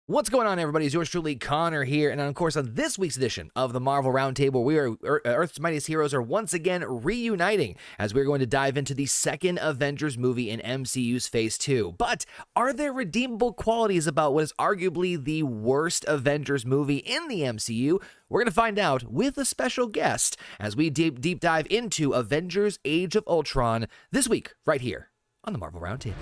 What's going on, everybody? It's yours truly, Conor here, and of course, on this week's edition of the Marvel Roundtable, Earth's mightiest heroes are once again reuniting as we're going to dive into the second Avengers movie in MCU's Phase 2. But are there redeemable qualities about what is arguably the worst Avengers movie in the MCU? We're going to find out with a special guest as we deep dive into Avengers: Age of Ultron this week, right here on the Marvel Roundtable.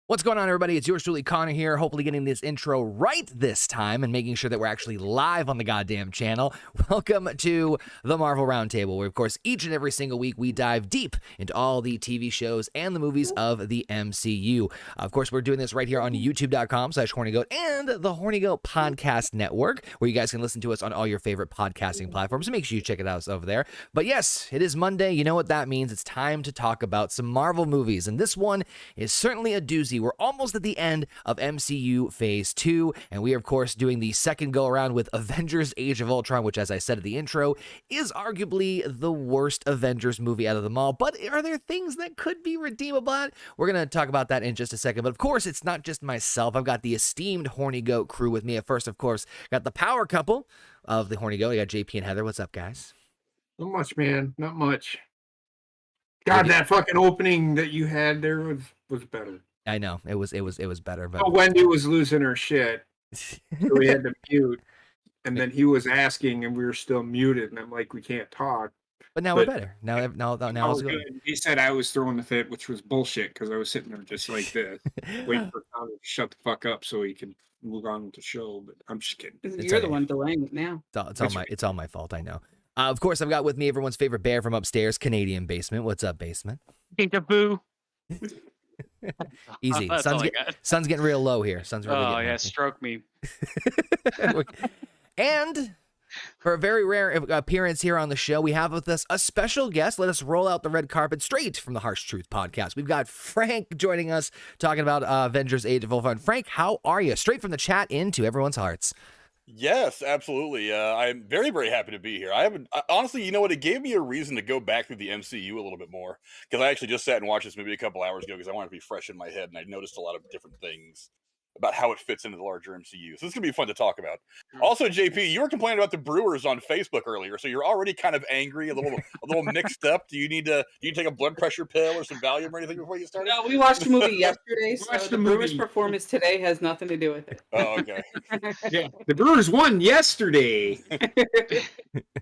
What's going on, everybody? It's yours truly, Conor here, hopefully getting this intro right this time and making sure that we're actually live on the goddamn channel. Welcome to the Marvel Roundtable, where, of course, each and every single week we dive deep into all the TV shows and the movies of the MCU. Of course, we're doing this right here on youtube.com/hornygoat and the Horny Goat Podcast Network, where you guys can listen to us on all your favorite podcasting platforms. So make sure you check it out over there. But yes, it is Monday. You know what that means. It's time to talk about some Marvel movies, and this one is certainly a doozy. We're almost at the end of MCU Phase 2, and we are, of course, doing the second go-around with Avengers: Age of Ultron, which, as I said at the intro, is arguably the worst Avengers movie out of them all. But are there things that could be redeemable? We're going to talk about that in just a second. But, of course, it's not just myself. I've got the esteemed Horny Goat crew with me. At first, of course, got the power couple of the Horny Goat. I got JP and Heather. What's up, guys? Not much, man. Not much. God, that fucking opening that you had there was better. I know it was better, but Wendy was losing her shit, so we had to mute, and then he was asking, and we were still muted, and I'm like, we can't talk. But now we're better. Now it's good. He said I was throwing the fit, which was bullshit because I was sitting there just like this, waiting for Conor to shut the fuck up so he can move on with the show. But I'm just kidding. You're the one delaying it now. It's all my fault. I know. Of course, I've got with me everyone's favorite bear from upstairs, Canadian Basement. What's up, Basement? Peekaboo. Easy. Sun's getting real low here. Sun's really oh yeah, stroke me. And for a very rare appearance here on the show, we have with us a special guest. Let us roll out the red carpet straight from the Harsh Truth podcast. We've got Frank joining us, talking about Avengers: Age of Ultron. Frank, how are you? Straight from the chat into everyone's hearts. Yes, absolutely. I'm very, very happy to be here. Honestly, you know what? It gave me a reason to go back through the MCU a little bit more, because I actually just sat and watched this movie a couple hours ago because I wanted to be fresh in my head, and I noticed a lot of different things about how it fits into the larger MCU. So this is going to be fun to talk about. Also, JP, you were complaining about the Brewers on Facebook earlier, so you're already kind of angry, a little mixed up. Do you need to take a blood pressure pill or some Valium or anything before you start? No, we watched the movie yesterday, so the Brewers' performance today has nothing to do with it. Oh, okay. Yeah, the Brewers won yesterday.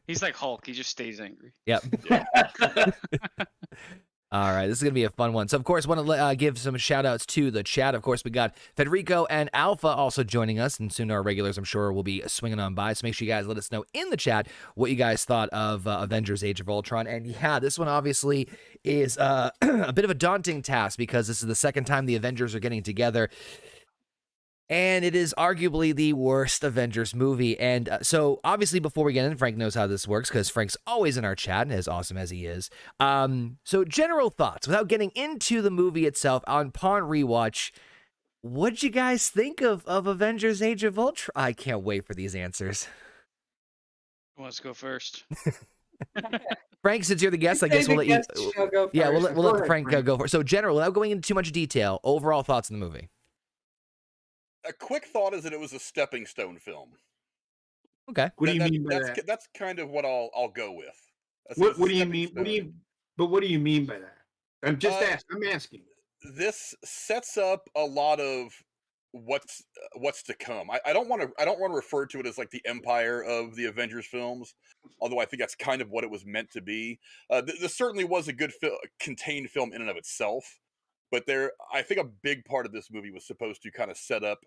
He's like Hulk. He just stays angry. Yep. Yeah. All right, this is going to be a fun one. So, of course, want to give some shout-outs to the chat. Of course, we got Federico and Alpha also joining us, and soon our regulars, I'm sure, will be swinging on by. So make sure you guys let us know in the chat what you guys thought of Avengers: Age of Ultron. And, yeah, this one obviously is a bit of a daunting task because this is the second time the Avengers are getting together. And it is arguably the worst Avengers movie. And so, obviously, before we get in, Frank knows how this works because Frank's always in our chat, as awesome as he is. So, general thoughts, without getting into the movie itself, upon rewatch, what'd you guys think of Avengers: Age of Ultron? I can't wait for these answers. Who wants to go first? Frank, since you're the guest, I guess we'll let you. Yeah, we'll let Frank go first. So, general, without going into too much detail, overall thoughts on the movie. A quick thought is that it was a stepping stone film. Okay. What do you mean by that? That's kind of what I'll go with. What do you mean? What do you mean by that? I'm just asking. I'm asking. This sets up a lot of what's to come. I don't want to refer to it as like the empire of the Avengers films, although I think that's kind of what it was meant to be. This certainly was a good contained film in and of itself. But I think a big part of this movie was supposed to kind of set up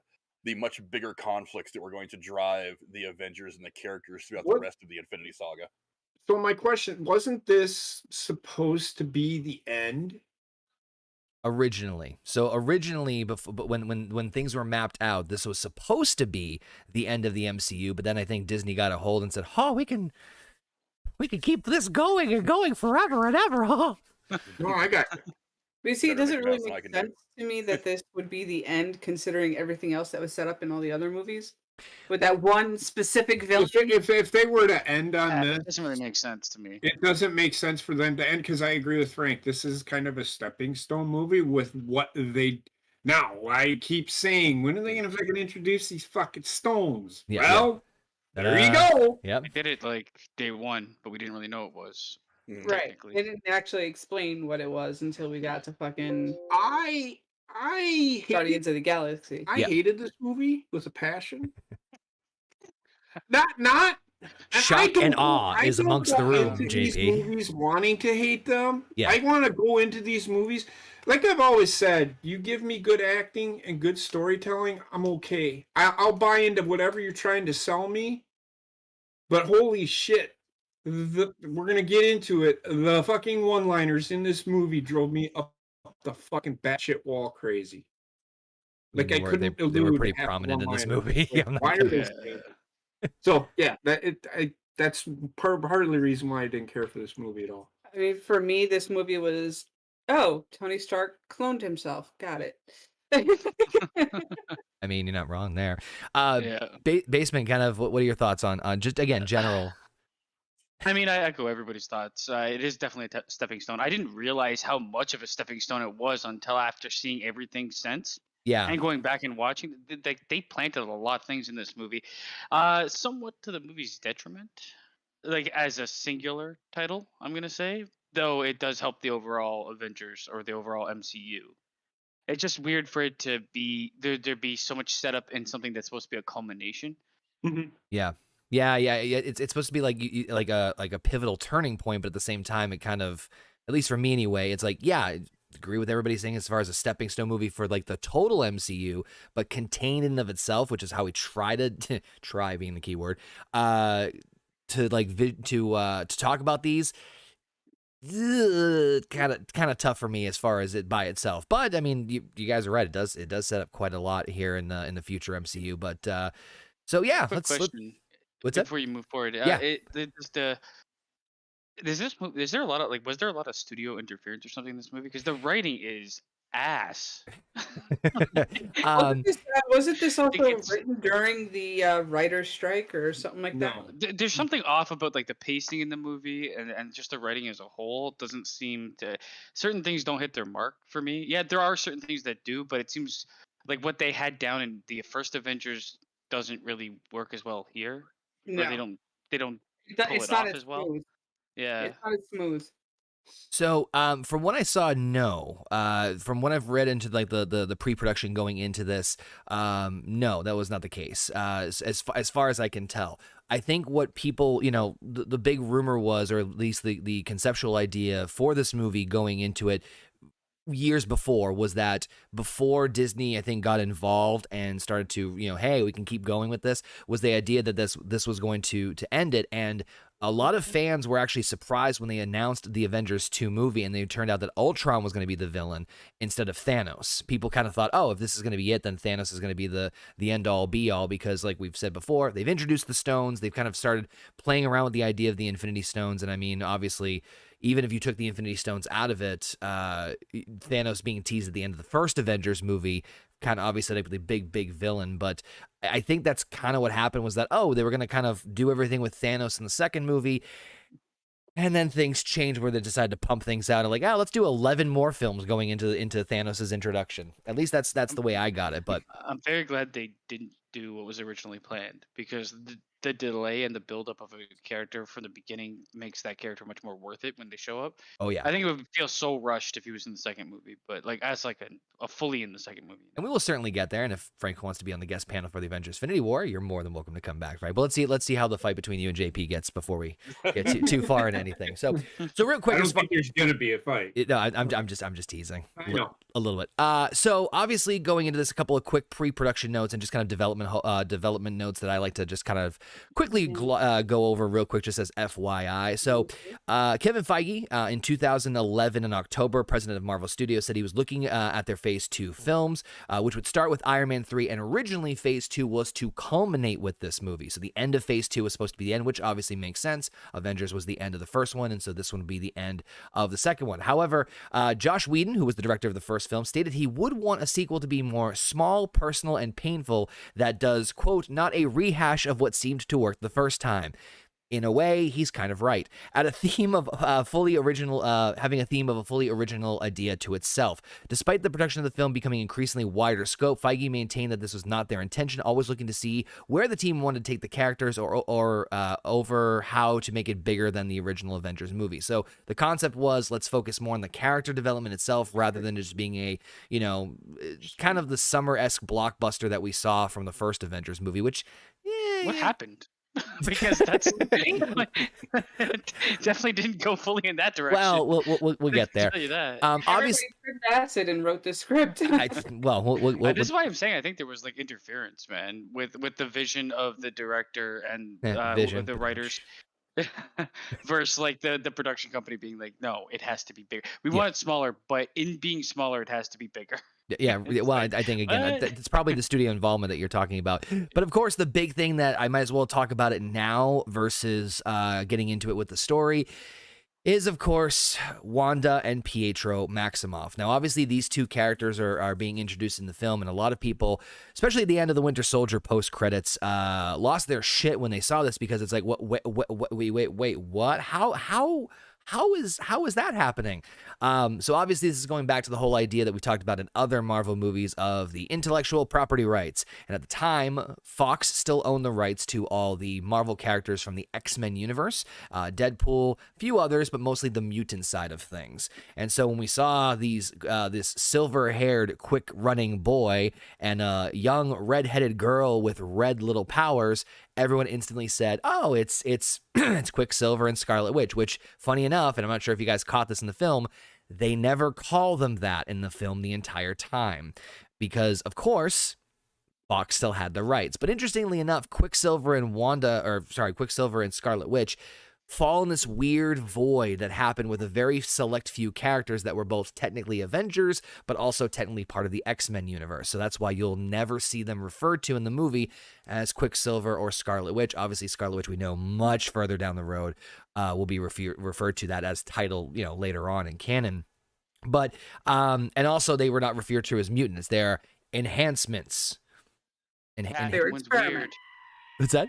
the much bigger conflicts that were going to drive the Avengers and the characters throughout the rest of the Infinity Saga. So my question, wasn't this supposed to be the end? Originally, before, but when things were mapped out, this was supposed to be the end of the MCU. But then I think Disney got a hold and said, "Oh, we can keep this going and going forever and ever." Oh. No, I got you. But you see, it doesn't really make sense to me that this would be the end, considering everything else that was set up in all the other movies. with that one specific villain. If they were to end on this, It doesn't really make sense to me. it doesn't make sense for them to end, because I agree with Frank. This is kind of a stepping stone movie with what they. Now I keep saying, when are they going to fucking introduce these fucking stones? Yeah, well, there you go. Yep. We did it like day one, but we didn't really know it was. Mm. Right. Technically. They didn't actually explain what it was until we got to fucking I Guardians of the Galaxy. I Yeah. hated this movie with a passion. not. Shock and awe is amongst the room, These JP. movies wanting to hate them. Yeah. I want to go into these movies. Like I've always said, you give me good acting and good storytelling, I'm okay. I'll buy into whatever you're trying to sell me. But holy shit, we're gonna get into it. The fucking one-liners in this movie drove me up the fucking batshit wall crazy. Like They I were- couldn't. they were elude pretty half prominent in this one-liner. movie. Like, I'm not why are gonna- they saying that? So yeah, that's part of the reason why I didn't care for this movie at all. I mean, for me, this movie was, oh, Tony Stark cloned himself. Got it. I mean, you're not wrong there. Yeah. Basement, kind of, what are your thoughts on just, again, general? I mean, I echo everybody's thoughts. It is definitely a stepping stone. I didn't realize how much of a stepping stone it was until after seeing everything since Yeah. and going back and watching. They planted a lot of things in this movie, somewhat to the movie's detriment. Like as a singular title, I'm gonna say, though it does help the overall Avengers or the overall MCU. It's just weird for it to be there be so much setup in something that's supposed to be a culmination. Yeah. It's supposed to be like like a pivotal turning point, but at the same time, it kind of, at least for me anyway, it's like, yeah, I agree with everybody saying as far as a stepping stone movie for like the total MCU, but contained in and of itself, which is how we try to try being the key word, to talk about these. Kind of tough for me as far as it by itself, but I mean, you guys are right. It does set up quite a lot here in the future MCU. But so yeah, Quick question. What's up? Before you move forward, Yeah. Was there a lot of studio interference or something in this movie? Because the writing is ass. Wasn't this also it's- written during the writer's strike or something like that? No. There's something off about like the pacing in the movie and just the writing as a whole doesn't seem to. Certain things don't hit their mark for me. Yeah, there are certain things that do, but it seems like what they had down in the first Avengers doesn't really work as well here. Or No, they don't. pull it's it not off as as well. smooth. Yeah. It's not as smooth. So, from what I saw, no. From what I've read into like the pre-production going into this, no, that was not the case. As far as I can tell, I think what people, the big rumor was, or at least the conceptual idea for this movie going into it years before, was that before Disney, I think, got involved and started to, hey, we can keep going with this, was the idea that this was going to end it. And a lot of fans were actually surprised when they announced the Avengers 2 movie and it turned out that Ultron was going to be the villain instead of Thanos. People kind of thought, oh, if this is going to be it, then Thanos is going to be the end all be all, because like we've said before, they've introduced the stones. They've kind of started playing around with the idea of the Infinity Stones. And I mean, obviously, even if you took the Infinity Stones out of it, Thanos being teased at the end of the first Avengers movie kind of obviously like the big villain. But I think that's kind of what happened, was that, oh, they were going to kind of do everything with Thanos in the second movie, and then things changed where they decided to pump things out and like, let's do 11 more films going into Thanos' introduction. At least that's the way I got it. But I'm very glad they didn't do what was originally planned, because the delay and the buildup of a character from the beginning makes that character much more worth it when they show up. oh yeah. I think it would feel so rushed if he was in the second movie, but like as like a fully in the second movie. And we will certainly get there. And if Frank wants to be on the guest panel for the Avengers Infinity War, you're more than welcome to come back, right? But let's see how the fight between you and JP gets before we get too far in anything. So real quick, I don't as far- think there's gonna be a fight. no, I'm just teasing. I know. A little bit. So obviously going into this, a couple of quick pre-production notes and just kind of development notes that I like to just kind of quickly go over real quick, just as FYI. So Kevin Feige in 2011 in October, president of Marvel Studios, said he was looking at their Phase 2 films, which would start with Iron Man 3, and originally Phase 2 was to culminate with this movie. So the end of Phase 2 was supposed to be the end, which obviously makes sense. Avengers was the end of the first one, and so this one would be the end of the second one. However, Josh Whedon, who was the director of the first film, stated he would want a sequel to be more small, personal, and painful, that that does, quote, not a rehash of what seemed to work the first time. In a way, he's kind of right. At a theme of having a theme of a fully original idea to itself. Despite the production of the film becoming increasingly wider scope, Feige maintained that this was not their intention, always looking to see where the team wanted to take the characters or over how to make it bigger than the original Avengers movie. So the concept was, let's focus more on the character development itself rather than just being a, kind of the summer-esque blockbuster that we saw from the first Avengers movie, which... What happened? Because that's definitely didn't go fully in that direction. Well, we'll get there. Tell you that. Obviously, turned acid and wrote the script. this is why I'm saying I think there was like interference, man, with the vision of the director and the writers. Versus like the production company being like, no, it has to be bigger. We want it smaller, but in being smaller, it has to be bigger. Yeah, well, I think, again, it's probably the studio involvement that you're talking about. But, of course, the big thing that I might as well talk about it now versus getting into it with the story is, of course, Wanda and Pietro Maximoff. Now, obviously, these two characters are being introduced in the film, and a lot of people, especially at the end of the Winter Soldier post-credits, lost their shit when they saw this because it's like, wait, what? How is that happening? So obviously this is going back to the whole idea that we talked about in other Marvel movies of the intellectual property rights. And at the time, Fox still owned the rights to all the Marvel characters from the X-Men universe, Deadpool, a few others, but mostly the mutant side of things. And so when we saw this silver-haired, quick-running boy and a young red-headed girl with red little powers, everyone instantly said, "Oh, it's it's Quicksilver and Scarlet Witch," which, funny enough, and I'm not sure if you guys caught this in the film, they never call them that in the film the entire time because, of course, Fox still had the rights. But interestingly enough, Quicksilver and Scarlet Witch fall in this weird void that happened with a very select few characters that were both technically Avengers, but also technically part of the X-Men universe. So that's why you'll never see them referred to in the movie as Quicksilver or Scarlet Witch. Obviously, Scarlet Witch, we know much further down the road, will be referred to that as title, later on in canon. But, and also they were not referred to as mutants. They're enhancements. One's weird. What's that?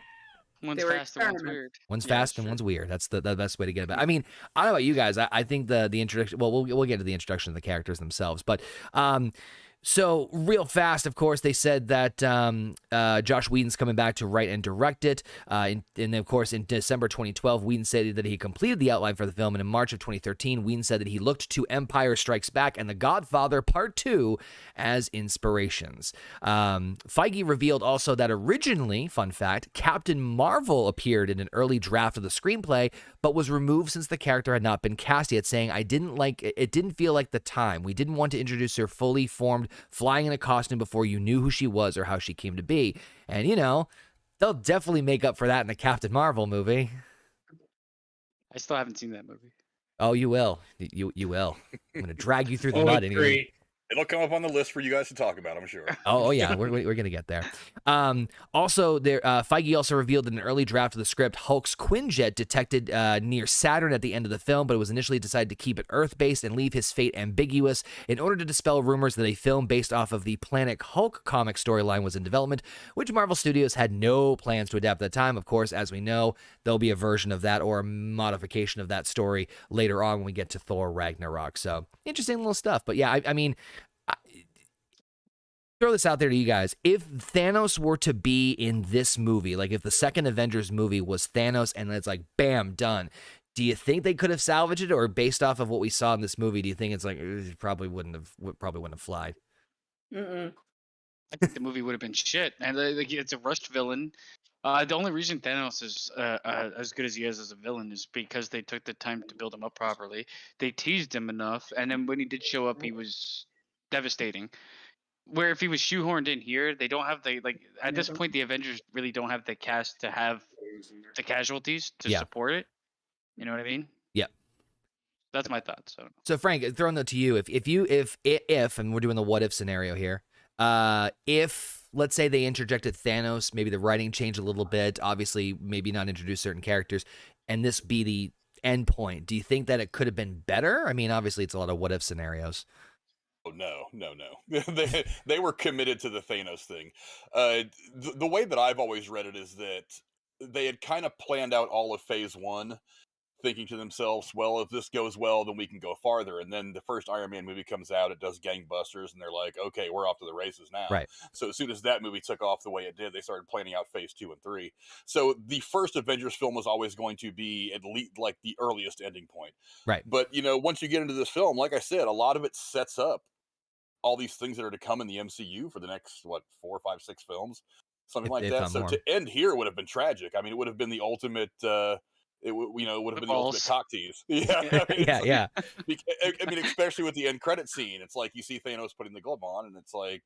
One's fast and one's weird. One's fast and one's weird. That's the best way to get it back. I mean, I don't know about you guys. I think the introduction. Well, we'll get to the introduction of the characters themselves, but so real fast, of course, they said that Josh Whedon's coming back to write and direct it. And of course, in December 2012, Whedon said that he completed the outline for the film. And in March of 2013, Whedon said that he looked to Empire Strikes Back and The Godfather Part 2 as inspirations. Feige revealed also that originally, fun fact, Captain Marvel appeared in an early draft of the screenplay, but was removed since the character had not been cast yet, saying, it didn't feel like the time. We didn't want to introduce her fully formed, flying in a costume before you knew who she was or how she came to be. And, they'll definitely make up for that in the Captain Marvel movie. I still haven't seen that movie. Oh, you will. You will. I'm going to drag you through the mud anyway. It'll come up on the list for you guys to talk about, I'm sure. Oh yeah, we're going to get there. Also, Feige also revealed in an early draft of the script, Hulk's Quinjet detected near Saturn at the end of the film, but it was initially decided to keep it Earth-based and leave his fate ambiguous in order to dispel rumors that a film based off of the Planet Hulk comic storyline was in development, which Marvel Studios had no plans to adapt at the time. Of course, as we know, there'll be a version of that or a modification of that story later on when we get to Thor Ragnarok. So, interesting little stuff. But yeah, I mean... throw this out there to you guys. If Thanos were to be in this movie, like if the second Avengers movie was Thanos and it's like, bam, done, do you think they could have salvaged it? Or based off of what we saw in this movie, do you think it's like, it probably wouldn't have flied? Mm-mm. I think the movie would have been shit. And it's a rushed villain. The only reason Thanos is as good as he is as a villain is because they took the time to build him up properly. They teased him enough. And then when he did show up, he was devastating. Where if he was shoehorned in here, they don't have at this point the Avengers really don't have the cast to have the casualties to support it. You know what I mean? Yep. That's my thoughts. So Frank, throwing that to you, if and we're doing the what if scenario here, if let's say they interjected Thanos, maybe the writing changed a little bit, obviously maybe not introduce certain characters, and this be the end point, do you think that it could have been better? I mean, obviously it's a lot of what if scenarios. Oh, no. They were committed to the Thanos thing. The way that I've always read it is that they had kind of planned out all of Phase 1, thinking to themselves, well, if this goes well, then we can go farther. And then the first Iron Man movie comes out, it does gangbusters, and they're like, okay, we're off to the races now. Right. So as soon as that movie took off the way it did, they started planning out Phase 2 and 3. So the first Avengers film was always going to be at least like the earliest ending point. Right. But, once you get into this film, like I said, a lot of it sets up all these things that are to come in the MCU for the next, 4, 5, 6 films, something like that. So to end here would have been tragic. I mean, it would have been the ultimate, it would have been the ultimate cock tease. Yeah. Yeah. I mean, especially with the end credit scene, it's like you see Thanos putting the glove on, and it's like,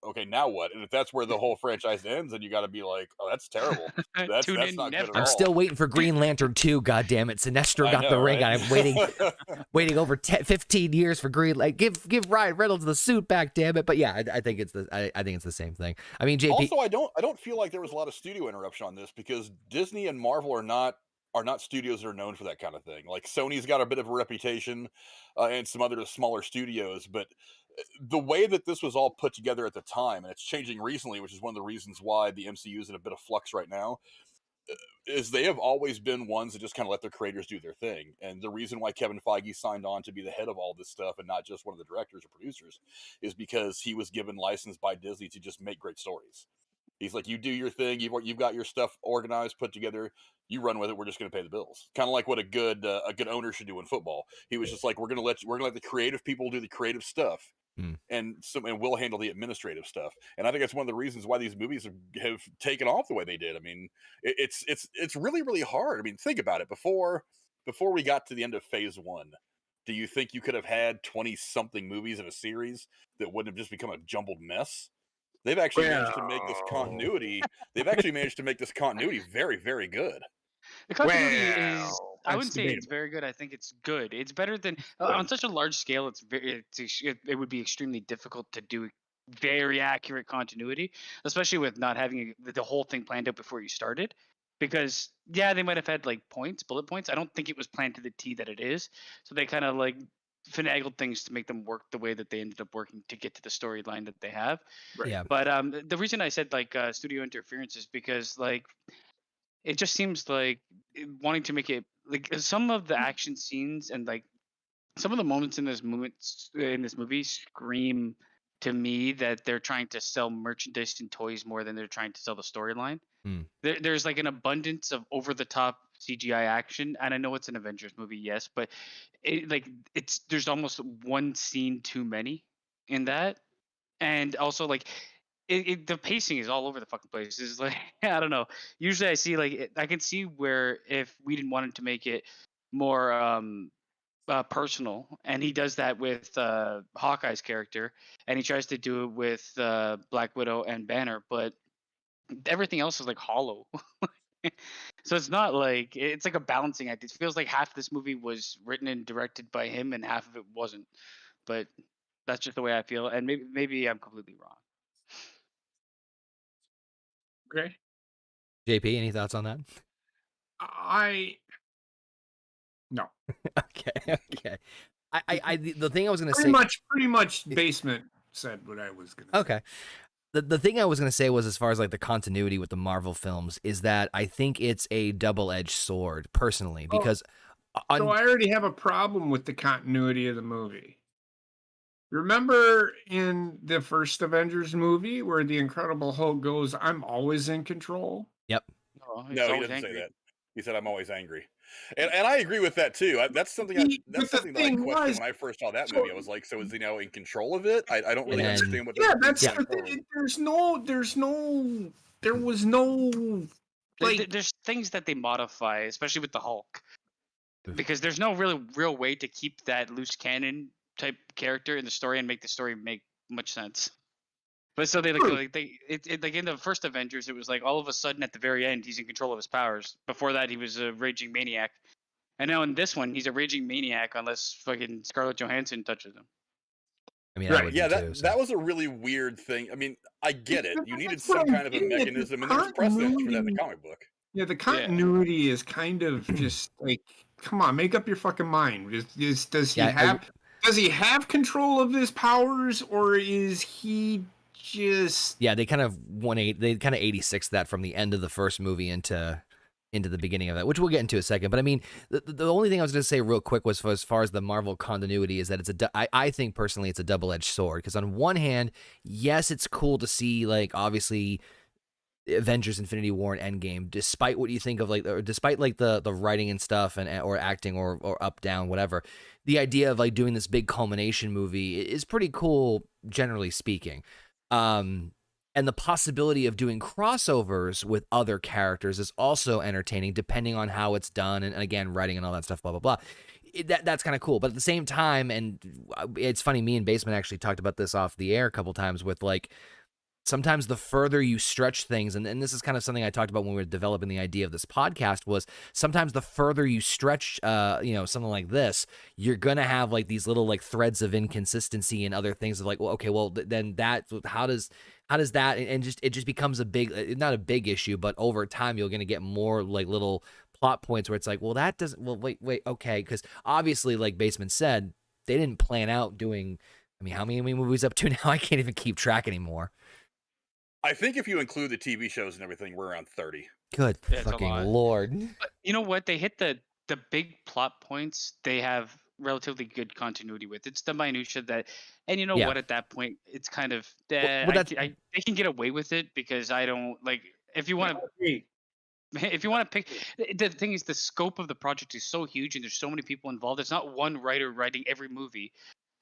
okay, now what? And if that's where the whole franchise ends, then you got to be like, oh, that's terrible. That's not good at all. I'm still waiting for Green Lantern 2, goddammit. Sinestro got the ring. Right? I'm waiting over 15 years for Green. Like, give Ryan Reynolds the suit back, damn it. But yeah, I think it's the same thing. I mean, JP. Also, I don't feel like there was a lot of studio interruption on this because Disney and Marvel are not studios that are known for that kind of thing. Like Sony's got a bit of a reputation, and some other smaller studios, but the way that this was all put together at the time, and it's changing recently, which is one of the reasons why the MCU is in a bit of flux right now, is they have always been ones that just kind of let their creators do their thing. And the reason why Kevin Feige signed on to be the head of all this stuff and not just one of the directors or producers is because he was given license by Disney to just make great stories. He's like, you do your thing. You've got your stuff organized, put together. You run with it. We're just going to pay the bills. Kind of like what a good owner should do in football. He was just like, we're going to let the creative people do the creative stuff, and we'll handle the administrative stuff. And I think that's one of the reasons why these movies have taken off the way they did. I mean, it's really, really hard. I mean, think about it. Before we got to the end of Phase 1, do you think you could have had 20-something movies in a series that wouldn't have just become a jumbled mess? They've actually managed to make this continuity. They've actually managed to make this continuity very, very good. The continuity is. I wouldn't say it's very good. I think it's good. It's better than on such a large scale. It would be extremely difficult to do very accurate continuity, especially with not having the whole thing planned out before you started. Because they might have had like bullet points. I don't think it was planned to the T that it is. So they kind of like finagled things to make them work the way that they ended up working to get to the storyline that they have. Right. Yeah. But the reason I said like studio interference is because like it just seems like wanting to make it like some of the action scenes and like some of the moments in this movie scream to me that they're trying to sell merchandise and toys more than they're trying to sell the storyline. There's like an abundance of over the top CGI action, and I know it's an Avengers movie, yes, but there's almost one scene too many in that, and also like the pacing is all over the fucking place. It's like I don't know. Usually I see I can see where if we didn't want to make it more personal, and he does that with Hawkeye's character, and he tries to do it with Black Widow and Banner, but everything else is like hollow. So it's not like it's like a balancing act. It feels like half this movie was written and directed by him and half of it wasn't. But that's just the way I feel, and maybe I'm completely wrong. Okay. JP, any thoughts on that? No. Okay. The thing I was going to say, pretty much basement said what I was going to say. Okay. The thing I was going to say was, as far as like the continuity with the Marvel films, is that I think it's a double-edged sword, personally, because so I already have a problem with the continuity of the movie. Remember in the first Avengers movie where the Incredible Hulk goes, "I'm always in control"? Yep. No, he doesn't say that. He said, "I'm always angry," and I agree with that too. That's something that I questioned when I first saw that movie. I was like, "So is he now in control of it?" I don't really understand what. Yeah, that's the thing. There was no. There's things that they modify, especially with the Hulk, because there's no real way to keep that loose cannon type character in the story and make the story make much sense. But so they like in the first Avengers, it was like all of a sudden at the very end he's in control of his powers. Before that he was a raging maniac, and now in this one he's a raging maniac unless fucking Scarlett Johansson touches him. I mean, that was a really weird thing. I mean, I get it. You needed some kind of a mechanism, and there's precedent for that in the comic book. Yeah, the continuity is kind of just like, come on, make up your fucking mind. Does he have? Does he have control of his powers, or is he just? Yeah, they kind of 86 that from the end of the first movie into the beginning of that, which we'll get into in a second. But I mean, the only thing I was going to say real quick was as far as the Marvel continuity is that I think personally it's a double-edged sword, because on one hand, yes, it's cool to see, like, obviously Avengers Infinity War and Endgame, despite what you think of, like, or despite like the writing and stuff or acting or up down whatever, the idea of like doing this big culmination movie is pretty cool, generally speaking. And the possibility of doing crossovers with other characters is also entertaining, depending on how it's done, and again, writing and all that stuff, blah blah blah. That's kind of cool. But at the same time, and it's funny, me and Basement actually talked about this off the air a couple times with, like, sometimes the further you stretch things, and this is kind of something I talked about when we were developing the idea of this podcast, was sometimes the further you stretch, something like this, you're going to have like these little like threads of inconsistency and other things of like, well, okay, well then how does that, and it just becomes a big, not a big issue, but over time you're going to get more like little plot points where it's like, well, that doesn't, well, wait, okay, because obviously, like Basement said, they didn't plan out doing, I mean, how many movies up to now? I can't even keep track anymore. I think if you include the TV shows and everything, we're around 30. Good fucking Lord. But you know what? They hit the big plot points. They have relatively good continuity with. It's the minutia that, and you know what? At that point, it's kind of they can get away with it, because I don't like, if you want to. If you want to pick, the thing is, the scope of the project is so huge, and there's so many people involved. It's not one writer writing every movie.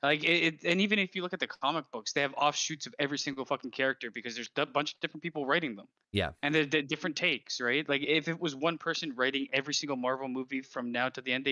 Like and even if you look at the comic books, they have offshoots of every single fucking character, because there's a bunch of different people writing them. Yeah. And they're different takes, right? Like, if it was one person writing every single Marvel movie from now to the end,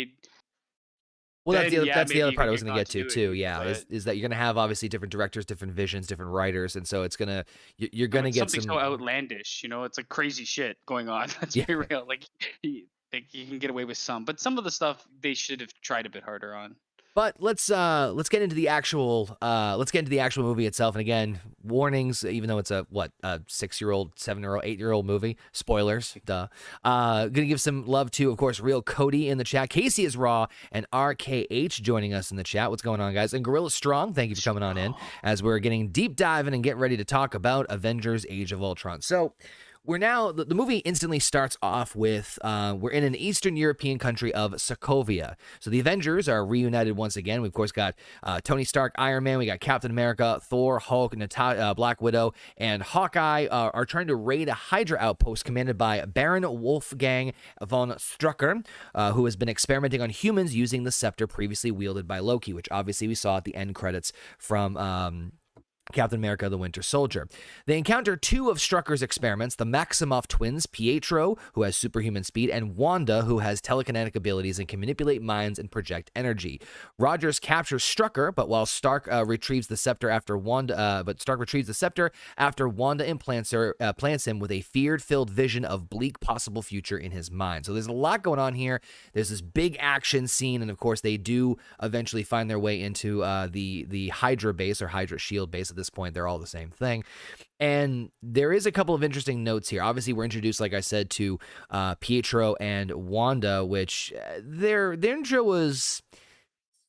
that's the other part I was going to get to too. Yeah, is that you're going to have obviously different directors, different visions, different writers, and so it's gonna you're going to get something so outlandish. You know, it's like crazy shit going on. Let's be real. Like you can get away with some, but some of the stuff they should have tried a bit harder on. But let's get into the actual movie itself. And again, warnings, even though it's a 6-year-old, 7-year-old, 8-year-old movie. Spoilers, duh. Gonna give some love to, of course, Real Cody in the chat. Casey is Raw, and RKH joining us in the chat. What's going on, guys? And Gorilla Strong, thank you for coming on in as we're getting deep diving and getting ready to talk about Avengers: Age of Ultron. So, we're now, the movie instantly starts off with, we're in an Eastern European country of Sokovia. So the Avengers are reunited once again. We, of course, got Tony Stark, Iron Man, we got Captain America, Thor, Hulk, Black Widow, and Hawkeye are trying to raid a Hydra outpost commanded by Baron Wolfgang von Strucker, who has been experimenting on humans using the scepter previously wielded by Loki, which obviously we saw at the end credits from Captain America, the Winter Soldier. They encounter two of Strucker's experiments, the Maximoff twins, Pietro, who has superhuman speed, and Wanda, who has telekinetic abilities and can manipulate minds and project energy. Rogers captures Strucker, but while Stark retrieves the scepter after Wanda, implants him with a fear-filled vision of bleak possible future in his mind. So there's a lot going on here. There's this big action scene, and of course they do eventually find their way into the Hydra base, or Hydra shield base. At this point, they're all the same thing. And there is a couple of interesting notes here. Obviously, we're introduced, like I said, to Pietro and Wanda, which their intro was...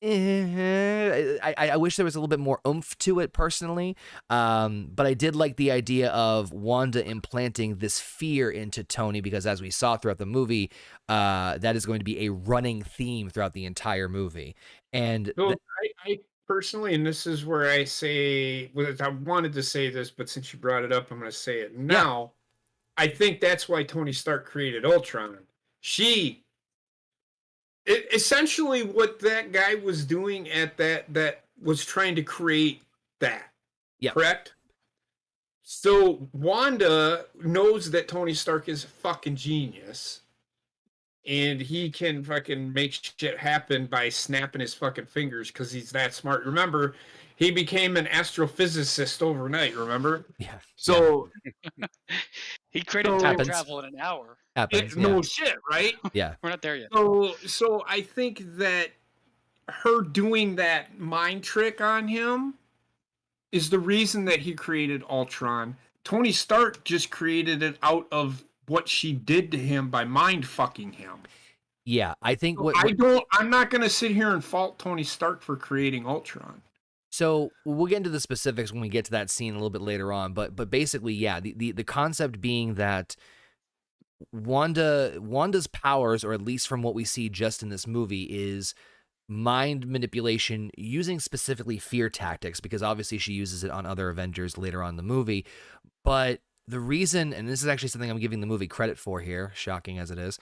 I wish there was a little bit more oomph to it personally, but I did like the idea of Wanda implanting this fear into Tony, because as we saw throughout the movie, that is going to be a running theme throughout the entire movie. And I personally, and this is where I say, I wanted to say this, but since you brought it up, I'm going to say it now. Yeah. I think that's why Tony Stark created Ultron. Essentially what that guy was doing at that was trying to create that. Yeah. Correct? So Wanda knows that Tony Stark is a fucking genius, and he can fucking make shit happen by snapping his fucking fingers because he's that smart. Remember, he became an astrophysicist overnight, remember? Yeah. So he created time travel in an hour. No shit, right? Yeah. We're not there yet. So I think that her doing that mind trick on him is the reason that he created Ultron. Tony Stark just created it out of what she did to him by mind fucking him. Yeah, I think I'm not going to sit here and fault Tony Stark for creating Ultron. So we'll get into the specifics when we get to that scene a little bit later on, but basically, yeah, the concept being that Wanda's powers, or at least from what we see just in this movie, is mind manipulation using specifically fear tactics, because obviously she uses it on other Avengers later on in the movie. But the reason, and this is actually something I'm giving the movie credit for here, shocking as it is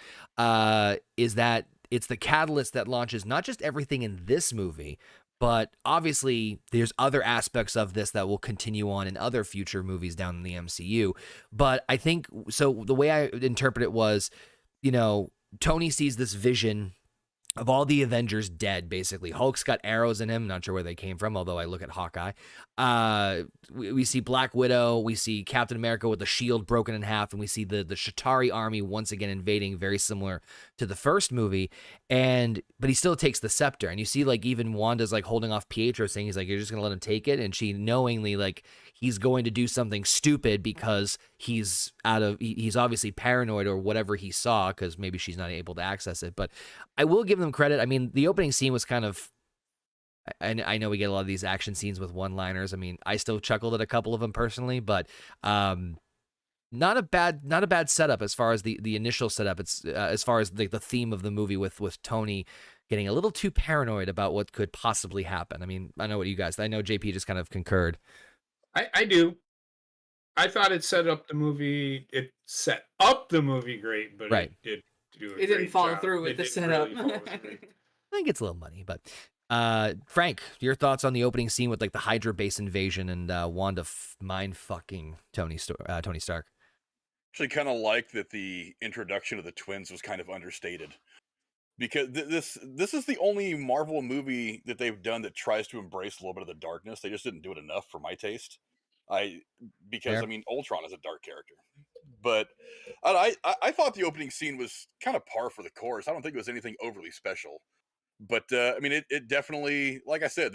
that it's the catalyst that launches not just everything in this movie, but obviously there's other aspects of this that will continue on in other future movies down in the MCU. But I think, so the way I interpret it was, Tony sees this vision of all the Avengers dead, basically. Hulk's got arrows in him. Not sure where they came from, although I look at Hawkeye. We see Black Widow. We see Captain America with the shield broken in half, and we see the Shatari army once again invading, very similar to the first movie. But he still takes the scepter. And you see, like, even Wanda's, like, holding off Pietro, saying he's like, you're just going to let him take it? And she knowingly, like, he's going to do something stupid because he's obviously paranoid or whatever he saw, because maybe she's not able to access it. But I will give them credit. I mean, the opening scene was kind of, I know we get a lot of these action scenes with one-liners. I mean, I still chuckled at a couple of them personally, but not a bad setup as far as the initial setup. It's as far as the theme of the movie with Tony getting a little too paranoid about what could possibly happen. I mean, I know JP just kind of concurred. I do. I thought it set up the movie. It set up the movie great, but right. It did do a It didn't great follow job. through with It the didn't setup. really follow through. I think it's a little muddy, but Frank, your thoughts on the opening scene with like the Hydra base invasion and Wanda mind fucking Tony Stark? Actually, kind of like that the introduction of the twins was kind of understated, because this is the only Marvel movie that they've done that tries to embrace a little bit of the darkness. They just didn't do it enough for my taste. Because I mean, Ultron is a dark character, but I thought the opening scene was kind of par for the course. I don't think it was anything overly special, but I mean, it definitely, like I said,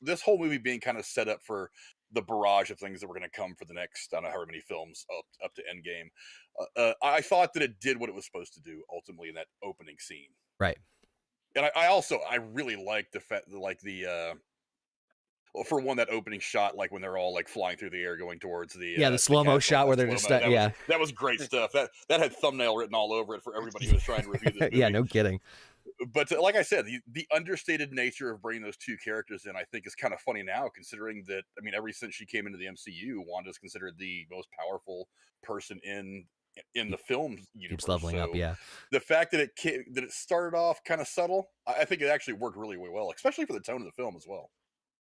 this whole movie being kind of set up for the barrage of things that were going to come for the next, I don't know however many films up to Endgame. I thought that it did what it was supposed to do ultimately in that opening scene, right? And I really liked the fact, like well, for one, that opening shot, like when they're all like flying through the air going towards the slow-mo shot where they're just that was great stuff. That had thumbnail written all over it for everybody who was trying to review this movie. Yeah, no kidding. But like I said, the understated nature of bringing those two characters in, I think, is kind of funny now, considering that, I mean, ever since she came into the MCU, Wanda's considered the most powerful person in the film universe. Keeps leveling up, yeah. The fact that it started off kind of subtle, I think it actually worked really, really well, especially for the tone of the film as well.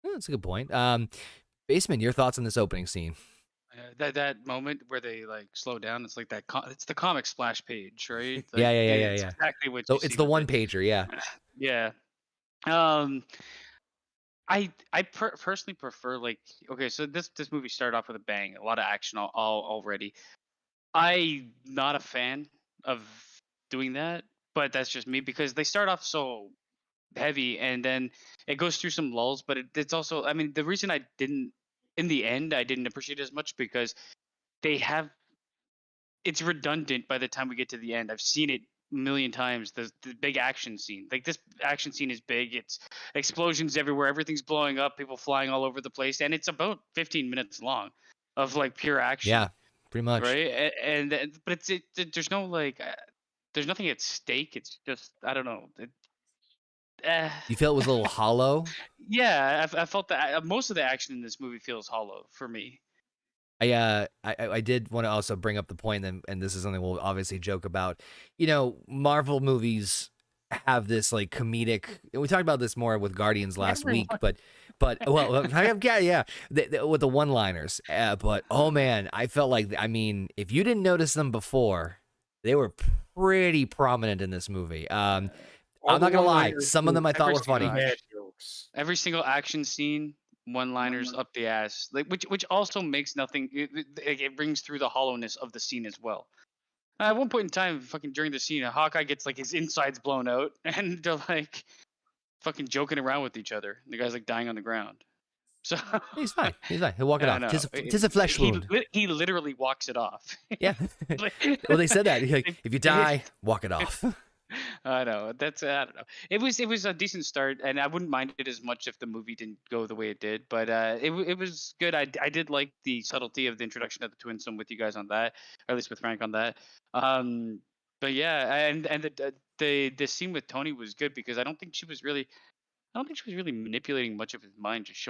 That's a good point. Baseman, your thoughts on this opening scene? That moment where they like slow down, it's like that. It's the comic splash page, right? Like, yeah. Exactly what. So it's the one pager, yeah. Yeah. I personally prefer, like, okay, so this movie started off with a bang, a lot of action already. I'm not a fan of doing that, but that's just me, because they start off so heavy and then it goes through some lulls, but it's also, I mean, the reason I didn't appreciate it as much, because it's redundant by the time we get to the end. I've seen it a million times, the big action scene. Like, this action scene is big, it's explosions everywhere, everything's blowing up, people flying all over the place, and it's about 15 minutes long of like pure action. Yeah, pretty much. Right. But there's no, like, there's nothing at stake. It's just, I don't know. You felt it was a little hollow? Yeah, I felt that most of the action in this movie feels hollow for me. I did want to also bring up the point, and this is something we'll obviously joke about. You know, Marvel movies have this like comedic, and we talked about this more with Guardians last week, but well, yeah, with the one-liners. But oh man, I felt like, I mean, if you didn't notice them before, they were pretty prominent in this movie. I'm not gonna lie, some of them I thought were funny. Every single action scene, one-liners up the ass, like which also makes nothing. It brings through the hollowness of the scene as well. At one point in time, fucking during the scene, Hawkeye gets like his insides blown out, and they're like fucking joking around with each other. The guy's like dying on the ground. So he's fine. He'll walk it off. Tis a flesh wound. He literally walks it off. Yeah. Well, they said that. Like, if you die, walk it off. I know that's I don't know. It was a decent start, and I wouldn't mind it as much if the movie didn't go the way it did. But it was good. I did like the subtlety of the introduction of the twins. So I'm with you guys on that, or at least with Frank on that. Um, but yeah, and the scene with Tony was good because I don't think she was really manipulating much of his mind, just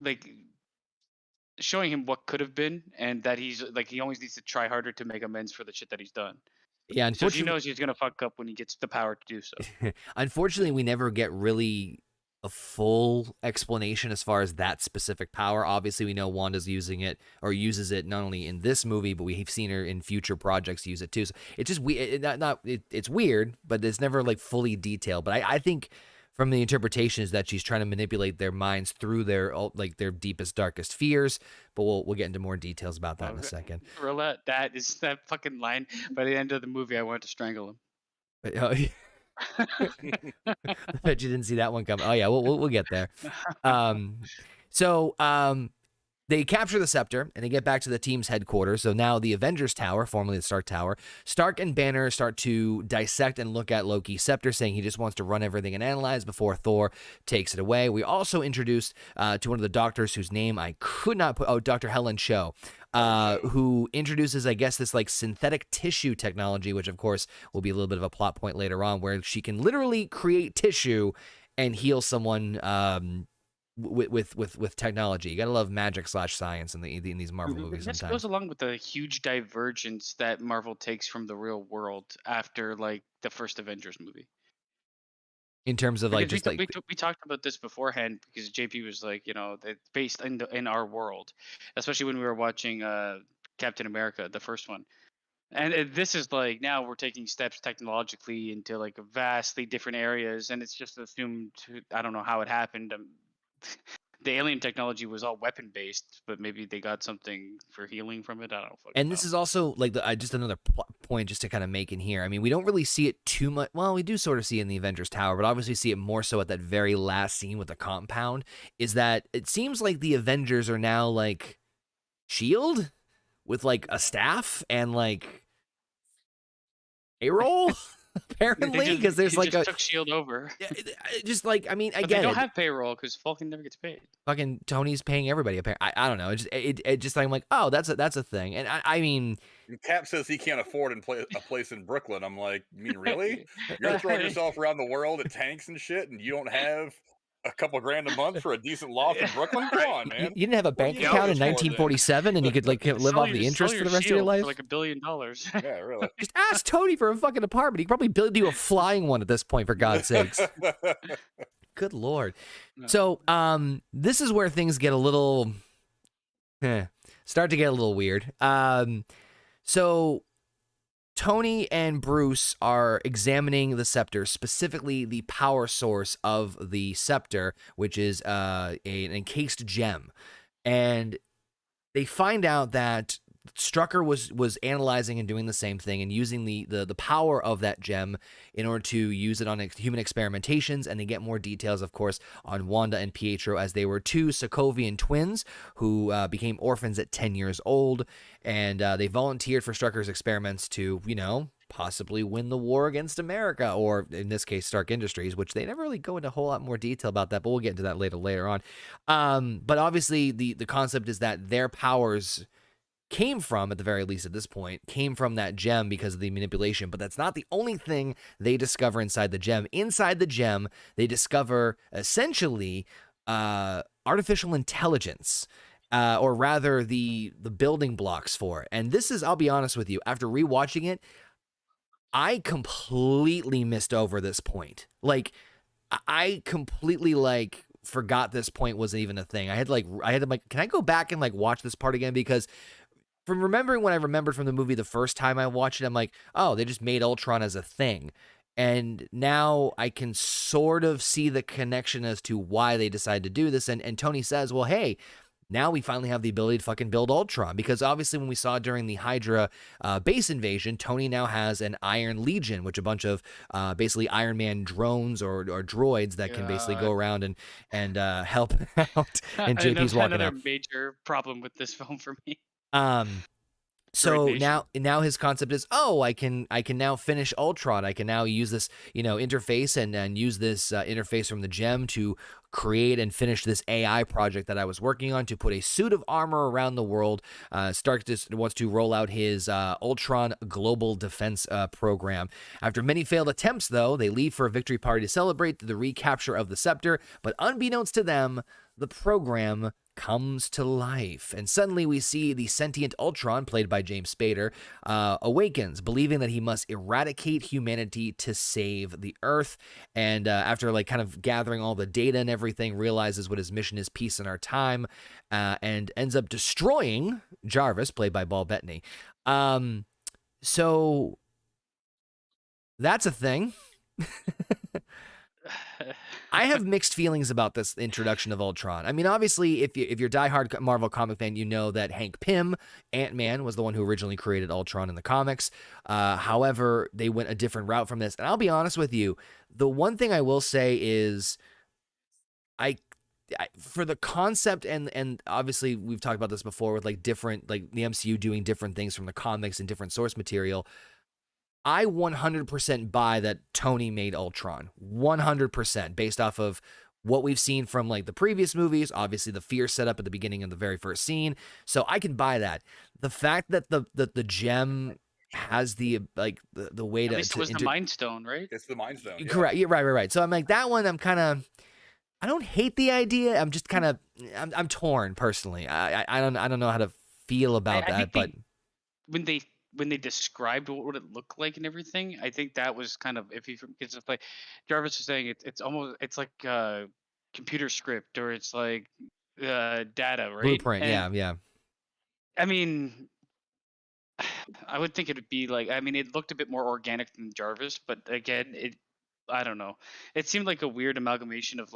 like showing him what could have been, and that he's like he always needs to try harder to make amends for the shit that he's done. Yeah, So she unfortunately, knows he's gonna fuck up when he gets the power to do so. unfortunately, we never get really a full explanation as far as that specific power. Obviously, we know Wanda's using it or uses it not only in this movie, but we've seen her in future projects use it too. So it's just it's weird, but it's never like fully detailed. But I think from the interpretation is that she's trying to manipulate their minds through their their deepest, darkest fears. But we'll get into more details about that in a second. Roulette, that is that fucking line. By the end of the movie, I wanted to strangle him. But, I bet you didn't see that one coming. Oh yeah, we'll get there. They capture the scepter and they get back to the team's headquarters. So now the Avengers Tower, formerly the Stark Tower, Stark and Banner start to dissect and look at Loki's scepter, saying he just wants to run everything and analyze before Thor takes it away. We also introduced to one of the doctors whose name I could not put. Oh, Dr. Helen Cho. Who introduces, I guess, this like synthetic tissue technology, which of course will be a little bit of a plot point later on, where she can literally create tissue and heal someone with technology. You gotta love magic / science in these Marvel movies. This Sometimes goes along with the huge divergence that Marvel takes from the real world after like the first Avengers movie. in terms of like Because just like we talked about this beforehand because JP was like, it's based in our world, especially when we were watching Captain America, the first one. And this is like now we're taking steps technologically into like vastly different areas, and it's just assumed. I don't know how it happened. The alien technology was all weapon based, but maybe they got something for healing from it. I don't fucking and know. this is also like just another point just to kind of make in here. I mean, we don't really see it too much. Well, we do sort of see it in the Avengers Tower, but obviously see it more so at that very last scene with the compound. Is that it seems like the Avengers are now like Shield with like a staff and like a roll. Apparently, because there's like just took Shield over. just like I mean, But again, they don't have payroll because Falcon never gets paid. fucking Tony's paying everybody. Apparently, I don't know. It just I'm like, oh, that's a thing. And I mean, Cap says he can't afford a place in Brooklyn. I'm like, you mean really? You're throwing yourself around the world at tanks and shit, and you don't have a couple grand a month for a decent loft in Brooklyn? Come on, man. you didn't have a bank account in 1947, and you could like live off the interest for the rest of your life. For like $1 billion. Yeah, really. Just ask Tony for a fucking apartment. He could probably build you a flying one at this point, for God's sakes. Good Lord. No. So, this is where things get a little, start to get a little weird. So Tony and Bruce are examining the scepter, specifically the power source of the scepter, which is an encased gem. And they find out that Strucker was analyzing and doing the same thing and using the power of that gem in order to use it on human experimentations. And they get more details, of course, on Wanda and Pietro, as they were two Sokovian twins who became orphans at 10 years old. And they volunteered for Strucker's experiments to, possibly win the war against America, or in this case, Stark Industries, which they never really go into a whole lot more detail about that, but we'll get into that later on. But obviously, the concept is that their powers came from, at the very least at this point, came from that gem because of the manipulation. But that's not the only thing they discover inside the gem. Inside the gem, they discover essentially artificial intelligence, or rather the building blocks for it. And this is, I'll be honest with you, after rewatching it, I completely missed over this point. Like, I completely forgot this point wasn't even a thing. I had to can I go back and watch this part again? Because from remembering what I remembered from the movie the first time I watched it, I'm like, oh, they just made Ultron as a thing. And now I can sort of see the connection as to why they decided to do this. And Tony says, well, hey, now we finally have the ability to fucking build Ultron. Because obviously when we saw during the Hydra base invasion, Tony now has an Iron Legion, which a bunch of basically Iron Man drones or droids that can basically go around and help out. And JP's walking another out. major problem with this film for me. So Nation. now his concept is, oh, I can now finish Ultron. I can now use this, interface and use this interface from the gem to create and finish this AI project that I was working on to put a suit of armor around the world. Stark just wants to roll out his Ultron global defense program. After many failed attempts, though, they leave for a victory party to celebrate the recapture of the scepter. But unbeknownst to them, the program comes to life, and suddenly we see the sentient Ultron, played by James Spader, awakens, believing that he must eradicate humanity to save the Earth. And after kind of gathering all the data and everything, realizes what his mission is: peace in our time, and ends up destroying Jarvis, played by Paul Bettany. So that's a thing. I have mixed feelings about this introduction of Ultron. I mean, obviously, if you're a diehard Marvel comic fan, you know that Hank Pym, Ant-Man, was the one who originally created Ultron in the comics. However, they went a different route from this. And I'll be honest with you, the one thing I will say is for the concept, and obviously we've talked about this before with different, the MCU doing different things from the comics and different source material, I 100% buy that Tony made Ultron. 100% based off of what we've seen from the previous movies, obviously the fear setup at the beginning of the very first scene. So I can buy that. The fact that the gem has the way to... At least it was the Mind Stone, right? It's the Mind Stone. Yeah. Correct. Yeah, right. So I'm that one, I'm kind of... I don't hate the idea. I'm just kind of... I'm torn, personally. I don't know how to feel about that, but... When they described what would it look like and everything, I think that was kind of iffy because it's Jarvis was saying it's like computer script, or it's like data, right? Blueprint, and, yeah. I mean, I would think it'd be it looked a bit more organic than Jarvis, but again, I don't know. It seemed like a weird amalgamation of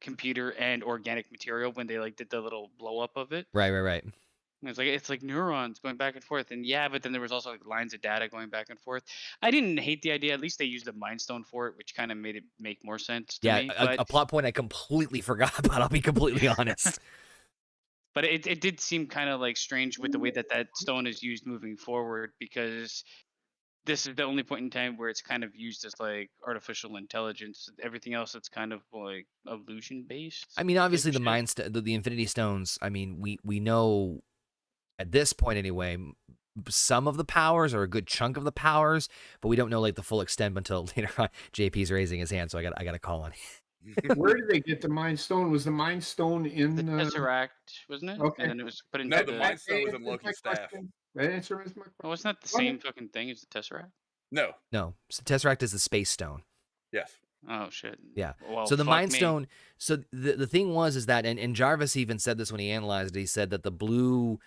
computer and organic material when they did the little blow up of it. Right. It's like neurons going back and forth, and but then there was also lines of data going back and forth. I didn't hate the idea. At least they used the Mind Stone for it, which kind of made it make more sense to me. A plot point I completely forgot about. I'll be completely honest. But it did seem kind of strange with the way that stone is used moving forward, because this is the only point in time where it's kind of used as artificial intelligence. Everything else, it's kind of illusion based. I mean, obviously the Infinity Stones. I mean, we know. At this point, anyway, some of the powers or a good chunk of the powers, but we don't know the full extent until later on. JP's raising his hand, so I got to call on him. Where did they get the Mind Stone? Was the Mind Stone in the Tesseract, wasn't it? Okay. And then it was put into No, the Mind Stone was in Loki's staff. That answer is my question. Oh, wasn't that the same fucking thing as the Tesseract? No. So Tesseract is the space stone. Yes. Oh shit. Yeah. Well, so the Mind me. Stone. So the thing is that, and Jarvis even said this when he analyzed it. He said that the blue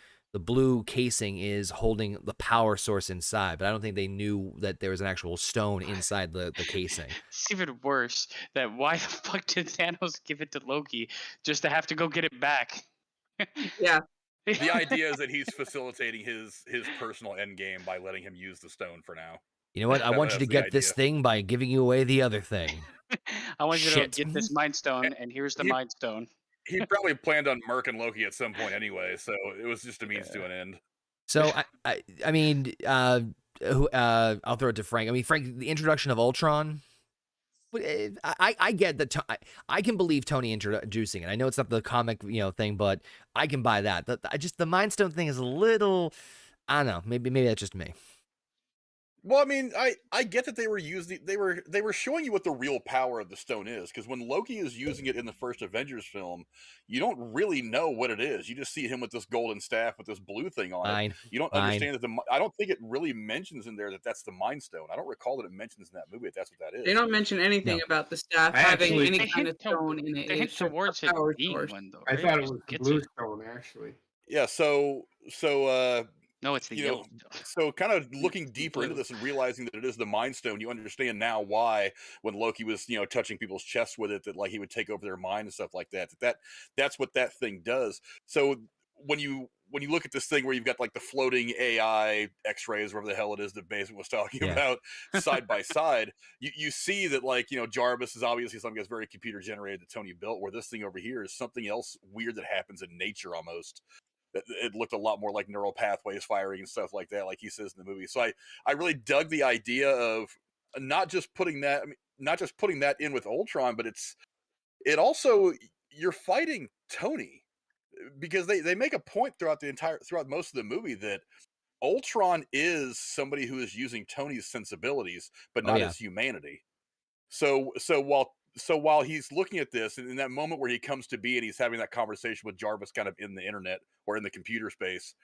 casing is holding the power source inside, but I don't think they knew that there was an actual stone inside the casing. It's even worse that why the fuck did Thanos give it to Loki just to have to go get it back? Yeah. The idea is that he's facilitating his personal end game by letting him use the stone for now. You know what? I want you to get this thing by giving you away the other thing. I want you to get this Mind Stone, and here's the Mind Stone. He probably planned on murking Loki at some point anyway, so it was just a means to an end. So I mean, I'll throw it to Frank. I mean, Frank, the introduction of Ultron. I get that. I can believe Tony introducing it. I know it's not the comic thing, but I can buy that. The Mind Stone thing is a little. I don't know. Maybe that's just me. Well, I mean, I get that they were showing you what the real power of the stone is, because when Loki is using it in the first Avengers film, you don't really know what it is. You just see him with this golden staff with this blue thing on it. You don't understand that I don't think it really mentions in there that that's the Mind Stone. I don't recall that it mentions in that movie that that's what that is. They don't mention anything about the staff having any kind of stone in it. They hint towards it being one, though. I right? thought it was the blue stone, actually. Yeah. So no, it's the yellow. So kind of looking deeper into this and realizing that it is the Mind Stone, you understand now why when Loki was, touching people's chests with it, that he would take over their mind and stuff like that. That's what that thing does. So when you look at this thing where you've got the floating AI X-rays, whatever the hell it is that Mason was talking about, side by side, you see that Jarvis is obviously something that's very computer generated that Tony built, where this thing over here is something else weird that happens in nature almost. it looked a lot more like neural pathways firing and stuff like that, like he says in the movie. So I really dug the idea of not just putting that in with Ultron, but it also, you're fighting Tony, because they make a point throughout most of the movie that Ultron is somebody who is using Tony's sensibilities, but not his humanity. So while he's looking at this, and in that moment where he comes to be and he's having that conversation with Jarvis kind of in the internet or in the computer space,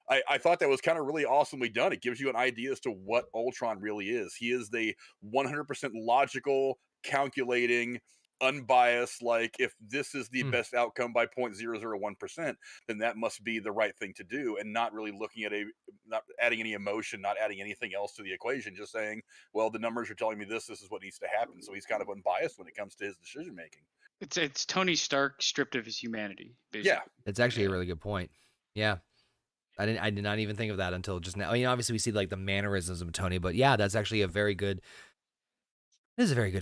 I thought that was kind of really awesomely done. It gives you an idea as to what Ultron really is. He is the 100% logical, calculating, unbiased, like, if this is the best outcome by 0.001%, then that must be the right thing to do, and not really looking at not adding any emotion, not adding anything else to the equation, just saying, well, the numbers are telling me this is what needs to happen. So he's kind of unbiased when it comes to his decision making. It's Tony Stark stripped of his humanity, basically. Yeah, It's actually a really good point. Yeah. I did not even think of that until just now. I mean, obviously we see like the mannerisms of Tony, but yeah, that's actually a very good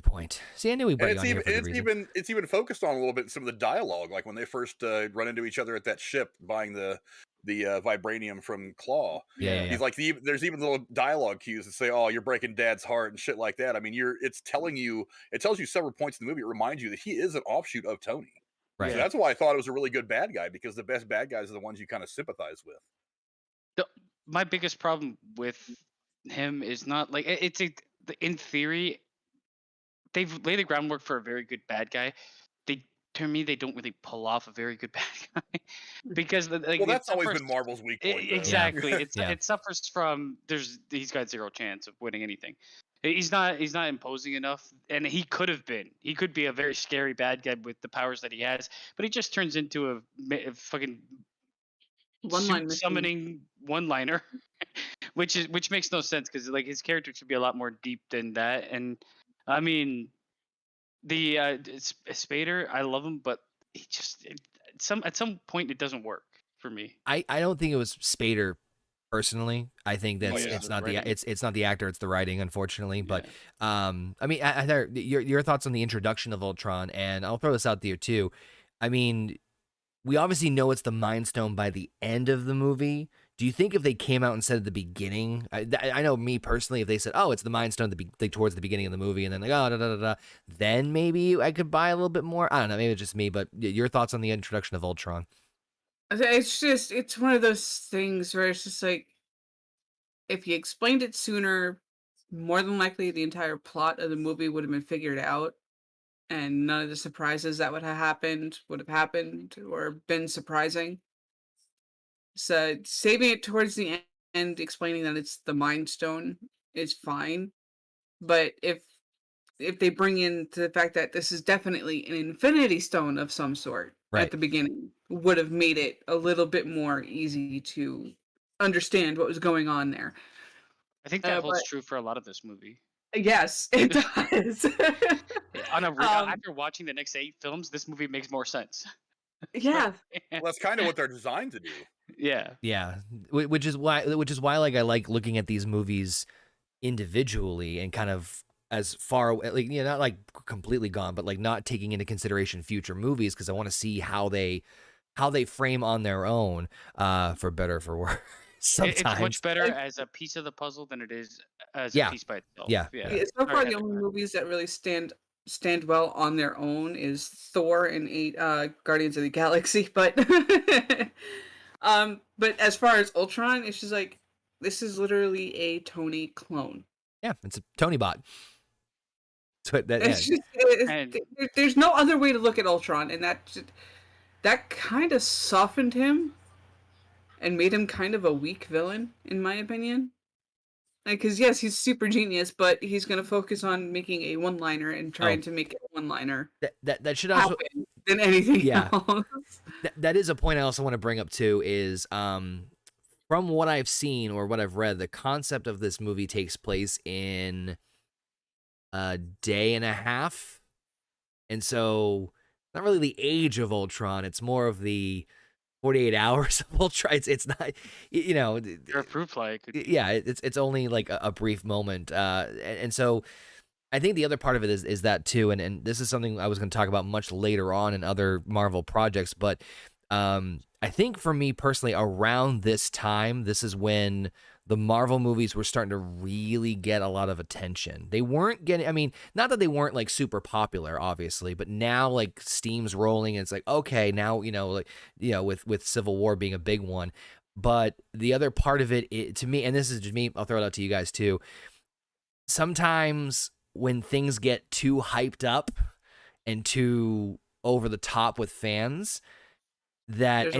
point. See, I knew we brought you on here for the reason. It's even focused on a little bit in some of the dialogue, like when they first run into each other at that ship buying the vibranium from Claw. Yeah. He's like, there's even little dialogue cues that say, "Oh, you're breaking Dad's heart" and shit like that. I mean, it tells you several points in the movie. It reminds you that he is an offshoot of Tony. Right. So that's why I thought it was a really good bad guy, because the best bad guys are the ones you kind of sympathize with. My biggest problem with him is not like in theory, they've laid the groundwork for a very good bad guy. To me, they don't really pull off a very good bad guy, because that's always been Marvel's weak point. Exactly. It suffers from he's got zero chance of winning anything. He's not imposing enough, and he could be a very scary bad guy with the powers that he has, but he just turns into a fucking summoning one-liner, which makes no sense, because like his character should be a lot more deep than that. And I mean, the Spader, I love him, but he just at some point it doesn't work for me. I don't think it was Spader personally. I think that's it's not the actor, it's the writing, unfortunately. But I mean, your thoughts on the introduction of Ultron, and I'll throw this out there too. I mean, we obviously know it's the Mind Stone by the end of the movie. Do you think if they came out and said at the beginning, I know me personally, if they said, "Oh, it's the Mind Stone," towards the beginning of the movie, and then like, "Oh, da da da da," then maybe I could buy a little bit more. I don't know, maybe it's just me, but your thoughts on the introduction of Ultron? It's one of those things where it's just like, if you explained it sooner, more than likely the entire plot of the movie would have been figured out, and none of the surprises that would have happened or been surprising. So saving it towards the end, explaining that it's the Mind Stone, is fine. But if they bring in to the fact that this is definitely an Infinity Stone of some sort at the beginning, would have made it a little bit more easy to understand what was going on there. I think that holds true for a lot of this movie. Yes, it does. After watching the next 8 films, this movie makes more sense. Yeah. Well, that's kind of what they're designed to do. Yeah. Which is why like I like looking at these movies individually and kind of as far like, you know, not like completely gone, but like not taking into consideration future movies, because I want to see how they frame on their own, for better or for worse. Sometimes it's much better as a piece of the puzzle than it is as a piece by itself. Yeah. So far, the only movies that really stand well on their own is Thor and Guardians of the Galaxy. But but as far as Ultron, it's just like, this is literally a Tony clone. Yeah, it's a Tony bot. There's no other way to look at Ultron, and that kind of softened him and made him kind of a weak villain, in my opinion. Because yes, he's super genius, but he's going to focus on making a one-liner and trying to make a one-liner that should also happen than anything else. That is a point I also want to bring up too. Is from what I've seen or what I've read, the concept of this movie takes place in a day and a half, and so not really the age of Ultron. It's more of the 48 hours of Ultron. It's not, you know, your proof like it's only like a brief moment, and so I think the other part of it is that too, and this is something I was going to talk about much later on in other Marvel projects, but I think for me personally, around this time, this is when the Marvel movies were starting to really get a lot of attention. They weren't getting, I mean, not that they weren't like super popular, obviously, but now like steam's rolling and it's like, okay, now, with Civil War being a big one. But the other part of it, to me, and this is just me, I'll throw it out to you guys too. Sometimes when things get too hyped up and too over the top with fans, that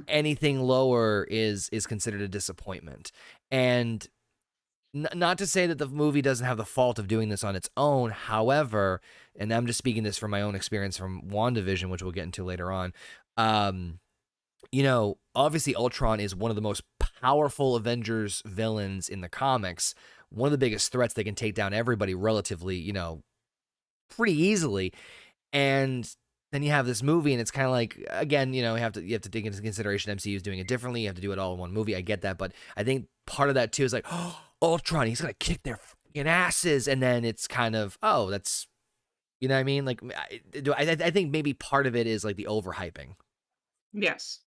anything lower is considered a disappointment. And not to say that the movie doesn't have the fault of doing this on its own. However, and I'm just speaking this from my own experience from WandaVision, which we'll get into later on. Obviously Ultron is one of the most powerful Avengers villains in the comics. One of the biggest threats. They can take down everybody relatively, pretty easily. And then you have this movie, and it's kind of like, again, you have to take into consideration MCU is doing it differently. You have to do it all in one movie. I get that, but I think part of that too is like, oh, Ultron, he's gonna kick their fucking asses, and then it's kind of, oh, that's, you know what I mean? Like, I think maybe part of it is like the overhyping. Yes.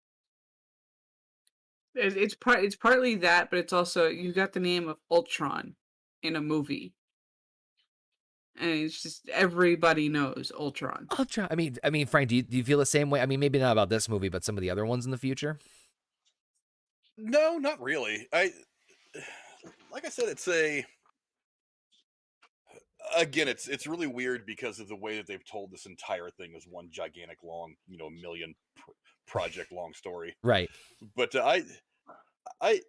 It's partly that, but it's also you got the name of Ultron in a movie. And it's just everybody knows Ultron. Ultron. I mean, Frank, do you feel the same way? I mean, maybe not about this movie, but some of the other ones in the future. No, not really. Like I said, it's really weird because of the way that they've told this entire thing as one gigantic long, million project long story. Right. But I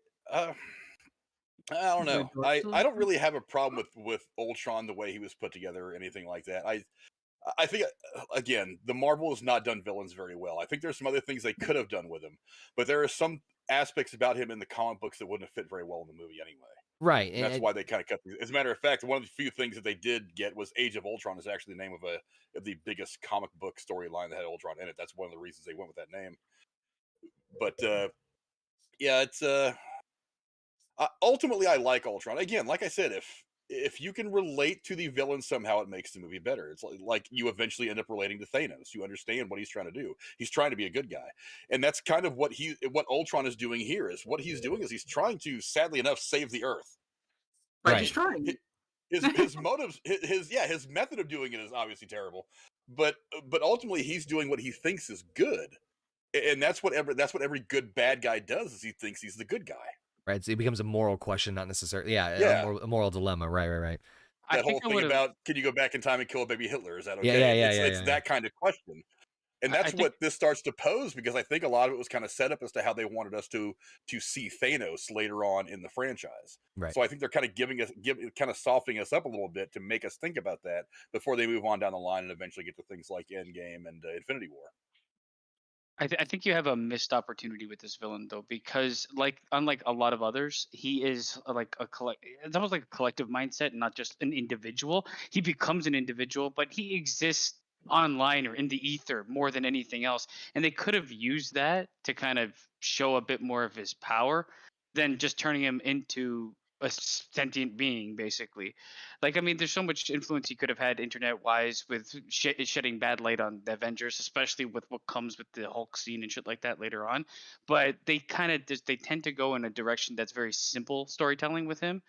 don't know. I don't really have a problem with Ultron the way he was put together or anything like that. I think, again, the Marvel has not done villains very well. I think there's some other things they could have done with him, but there are some aspects about him in the comic books that wouldn't have fit very well in the movie anyway. Right. And that's why they kind of cut these. As a matter of fact, one of the few things that they did get was Age of Ultron is actually the name of the biggest comic book storyline that had Ultron in it. That's one of the reasons they went with that name. But yeah, it's ultimately I like Ultron. Again, like I said, if you can relate to the villain somehow, it makes the movie better. It's like you eventually end up relating to Thanos. You understand what he's trying to do. He's trying to be a good guy, and that's kind of what Ultron is doing here. Is what he's doing is he's trying to, sadly enough, save the Earth. Right. He's trying. His motives, his method of doing it is obviously terrible, but ultimately he's doing what he thinks is good, and that's what every good bad guy does is he thinks he's the good guy. Right, so it becomes a moral question, not necessarily, a moral dilemma. Right. That whole thing about, can you go back in time and kill a baby Hitler? Is that okay? It's that kind of question. And that's what this starts to pose, because I think a lot of it was kind of set up as to how they wanted us to see Thanos later on in the franchise. Right. So I think they're kind of kind of softening us up a little bit to make us think about that before they move on down the line and eventually get to things like Endgame and Infinity War. I think you have a missed opportunity with this villain, though, because unlike a lot of others, he is it's almost like a collective mindset, not just an individual. He becomes an individual, but he exists online or in the ether more than anything else. And they could have used that to kind of show a bit more of his power than just turning him into a sentient being, basically. There's so much influence he could have had internet-wise with shedding bad light on the Avengers, especially with what comes with the Hulk scene and shit like that later on. But they they tend to go in a direction that's very simple storytelling with him,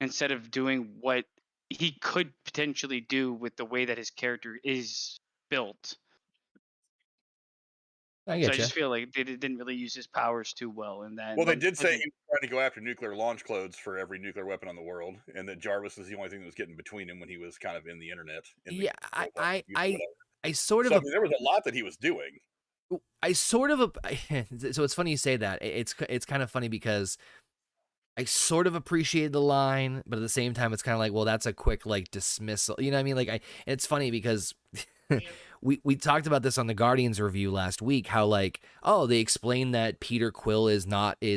instead of doing what he could potentially do with the way that his character is built. I get I just feel like they didn't really use his powers too well in that. Well, they did say he was trying to go after nuclear launch codes for every nuclear weapon on the world, and that Jarvis was the only thing that was getting between him when he was kind of in the internet. I sort of. So, there was a lot that he was doing. I sort of. So it's funny you say that. It's kind of funny because I sort of appreciate the line, but at the same time, it's kind of like, well, that's a quick dismissal. You know what I mean? And it's funny because. We talked about this on the Guardians review last week, how they explained that Peter Quill is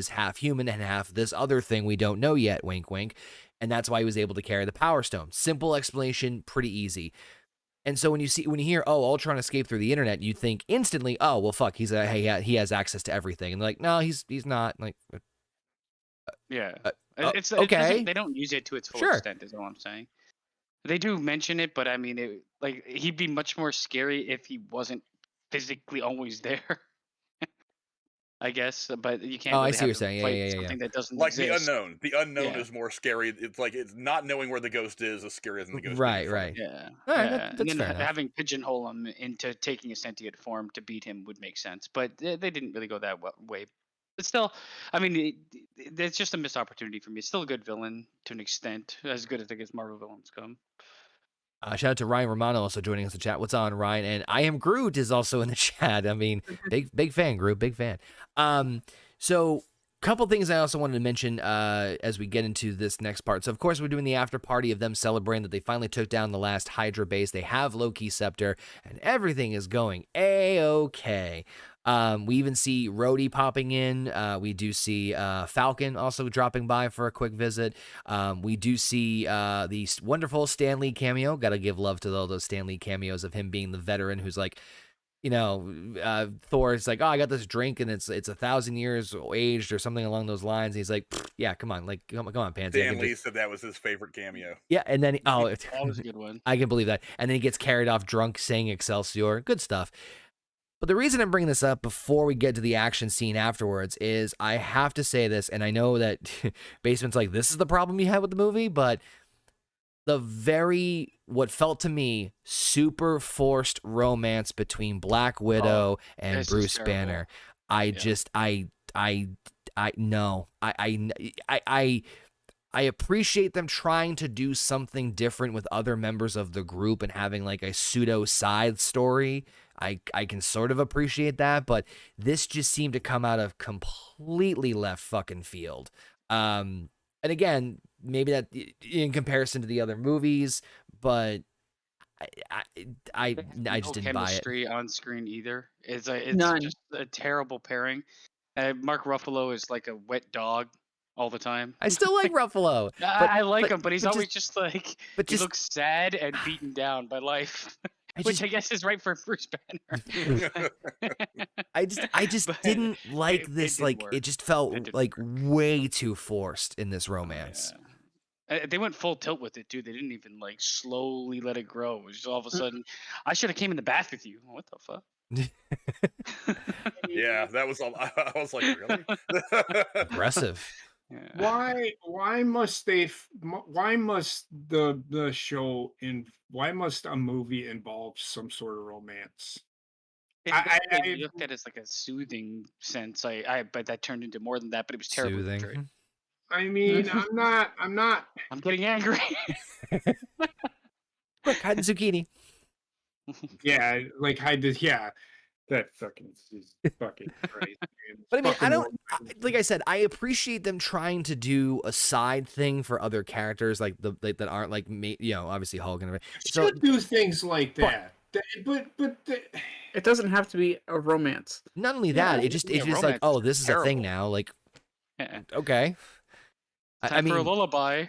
half human and half this other thing we don't know yet, wink wink, and that's why he was able to carry the Power Stone. Simple explanation, pretty easy. And so when you hear, oh, Ultron escaped through the internet, you think instantly, oh, well, fuck, he has access to everything, and they're like, no, he's not. It's okay. They don't use it to its full Sure. extent, is all I'm saying. They do mention it, but he'd be much more scary if he wasn't physically always there. I guess, but you can't Oh, I really see what have you're them saying. Yeah, fight yeah, yeah, yeah. something that doesn't Like exist. the unknown. The unknown Yeah. is more scary. It's like it's not knowing where the ghost is scarier than the ghost being in Right, front of right. you. Yeah, All right, yeah, and that's then fair enough. having pigeonhole him into taking a sentient form to beat him would make sense, but they didn't really go that way. But still, I mean, it's just a missed opportunity for me. It's still a good villain to an extent, as good as I guess Marvel villains come. Shout out to Ryan Romano also joining us in the chat. What's on, Ryan? And I am Groot is also in the chat. I mean, big fan, Groot, big fan. So couple things I also wanted to mention as we get into this next part. So of course we're doing the after party of them celebrating that they finally took down the last Hydra base. They have Loki's scepter and everything is going a-okay. We even see Rhodey popping in. We do see Falcon also dropping by for a quick visit. We do see the wonderful Stan Lee cameo. Got to give love to all those Stan Lee cameos of him being the veteran who's like, you know, Thor's like, oh, I got this drink and it's 1,000 years aged or something along those lines. And he's like, yeah, come on, like, come on, Pansy. Stan Lee said that was his favorite cameo. Yeah, and then That was a good one. I can believe that. And then he gets carried off drunk, saying Excelsior. Good stuff. But the reason I'm bringing this up before we get to the action scene afterwards is I have to say this, and I know that Basement's like, this is the problem you had with the movie, but what felt to me super forced romance between Black Widow and Bruce Banner. I appreciate them trying to do something different with other members of the group and having like a pseudo side story. I can sort of appreciate that, but this just seemed to come out of completely left fucking field. And again, maybe that in comparison to the other movies, but I just didn't buy it. Chemistry on screen either. It's None. just a terrible pairing. Mark Ruffalo is like a wet dog all the time. I still like Ruffalo. I like him, but he's always just just like he looks sad and beaten down by life. Which I guess is right for Bruce Banner. I just didn't like this. Like it just felt like way too forced in this romance. Yeah. They went full tilt with it too. They didn't even like slowly let it grow. It was just all of a sudden, I should have came in the bath with you. What the fuck? Yeah, that was all. I was like, really? Aggressive. Yeah. Why must the show why must a movie involve some sort of romance? I looked at it as like a soothing sense. But that turned into more than that. But it was terribly Soothing. portrayed. I mean, I'm not. I'm getting angry. Quick, hide the zucchini. Yeah, like I did. Yeah, that fucking is fucking crazy. But I mean, like I said, I appreciate them trying to do a side thing for other characters, like that aren't like me. You know, obviously Hulk and everything. So do things like that. But it doesn't have to be a romance. Not only that, it's just like, oh, this is a thing now. Like, okay. I mean, for a lullaby.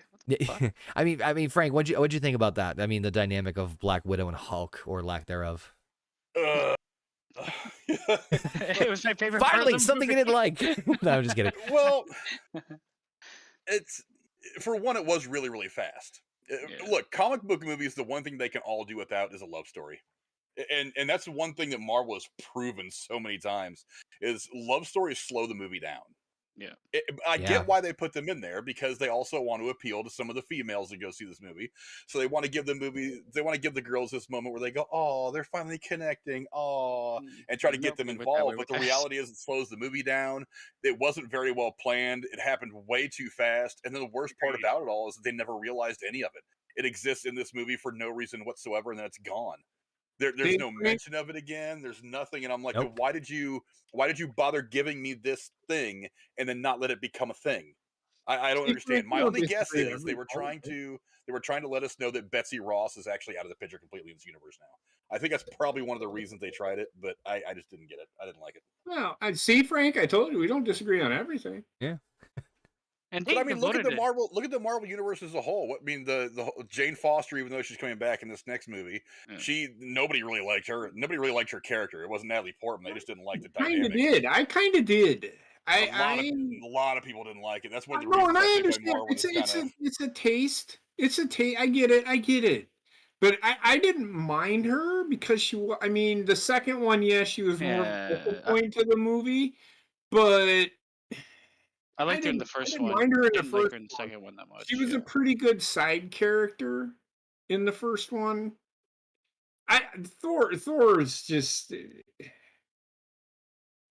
I mean, Frank, what'd you think about that? I mean, the dynamic of Black Widow and Hulk, or lack thereof. It was my favorite. Finally, something you didn't like. No, I'm just kidding. Well, it's for one, it was really, really fast. Look, comic book movies, the one thing they can all do without is a love story. And that's one thing that Marvel has proven so many times is love stories slow the movie down. Yeah, I get why they put them in there, because they also want to appeal to some of the females that go see this movie. So they want to give the girls this moment where they go, oh, they're finally connecting, oh, and try to get them involved. But the reality is it slows the movie down. It wasn't very well planned. It happened way too fast. And then the worst part about it all is that they never realized any of it. It exists in this movie for no reason whatsoever, and then it's gone. There's no mention of it again. There's nothing, and I'm like, why did you bother giving me this thing and then not let it become a thing? I don't understand. My only guess is they were trying to let us know that Betsy Ross is actually out of the picture completely in this universe now. I think that's probably one of the reasons they tried it, but I just didn't get it. I didn't like it. Well, I see, Frank. I told you we don't disagree on everything. Yeah. But I mean, look at the Marvel universe as a whole. I mean, the Jane Foster, even though she's coming back in this next movie, nobody really liked her. Nobody really liked her character. It wasn't Natalie Portman. They just didn't like the dynamic. I kind of did. A lot of people didn't like it. That's one of the reasons. No, and I understand. It's a taste. It's a taste. I get it. But I didn't mind her because the second one, she was more focal point to the movie. but I liked her in the I first didn't one. mind her in the Didn't like first her in the one. second one that much. She was a pretty good side character in the first one. Thor is just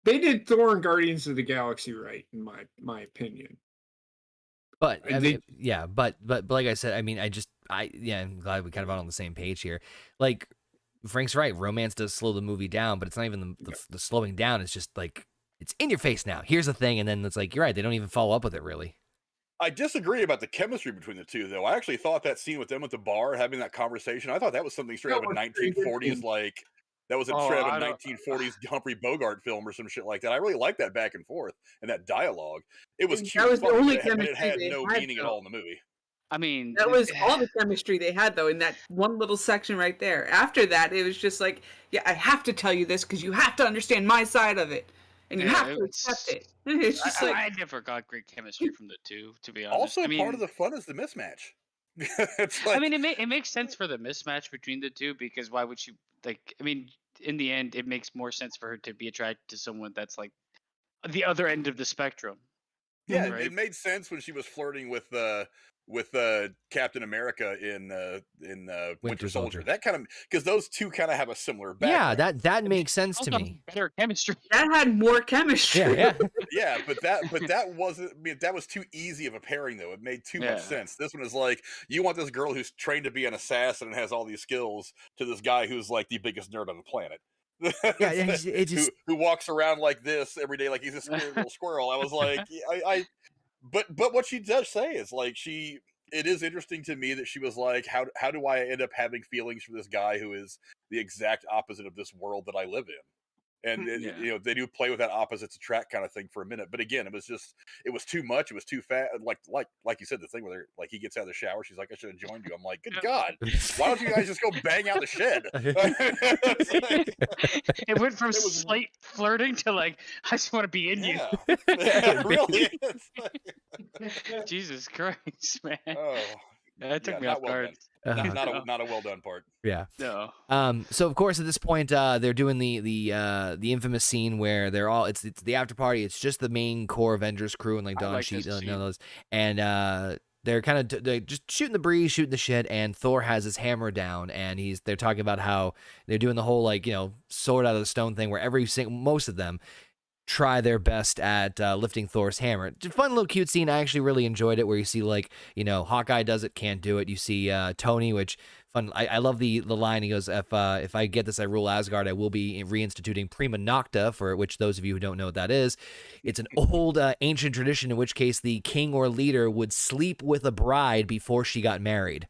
they did Thor and Guardians of the Galaxy right, in my opinion. But I They- mean, yeah, but like I said, I mean, I'm glad we kind of got on the same page here. Like Frank's right, romance does slow the movie down, but it's not even the slowing down. It's just like it's in your face now. Here's the thing, and then it's like you're right. They don't even follow up with it really. I disagree about the chemistry between the two, though. I actually thought that scene with them at the bar having that conversation, I thought that was something straight out of a 1940s, like, that was straight out of a 1940s Humphrey Bogart film or some shit like that. I really liked that back and forth and that dialogue. It was cute, That was the fun, only but it chemistry had they no had, meaning at though. all in the movie. I mean, That was all the chemistry they had, though, in that one little section right there. After that, it was just like, yeah, I have to tell you this because you have to understand my side of it, and you have to accept it. It's just I never got great chemistry from the two, to be honest. Also, I mean, part of the fun is the mismatch. It's like, I mean, it makes sense for the mismatch between the two because why would you like? I mean, in the end, it makes more sense for her to be attracted to someone that's like the other end of the spectrum. yeah, right? it made sense when she was flirting with Captain America in Winter Soldier. That kind of, because those two kind of have a similar background. Yeah, that makes sense to me. Better chemistry. That had more chemistry. Yeah. Yeah, but that wasn't. I mean, that was too easy of a pairing, though. It made too much sense. This one is like, you want this girl who's trained to be an assassin and has all these skills to this guy who's like the biggest nerd on the planet. Yeah, it just who walks around like this every day, like he's a scared little squirrel. I was like, but what she does say is like, it is interesting to me that she was like, how do I end up having feelings for this guy who is the exact opposite of this world that I live in? And you know, they do play with that opposites attract kind of thing for a minute, but again, it was too much. It was too fast. Like you said, the thing where like he gets out of the shower, she's like, I should have joined you. I'm like, good God, why don't you guys just go bang out the shed? It went from slight flirting to like, I just want to be in you. Yeah, really. Jesus Christ, man. Oh, That took me not off well guard. done. Not a well done part. yeah. No. So of course at this point they're doing the infamous scene where they're all it's the after party. It's just the main core Avengers crew and like Don Cheadle and those, and they're kind of they're just shooting the breeze, shooting the shit, and Thor has his hammer down, and they're talking about how they're doing the whole like, you know, sword out of the stone thing where most of them try their best at lifting Thor's hammer. It's a fun little cute scene. I actually really enjoyed it, where you see like, you know, Hawkeye does it, can't do it. You see Tony, which fun. I love the line. He goes, if I get this, I rule Asgard. I will be reinstituting prima nocta, for which those of you who don't know what that is, it's an old ancient tradition in which case the king or leader would sleep with a bride before she got married.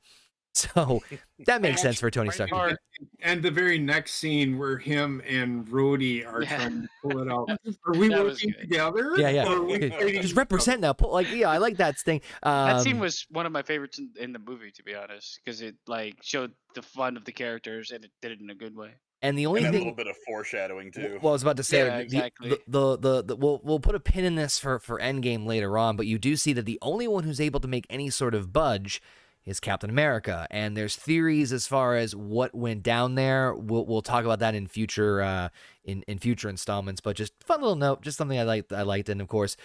So that makes sense for Tony Stark. And the very next scene where him and Rhodey are trying to pull it out. Are we working together? Yeah. Or are we Just represent now. Like, yeah, I like that thing. That scene was one of my favorites in the movie, to be honest, because it like showed the fun of the characters and it did it in a good way. And the only and thing, a little bit of foreshadowing too. Well, I was about to say, exactly. We'll put a pin in this for Endgame later on, but you do see that the only one who's able to make any sort of budge is Captain America, and there's theories as far as what went down there. We'll talk about that in future in future installments. But just fun little note, just something I liked, and of course,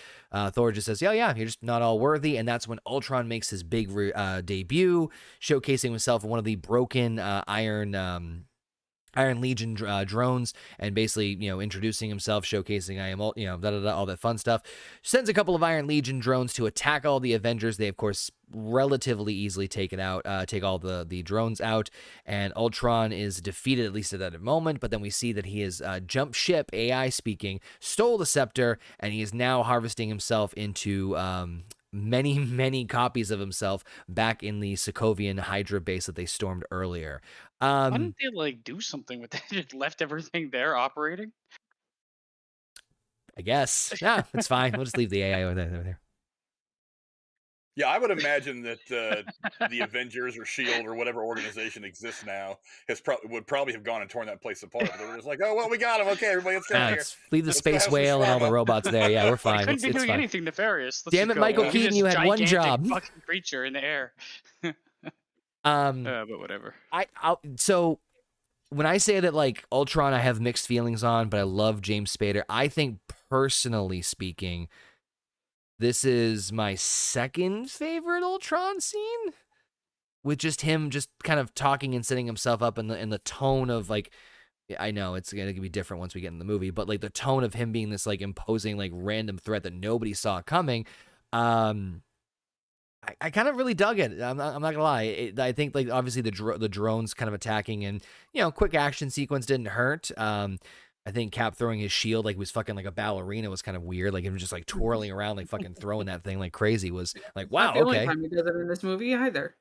Thor just says, yeah, you're just not all worthy, and that's when Ultron makes his big debut, showcasing himself in one of the broken Iron Legion drones, and basically, you know, introducing himself, showcasing I am, you know, all that fun stuff. Sends a couple of Iron Legion drones to attack all the Avengers. They, of course, relatively easily take all the drones out, and Ultron is defeated, at least at that moment. But then we see that he has jumped ship, AI speaking, stole the scepter, and he is now harvesting himself into many copies of himself back in the Sokovian Hydra base that they stormed earlier. Why didn't they like do something with that? Just left everything there operating? I guess. Yeah, it's fine. We'll just leave the AI over there. Yeah, I would imagine that the Avengers or S.H.I.E.L.D. or whatever organization exists now would probably have gone and torn that place apart. But they were just like, oh, well, we got him. Okay, everybody, let's go here. Let's leave the space whale and all the robots there. Yeah, we're fine. Couldn't be it's doing fine. anything nefarious. Let's Damn just it, go. Michael He's Keaton, this you had one gigantic job. Fucking creature in the air. But whatever. So when I say that like Ultron, I have mixed feelings on, but I love James Spader. I think personally speaking, this is my second favorite Ultron scene, with just him just kind of talking and setting himself up in the tone of like, I know it's gonna be different once we get in the movie, but like the tone of him being this like imposing like random threat that nobody saw coming. I kind of really dug it. I'm not gonna lie. I think like obviously the drones kind of attacking and quick action sequence didn't hurt. I think Cap throwing his shield like he was fucking like a ballerina was kind of weird. Like him just like twirling around like fucking throwing that thing like crazy was like wow. Not the Okay. only time he does it in this movie either.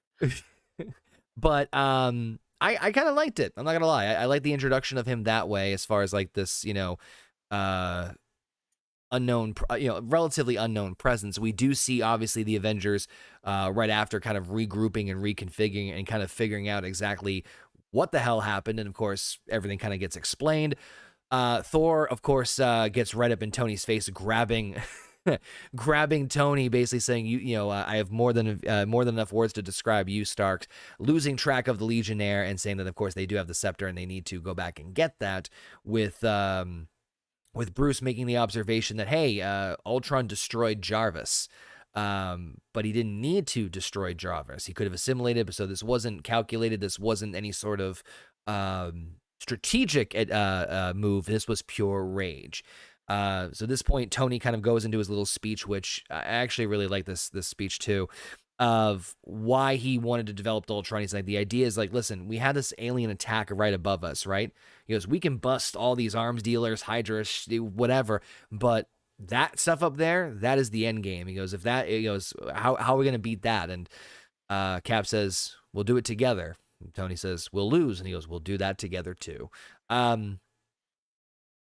But I kind of liked it. I'm not gonna lie. I like the introduction of him that way, as far as like this unknown, relatively unknown presence. We do see obviously the Avengers right after kind of regrouping and reconfiguring and kind of figuring out exactly what the hell happened, and of course everything kind of gets explained. Thor, of course, gets right up in Tony's face, grabbing Tony, basically saying, I have more than enough words to describe you, Starks, losing track of the Legionnaire, and saying that, of course, they do have the scepter and they need to go back and get that, with Bruce making the observation that, hey, Ultron destroyed Jarvis, but he didn't need to destroy Jarvis. He could have assimilated, so this wasn't calculated. This wasn't any sort of strategic move. This was pure rage. So at this point, Tony kind of goes into his little speech, which I actually really like this speech too, of why he wanted to develop Ultron. He's like, the idea is like, listen, we had this alien attack right above us, right? He goes, we can bust all these arms dealers, Hydra, whatever, but that stuff up there, that is the end game. He goes, how are we going to beat that? And Cap says, we'll do it together. And Tony says, we'll lose. And he goes, we'll do that together too.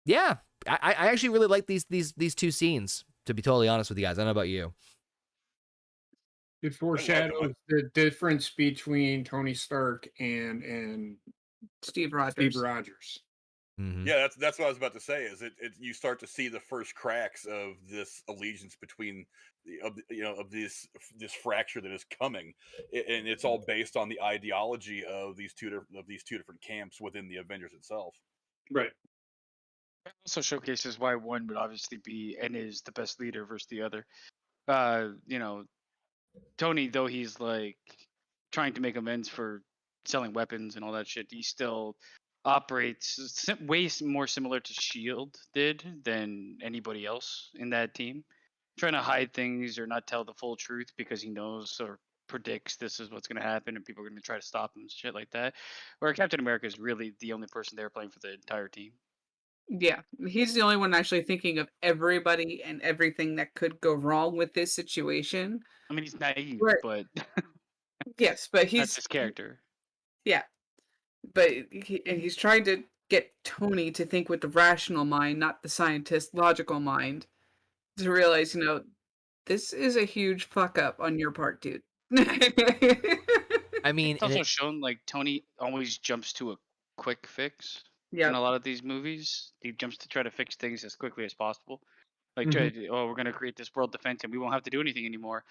Yeah. I actually really like these two scenes, to be totally honest with you guys. I don't know about you. It foreshadows the difference between Tony Stark and Steve Rogers. Steve Rogers. Mm-hmm. Yeah, that's what I was about to say. Is it you start to see the first cracks of this allegiance between this fracture that is coming, and it's all based on the ideology of these two different camps within the Avengers itself. Right. It also showcases why one would obviously be and is the best leader versus the other. Tony, though he's like trying to make amends for selling weapons and all that shit, he still operates way more similar to Shield did than anybody else in that team, trying to hide things or not tell the full truth because he knows or predicts this is what's going to happen and people are going to try to stop him, shit like that. Where Captain America is really the only person there playing for the entire team. Yeah, he's the only one actually thinking of everybody and everything that could go wrong with this situation. I mean, he's naive, Right. but Yes, but that's his character. Yeah, but he's trying to get Tony to think with the rational mind, not the scientist logical mind, to realize, this is a huge fuck up on your part, dude. I mean, It's also shown like Tony always jumps to a quick fix. Yeah, In a lot of these movies, he jumps to try to fix things as quickly as possible. Like, we're going to create this world defense and we won't have to do anything anymore.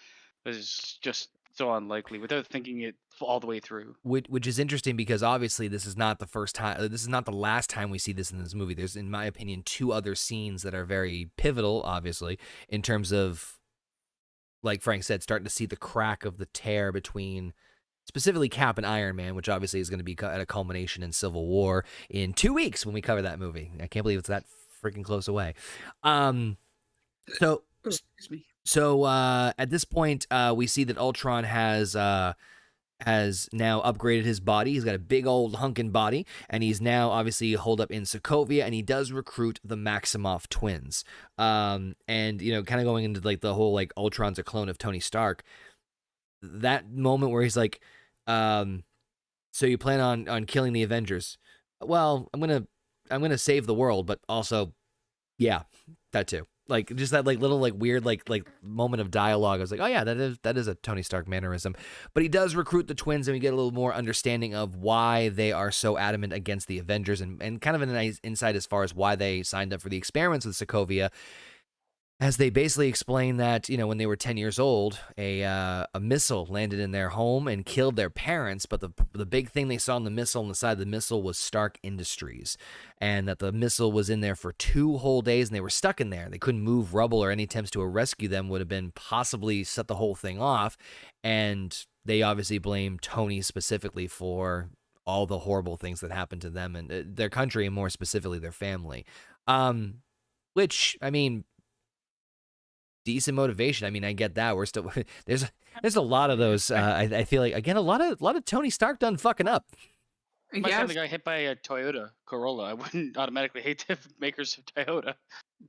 It's just so unlikely without thinking it all the way through. which is interesting because obviously this is not the first time, this is not the last time we see this in this movie. There's, in my opinion, two other scenes that are very pivotal, obviously, in terms of, like Frank said, starting to see the crack of the tear between specifically Cap and Iron Man, which obviously is going to be at a culmination in Civil War in 2 weeks when we cover that movie. I can't believe it's that freaking close away. excuse me. So at this point, we see that Ultron has now upgraded his body. He's got a big old hunkin' body, and he's now obviously holed up in Sokovia, and he does recruit the Maximoff twins. And kind of going into like the whole like Ultron's a clone of Tony Stark. That moment where he's like, so you plan on killing the Avengers? Well, I'm gonna save the world, but also, yeah, that too. Like just that like little like weird like moment of dialogue. I was like, oh yeah, that is a Tony Stark mannerism. But he does recruit the twins, and we get a little more understanding of why they are so adamant against the Avengers, and kind of a nice insight as far as why they signed up for the experiments with Sokovia. as they basically explain that, when they were 10 years old, a missile landed in their home and killed their parents. But the big thing they saw on the missile, on the side of the missile, was Stark Industries, and that the missile was in there for 2 whole days, and they were stuck in there. They couldn't move rubble, or any attempts to rescue them would have been possibly set the whole thing off. And they obviously blame Tony specifically for all the horrible things that happened to them and their country, and more specifically their family. Which, I mean, decent motivation. I mean, I get that. We're still there's a lot of those. I feel like, again, a lot of Tony Stark done fucking up. My Yeah, family got hit by a Toyota Corolla. I wouldn't automatically hate the makers of Toyota.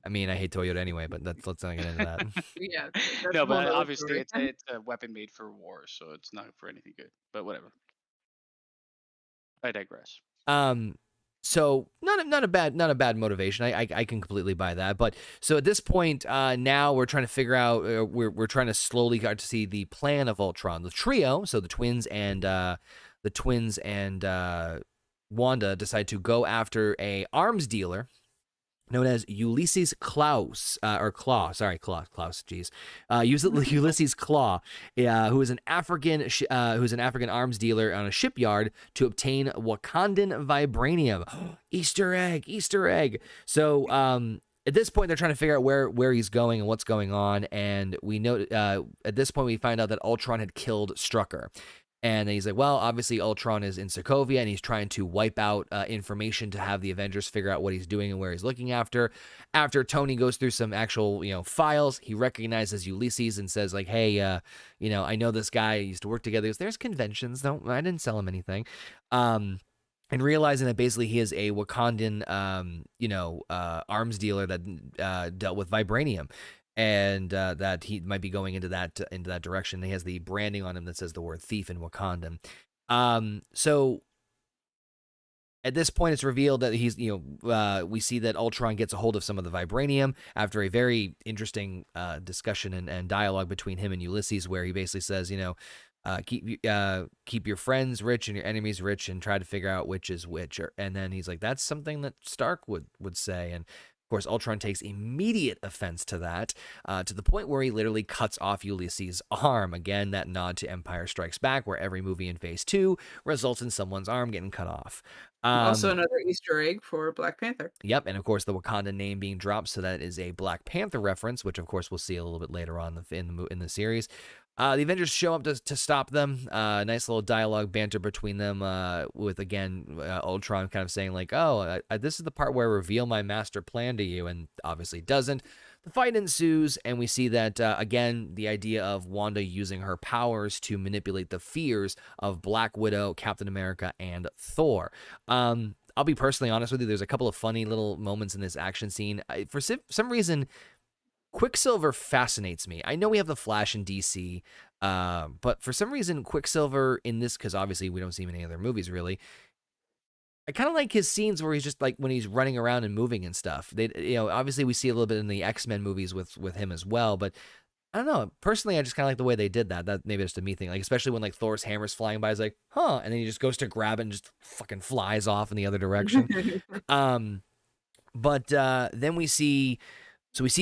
I mean, I hate Toyota anyway, but let's not get into that. yeah. No, a whole but nother obviously story. it's a weapon made for war, so it's not for anything good. But whatever. I digress. So not a bad motivation. I can completely buy that. But so at this point, now we're trying to figure out. We're trying to slowly get to see the plan of Ultron. The trio, so the twins and Wanda, decide to go after a arms dealer known as Ulysses Klaus, Klaus, geez. Ulysses Claw, who is an African arms dealer on a shipyard to obtain Wakandan vibranium. Easter egg. So, at this point, they're trying to figure out where he's going and what's going on, and we know at this point we find out that Ultron had killed Strucker. And then he's like, well, obviously Ultron is in Sokovia, and he's trying to wipe out information to have the Avengers figure out what he's doing and where he's looking after. After Tony goes through some actual, files, he recognizes Ulysses and says, like, hey, I know this guy. I used to work together. He goes, there's conventions. No, I didn't sell him anything. And realizing that basically he is a Wakandan, arms dealer that dealt with vibranium. And that he might be going into that direction. He has the branding on him that says the word thief in Wakandan. So at this point, it's revealed that he's, we see that Ultron gets a hold of some of the vibranium after a very interesting discussion and dialogue between him and Ulysses, where he basically says, keep your friends rich and your enemies rich, and try to figure out which is which. And then he's like, that's something that Stark would say. And of course, Ultron takes immediate offense to that, to the point where he literally cuts off Ulysses' arm. Again, that nod to Empire Strikes Back, where every movie in Phase 2 results in someone's arm getting cut off. Also another Easter egg for Black Panther. Yep, and of course the Wakanda name being dropped, so that is a Black Panther reference, which of course we'll see a little bit later on in the series. The Avengers show up to stop them. Nice little dialogue banter between them, with, again, Ultron kind of saying like, oh, this is the part where I reveal my master plan to you, and obviously doesn't. The fight ensues, and we see that, again, the idea of Wanda using her powers to manipulate the fears of Black Widow, Captain America, and Thor. I'll be personally honest with you, there's a couple of funny little moments in this action scene. For some reason, Quicksilver fascinates me. I know we have the Flash in DC, but for some reason, Quicksilver in this, because obviously we don't see him in any other movies really, I kind of like his scenes where he's just like when he's running around and moving and stuff. Obviously we see a little bit in the X-Men movies with him as well, but I don't know. Personally, I just kind of like the way they did that. That maybe it's a me thing. Like, especially when like Thor's hammer's flying by, he's like, huh, and then he just goes to grab it and just fucking flies off in the other direction. But then we see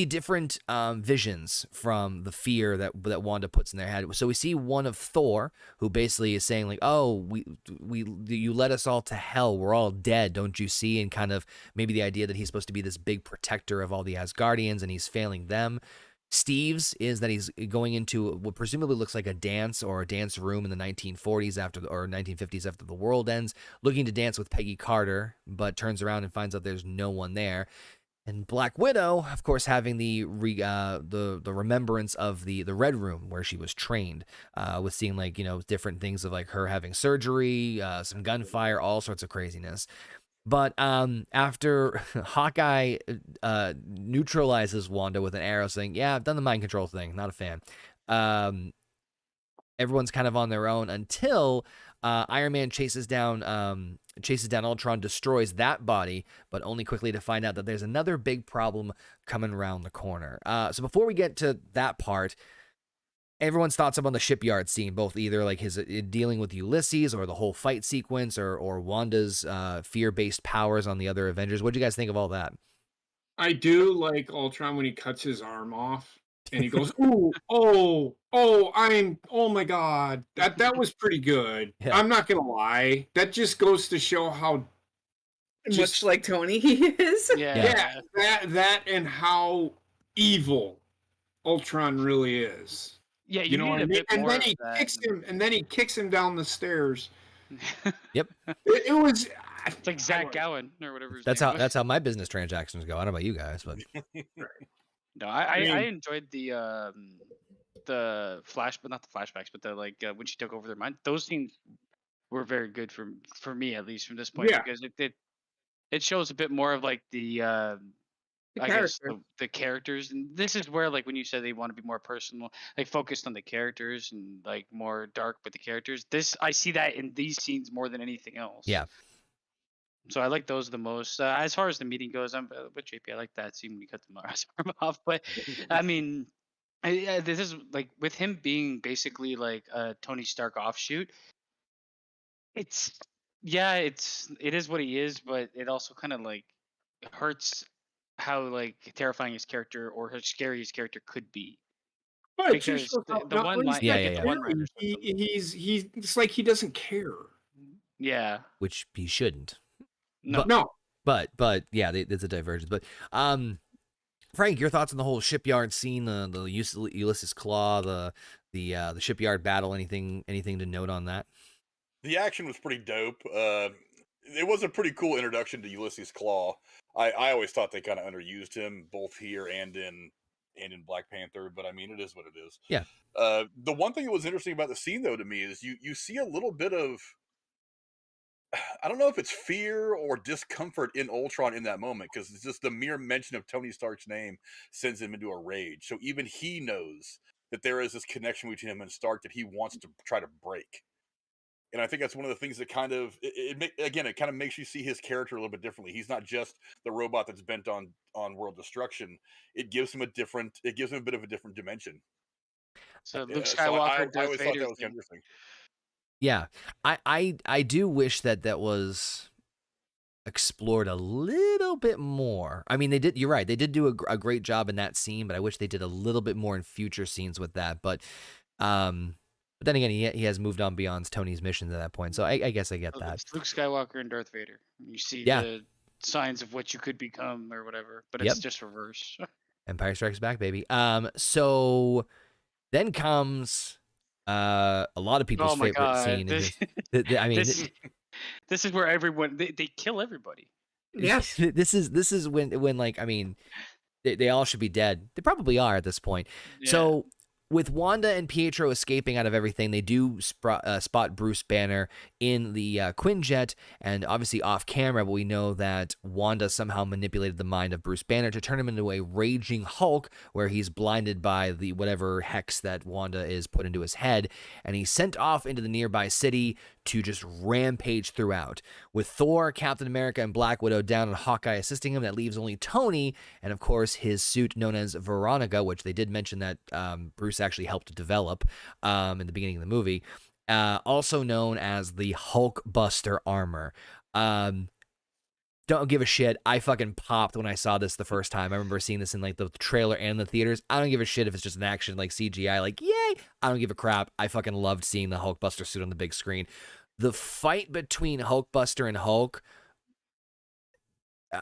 different visions from the fear that Wanda puts in their head. So we see one of Thor, who basically is saying like, "Oh, you led us all to hell. We're all dead, don't you see?" And kind of maybe the idea that he's supposed to be this big protector of all the Asgardians, and he's failing them. Steve's is that he's going into what presumably looks like a dance room in the 1940s or 1950s after the world ends, looking to dance with Peggy Carter, but turns around and finds out there's no one there. And Black Widow, of course, having the remembrance of the Red Room where she was trained, with seeing like different things of like her having surgery, some gunfire, all sorts of craziness. But after Hawkeye neutralizes Wanda with an arrow, saying, "Yeah, I've done the mind control thing. Not a fan." Everyone's kind of on their own until Iron Man chases down Ultron, destroys that body, but only quickly to find out that there's another big problem coming around the corner. So before we get to that part, everyone's thoughts up on the shipyard scene, both either like his dealing with Ulysses or the whole fight sequence or Wanda's fear-based powers on the other Avengers. What do you guys think of all that? I do like Ultron when he cuts his arm off and he goes, "Ooh, oh my god, that was pretty good." Yeah. I'm not gonna lie, that just goes to show how Much just like Tony he is. Yeah. that and how evil Ultron really is. Yeah, You you know what need I a mean? bit And more then of he that. kicks him, and then he kicks him down the stairs. Yep. It was. It's like Zach Gowen or whatever his That's name how was. that's how my business transactions go. I don't know about you guys, but No, I mean- I enjoyed the flash, but not the flashbacks, but the when she took over their mind. Those scenes were very good for me, at least from this point, Yeah. because it shows a bit more of like the I guess the characters, and this is where like when you said they want to be more personal, like focused on the characters and like more dark with the characters. This I see that in these scenes more than anything else. Yeah. So I like those the most. As far as the meeting goes, I'm with JP. I like that scene when he cut the arm off. But I mean, this is like with him being basically like a Tony Stark offshoot. It is what he is, but it also kind of like hurts how like terrifying his character or how scary his character could be. But it Because just shows how the one line, Yeah, get yeah. the one liners. He's it's like he doesn't care. Yeah. which he shouldn't. No. No, But yeah, there's a divergence. But Frank, your thoughts on the whole shipyard scene, the Ulysses Claw, the shipyard battle? Anything to note on that? The action was pretty dope. It was a pretty cool introduction to Ulysses Claw. I always thought they kind of underused him both here and in Black Panther, but I mean, it is what it is. Yeah. The one thing that was interesting about the scene, though, to me is you see a little bit of, I don't know if it's fear or discomfort in Ultron in that moment, because it's just the mere mention of Tony Stark's name sends him into a rage. So even he knows that there is this connection between him and Stark that he wants to try to break. And I think that's one of the things that kind of, it kind of makes you see his character a little bit differently. He's not just the robot that's bent on world destruction. It gives him a bit of a different dimension. So Luke So Skywalker, I Darth always thought Vader. that was interesting. Yeah, I do wish that was explored a little bit more. I mean, they did. You're right. They did do a great job in that scene, but I wish they did a little bit more in future scenes with that. But then again, he has moved on beyond Tony's missions at that point. So I guess I get that. It's Luke Skywalker and Darth Vader. You see Yeah. the signs of what you could become or whatever, but Yep. it's just reverse. Empire Strikes Back, baby. So then comes a lot of people's Oh my favorite God, scene. I mean, this is where everyone they kill everybody. Yes. this is when like, I mean, they all should be dead. They probably are at this point. Yeah. So with Wanda and Pietro escaping out of everything, they do spot Bruce Banner in the Quinjet, and obviously off camera, but we know that Wanda somehow manipulated the mind of Bruce Banner to turn him into a raging Hulk, where he's blinded by the whatever hex that Wanda is put into his head, and he's sent off into the nearby city to just rampage throughout. With Thor, Captain America, and Black Widow down and Hawkeye assisting him, that leaves only Tony, and of course his suit known as Veronica, which they did mention that Bruce actually helped develop in the beginning of the movie, also known as the Hulkbuster armor. Don't give a shit. I fucking popped when I saw this the first time. I remember seeing this in like the trailer and the theaters. I don't give a shit if it's just an action like CGI, like yay. I don't give a crap. I fucking loved seeing the Hulkbuster suit on the big screen. The fight between Hulkbuster and Hulk,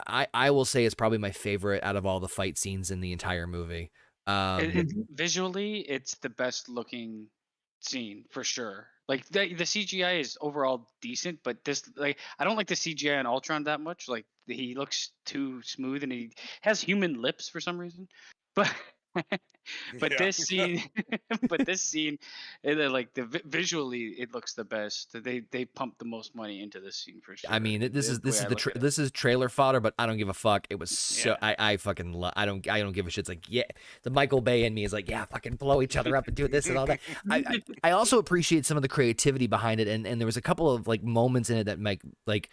I will say is probably my favorite out of all the fight scenes in the entire movie. Visually, it's the best looking scene for sure. Like the CGI is overall decent, but this like I don't like the CGI on Ultron that much. Like he looks too smooth and he has human lips for some reason. But but Yeah. this scene, visually it looks the best. They pumped the most money into this scene for sure. I mean, this is way I look at it. this is trailer fodder, but I don't give a fuck. It was so Yeah. I fucking I don't give a shit. It's like, yeah, the Michael Bay in me is like, yeah, fucking blow each other up and do this and all that. I also appreciate some of the creativity behind it, and there was a couple of like moments in it that like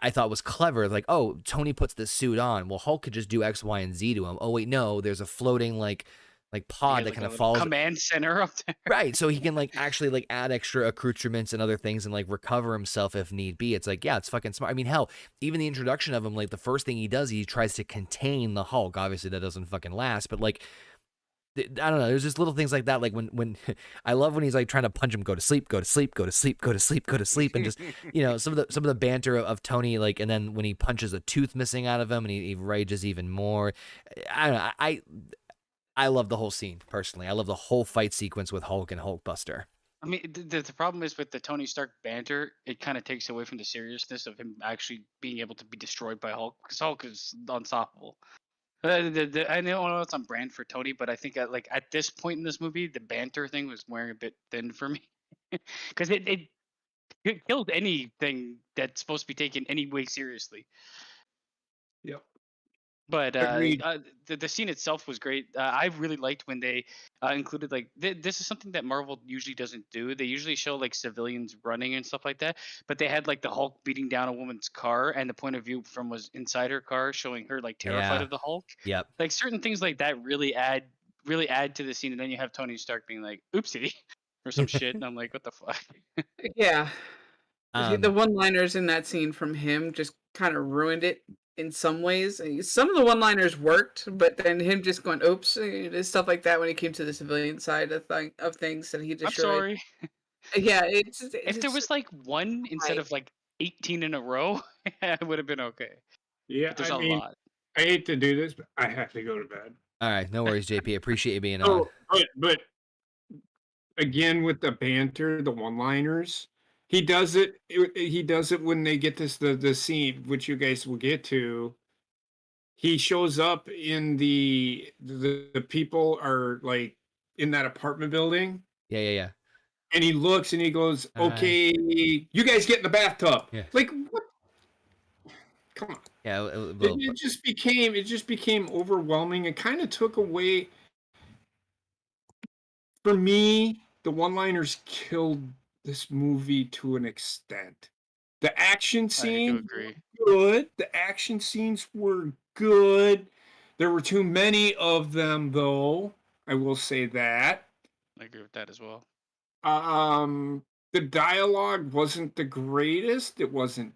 I thought was clever. Like, oh, Tony puts this suit on. Well, Hulk could just do X, Y, and Z to him. Oh wait, no, there's a floating like like pod He that has, kind like, of a falls. command center up there. Right, so he can like actually like add extra accoutrements and other things and like recover himself if need be. It's like, yeah, it's fucking smart. I mean, hell, even the introduction of him, like the first thing he does, he tries to contain the Hulk. Obviously, that doesn't fucking last, but like, I don't know. There's just little things like that. Like when I love when he's like trying to punch him, go to sleep, go to sleep, go to sleep, go to sleep, go to sleep, and just some of the banter of Tony, like, and then when he punches a tooth missing out of him and he rages even more. I don't know. I love the whole scene, personally. I love the whole fight sequence with Hulk and Hulkbuster. I mean, the problem is with the Tony Stark banter, it kind of takes away from the seriousness of him actually being able to be destroyed by Hulk, because Hulk is unstoppable. I know it's on brand for Tony, but I think at this point in this movie, the banter thing was wearing a bit thin for me, because it killed anything that's supposed to be taken any way seriously. Yep. But Agreed. the scene itself was great. I really liked when they included like this is something that Marvel usually doesn't do. They usually show like civilians running and stuff like that, but they had like the Hulk beating down a woman's car, and the point of view from was inside her car, showing her like terrified Yeah. of the Hulk. Yep. Like certain things like that really add to the scene, and then you have Tony Stark being like, "Oopsie," or some shit, and I'm like, "What the fuck?" Yeah. Um, The one-liners in that scene from him just kind of ruined it in some ways. Some of the one-liners worked, but then him just going, "Oops," and stuff like that when it came to the civilian side of things that he I'm destroyed. sorry. Yeah, If there was like one instead Right. of like 18 in a row, it would have been okay. Yeah, But there's I a mean, lot. I hate to do this, but I have to go to bed. all right, no worries, JP. Appreciate you being on. Oh, but again with the banter, the one-liners, he does it. He does it when they get the scene, which you guys will get to. He shows up in the people are like in that apartment building, Yeah. and he looks and he goes, Hi. "Okay, you guys get in the bathtub." Yeah. Like what? Come on. Yeah, It just became overwhelming. It kind of took away. For me, the one-liners killed this movie to an extent. The action I do scenes agree. were good. The action scenes were good. There were too many of them, though. I will say that. I agree with that as well. The dialogue wasn't the greatest. It wasn't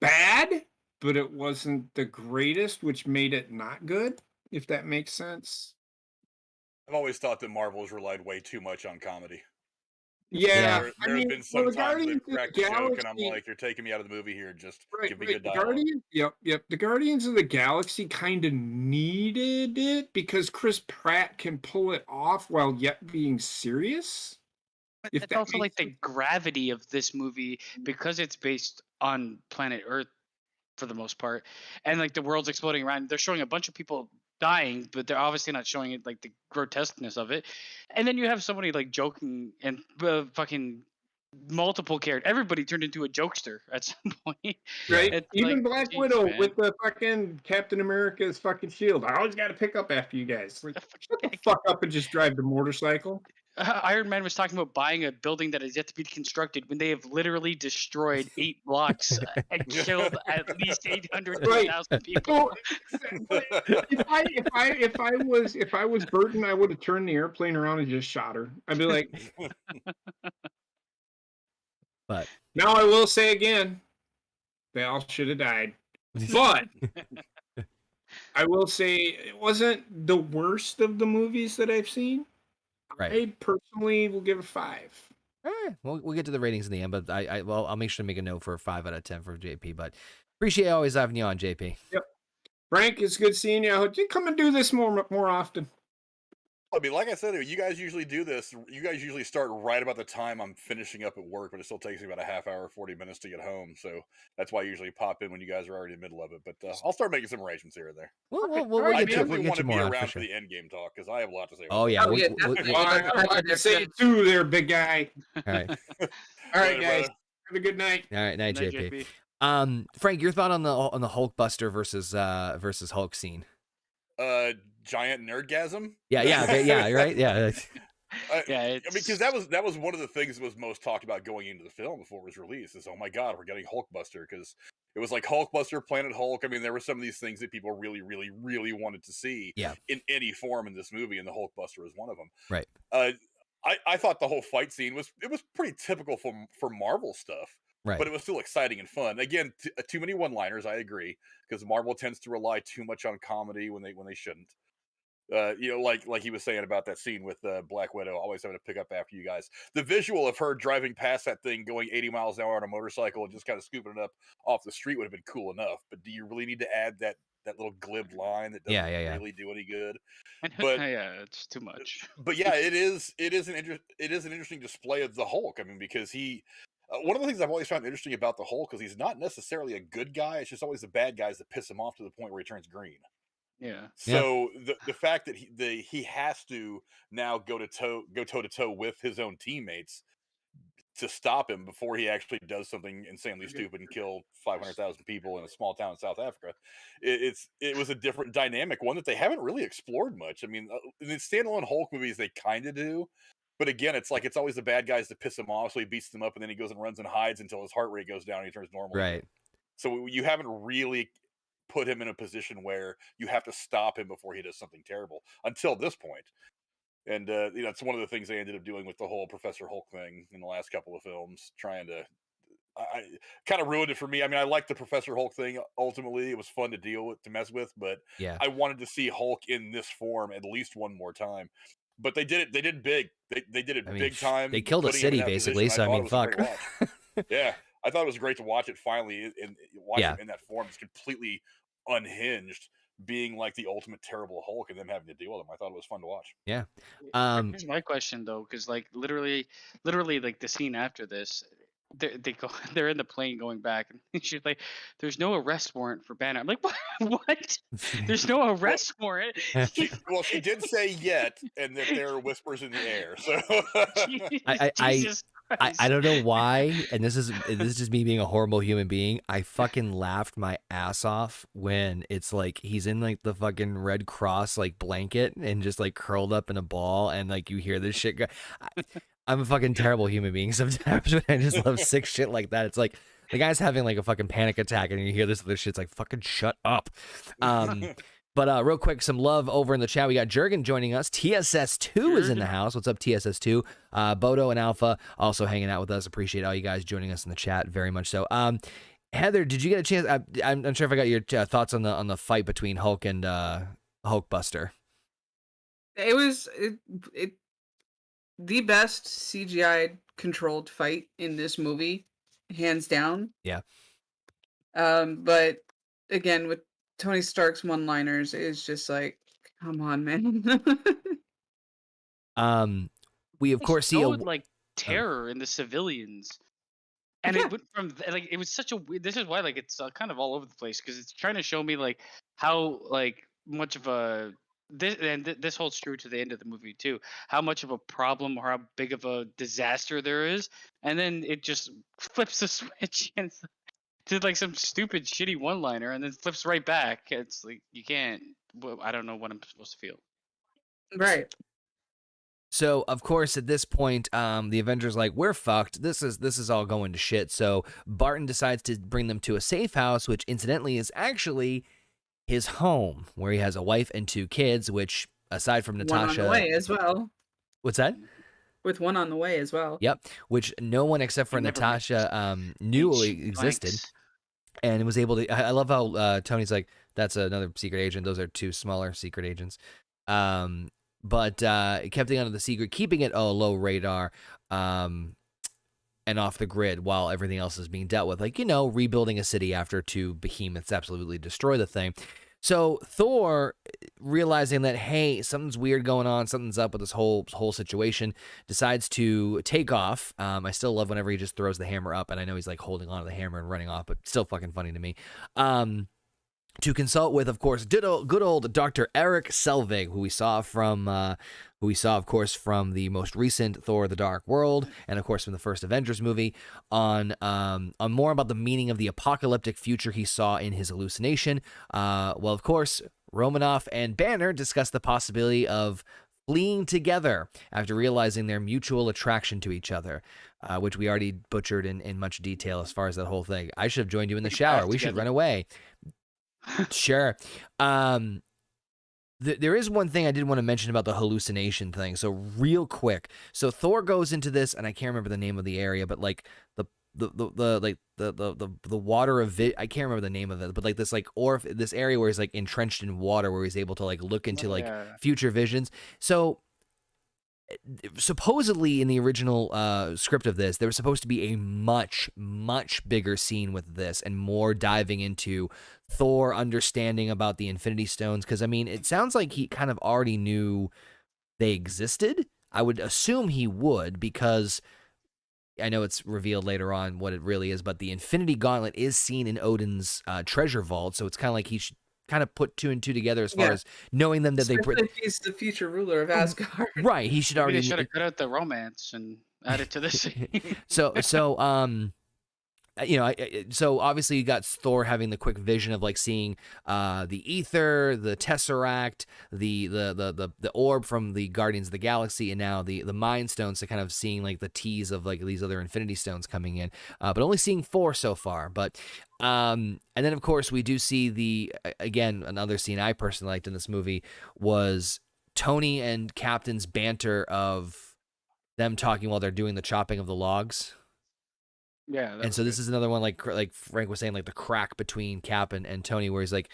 bad, but it wasn't the greatest, which made it not good, if that makes sense. I've always thought that Marvel's relied way too much on comedy. Yeah, There I have mean, been well, some the times Guardians they've of the cracked a joke, and I'm Galaxy, like, "You're taking me out of the movie here. Just right, give me right. good The dialogue." Guardians, yep. The Guardians of the Galaxy kind of needed it because Chris Pratt can pull it off while yet being serious. But If it's that also like makes the gravity of this movie, because it's based on planet Earth for the most part, and like the world's exploding around. They're showing a bunch of people dying, but they're obviously not showing it like the grotesqueness of it. And then you have somebody like joking and fucking multiple characters. Everybody turned into a jokester at some point. right. It's Even like, Black jeez, Widow man. with the fucking Captain America's fucking shield. I always got to pick up after you guys. Like, shut the fuck up and just drive the motorcycle. Iron Man was talking about buying a building that is yet to be constructed when they have literally destroyed 8 blocks and killed at least 800,000 people. But if I was Burton, I would have turned the airplane around and just shot her. I'd be like, But now I will say again, they all should have died. But I will say it wasn't the worst of the movies that I've seen. right. I personally will give it 5. All right. We'll get to the ratings in the end, but I'll make sure to make a note for a 5 out of 10 for JP. But appreciate always having you on, JP. Yep. Frank, it's good seeing you. You come and do this more often. I mean, like I said, you guys usually do this. You guys usually start right about the time I'm finishing up at work, but it still takes me about a half hour, 40 minutes to get home. So that's why I usually pop in when you guys are already in the middle of it. But I'll start making some arrangements here and there. We'll I get you, definitely we'll want get to you be more on around for for sure. the end game talk because I have a lot to say. Oh yeah. Oh, yeah, Well, I can say it too there, big guy. All right. All right, Later, guys. brother. Have a good night. All right. Night, Night, JP. JP. Frank, your thought on the Hulkbuster versus Hulk scene? Giant nerdgasm. Yeah. Right. Yeah. Yeah, I mean, it's because that was one of the things that was most talked about going into the film before it was released. Is, oh my god, we're getting Hulkbuster, because it was like Hulkbuster, Planet Hulk. I mean, there were some of these things that people really, really, really wanted to see Yeah. in any form in this movie, and the Hulkbuster was one of them. Right. I thought the whole fight scene was pretty typical for Marvel stuff, Right. but it was still exciting and fun. Again, too many one-liners. I agree, because Marvel tends to rely too much on comedy when they shouldn't. Like he was saying about that scene with Black Widow, always having to pick up after you guys. The visual of her driving past that thing, going 80 miles an hour on a motorcycle, and just kind of scooping it up off the street would have been cool enough. But do you really need to add that little glib line that doesn't really do any good? But yeah, it's too much. But yeah, it is an interesting display of the Hulk. I mean, because he. One of the things I've always found interesting about the Hulk is he's not necessarily a good guy. It's just always the bad guys that piss him off to the point where he turns green. Yeah. So the fact that he has to now go toe to toe with his own teammates to stop him before he actually does something insanely stupid and kill 500,000 people in a small town in South Africa. It was a different dynamic, one that they haven't really explored much. I mean, in the standalone Hulk movies, they kind of do. But again, it's like it's always the bad guys that piss him off, so he beats them up, and then he goes and runs and hides until his heart rate goes down and he turns normal. Right. So you haven't really put him in a position where you have to stop him before he does something terrible until this point. And it's one of the things they ended up doing with the whole Professor Hulk thing in the last couple of films, trying to. I kind of ruined it for me. I mean, I liked the Professor Hulk thing. Ultimately, it was fun to mess with, but Yeah. I wanted to see Hulk in this form at least one more time. But they did it. They did big. They did it big time. They killed a city basically. So I mean, fuck. Yeah, I thought it was great to watch it finally and watch it in that form. It's completely unhinged, being like the ultimate terrible Hulk, and them having to deal with him. I thought it was fun to watch. Yeah. Here's my question though, because like literally, like the scene after this, they're in the plane going back, and she's like, "There's no arrest warrant for Banner." I'm like, "What? There's no arrest warrant?" She did say yet, and that there are whispers in the air. So I don't know why, and this is just me being a horrible human being. I fucking laughed my ass off when it's like he's in like the fucking Red Cross like blanket and just like curled up in a ball, and like you hear this shit go. I'm a fucking terrible human being sometimes, but I just love sick shit like that. It's like the guy's having like a fucking panic attack, and you hear this other shit. It's like, fucking shut up. But real quick, some love over in the chat. We got Jurgen joining us. TSS2 is in the house. What's up, TSS2? Bodo and Alpha also hanging out with us. Appreciate all you guys joining us in the chat very much so. Heather, did you get a chance? I'm not sure if I got your thoughts on the fight between Hulk and Hulkbuster. It was the best CGI controlled fight in this movie, hands down. Yeah. But again, with Tony Stark's one-liners, it's just like, come on, man. We of course see like terror in the civilians, and it went from like it was such a weird. This is why like it's kind of all over the place, because it's trying to show me like how like much of a this holds true to the end of the movie too. How much of a problem or how big of a disaster there is, and then it just flips the switch and did like some stupid shitty one-liner, and then flips right back. It's like you can't. I don't know what I'm supposed to feel. Right. So of course at this point, the Avengers like, we're fucked. This is all going to shit. So Barton decides to bring them to a safe house, which incidentally is actually his home, where he has a wife and 2 kids. Which aside from Natasha, one on the way as well. What's that? With one on the way as well. Yep. Which no one except for Natasha knew existed, and was able to. I love how Tony's like, that's another secret agent. Those are 2 smaller secret agents. But kept it under the secret, keeping it low radar, and off the grid while everything else is being dealt with. Like, rebuilding a city after 2 behemoths absolutely destroy the thing. So Thor, realizing that, hey, something's weird going on, something's up with this whole situation, decides to take off. I still love whenever he just throws the hammer up, and I know he's like holding onto the hammer and running off, but still fucking funny to me. To consult with, of course, good old Dr. Eric Selvig, who we saw, of course, from the most recent Thor: The Dark World, and of course from the first Avengers movie, on more about the meaning of the apocalyptic future he saw in his hallucination. Well, of course, Romanoff and Banner discussed the possibility of fleeing together after realizing their mutual attraction to each other, which we already butchered in much detail as far as that whole thing. I should have joined you in the shower. We should run away. Sure. There is one thing I did want to mention about the hallucination thing. So real quick. So Thor goes into this, and I can't remember the name of the area, but like the water of it, I can't remember the name of it, but like this like this area where he's like entrenched in water, where he's able to like look into future visions. So supposedly in the original script of this, there was supposed to be a much bigger scene with this and more diving into Thor understanding about the Infinity Stones, because I mean it sounds like he kind of already knew they existed. I would assume he would, because I know it's revealed later on what it really is, but the Infinity Gauntlet is seen in Odin's treasure vault, so it's kind of like he should kind of put 2 and 2 together as far as knowing them that especially if he's the future ruler of Asgard. Right, he should already. They should have cut out the romance and add it to this. so so obviously you got Thor having the quick vision of like seeing the ether, the tesseract, the orb from the Guardians of the Galaxy, and now the Mind Stones, to kind of seeing like the tease of like these other Infinity Stones coming in, but only seeing 4 so far. But and then of course we do see again another scene I personally liked in this movie was Tony and Captain's banter of them talking while they're doing the chopping of the logs. Yeah, and so this is another one like Frank was saying, like the crack between Cap and Tony, where he's like,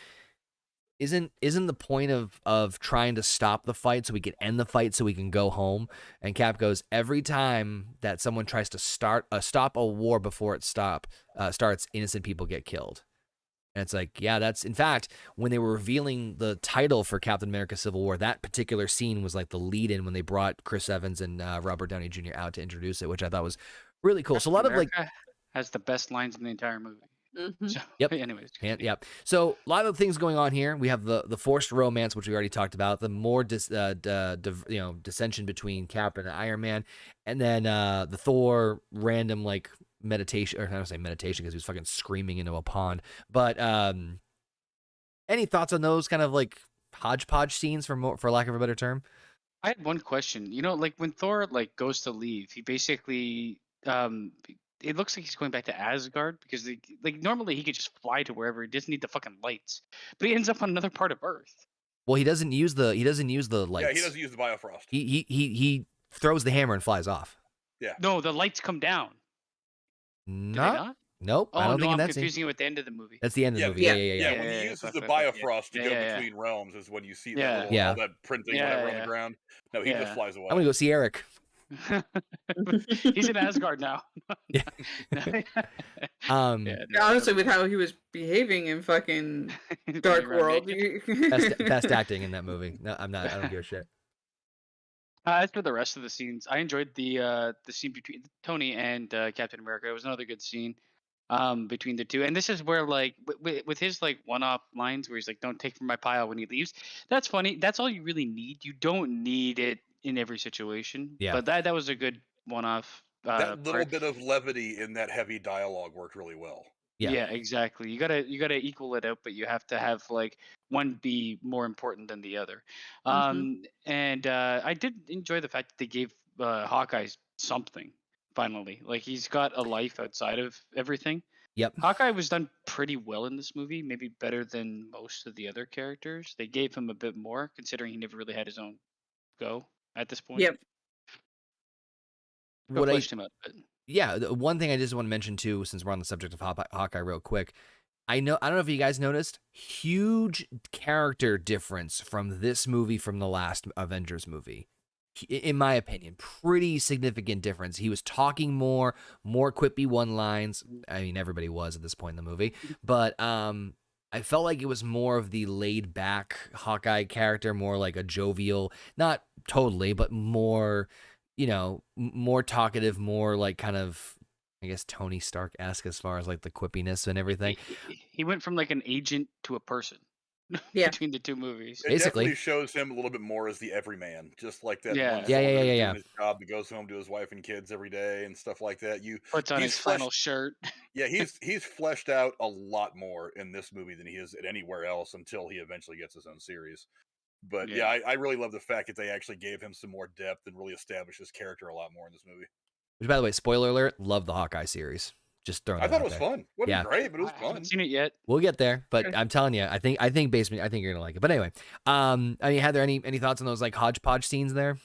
isn't the point of trying to stop the fight so we can end the fight so we can go home? And Cap goes, every time that someone tries to stop a war before it starts, innocent people get killed. And it's like, yeah, that's in fact when they were revealing the title for Captain America: Civil War, that particular scene was like the lead-in when they brought Chris Evans and Robert Downey Jr. out to introduce it, which I thought was really cool. So a lot of like has the best lines in the entire movie. So, yep. Anyways. Yep. So a lot of things going on here. We have the forced romance, which we already talked about. The more dissension between Cap and Iron Man, and then the Thor random like meditation, or I don't say meditation because he was fucking screaming into a pond. But any thoughts on those kind of like hodgepodge scenes, for lack of a better term? I had one question. You know, like when Thor like goes to leave, he basically it looks like he's going back to Asgard, because like normally he could just fly to wherever. He doesn't need the fucking lights, but he ends up on another part of Earth. Well, he doesn't use the lights. Yeah, he doesn't use the Biofrost. He throws the hammer and flies off. Yeah. No, the lights come down. Not? Nope. Oh, I don't think I'm that's confusing it with the end of the movie. That's the end of the movie. Yeah. When he uses the Biofrost to go between realms is when you see that all that printing whatever on the ground. No, he just flies away. I'm gonna go see Eric. He's in Asgard now. Honestly, with how he was behaving in fucking Dark World, best acting in that movie. No, I don't give a shit. As for the rest of the scenes, I enjoyed the scene between Tony and Captain America. It was another good scene between the two. And this is where like with his like one-off lines where he's like, "Don't take from my pile" when he leaves. That's funny. That's all you really need. You don't need it in every situation. Yeah. But that was a good one-off. That little bit of levity in that heavy dialogue worked really well. Yeah, exactly. You gotta equal it out, but you have to have like one be more important than the other. And I did enjoy the fact that they gave Hawkeye something finally. Like he's got a life outside of everything. Yep. Hawkeye was done pretty well in this movie, maybe better than most of the other characters. They gave him a bit more, considering he never really had his own go at this point. Yep. Him up, but... Yeah, one thing I just want to mention too, since we're on the subject of Hawkeye real quick, I don't know if you guys noticed, huge character difference from this movie from the last Avengers movie. In my opinion, pretty significant difference. He was talking more quippy one-lines. I mean, everybody was at this point in the movie, but I felt like it was more of the laid-back Hawkeye character, more like a jovial, not totally, but more... more talkative, more like kind of, I guess, Tony Stark-esque as far as like the quippiness and everything. He went from like an agent to a person between the two movies. It definitely shows him a little bit more as the everyman, just like that. Yeah. Doing his job, that goes home to his wife and kids every day and stuff like that. Puts on his flannel shirt. Yeah, he's fleshed out a lot more in this movie than he is at anywhere else until he eventually gets his own series. But yeah, I really love the fact that they actually gave him some more depth and really established his character a lot more in this movie. Which, by the way, spoiler alert, love the Hawkeye series. Just throwing I that thought out it was there. fun. Wasn't Yeah. great, but it was I fun. haven't seen it yet. We'll get there, but Okay. I'm telling you, I think basically, I think you're gonna like it. But anyway, I mean, had there any thoughts on those like hodgepodge scenes there?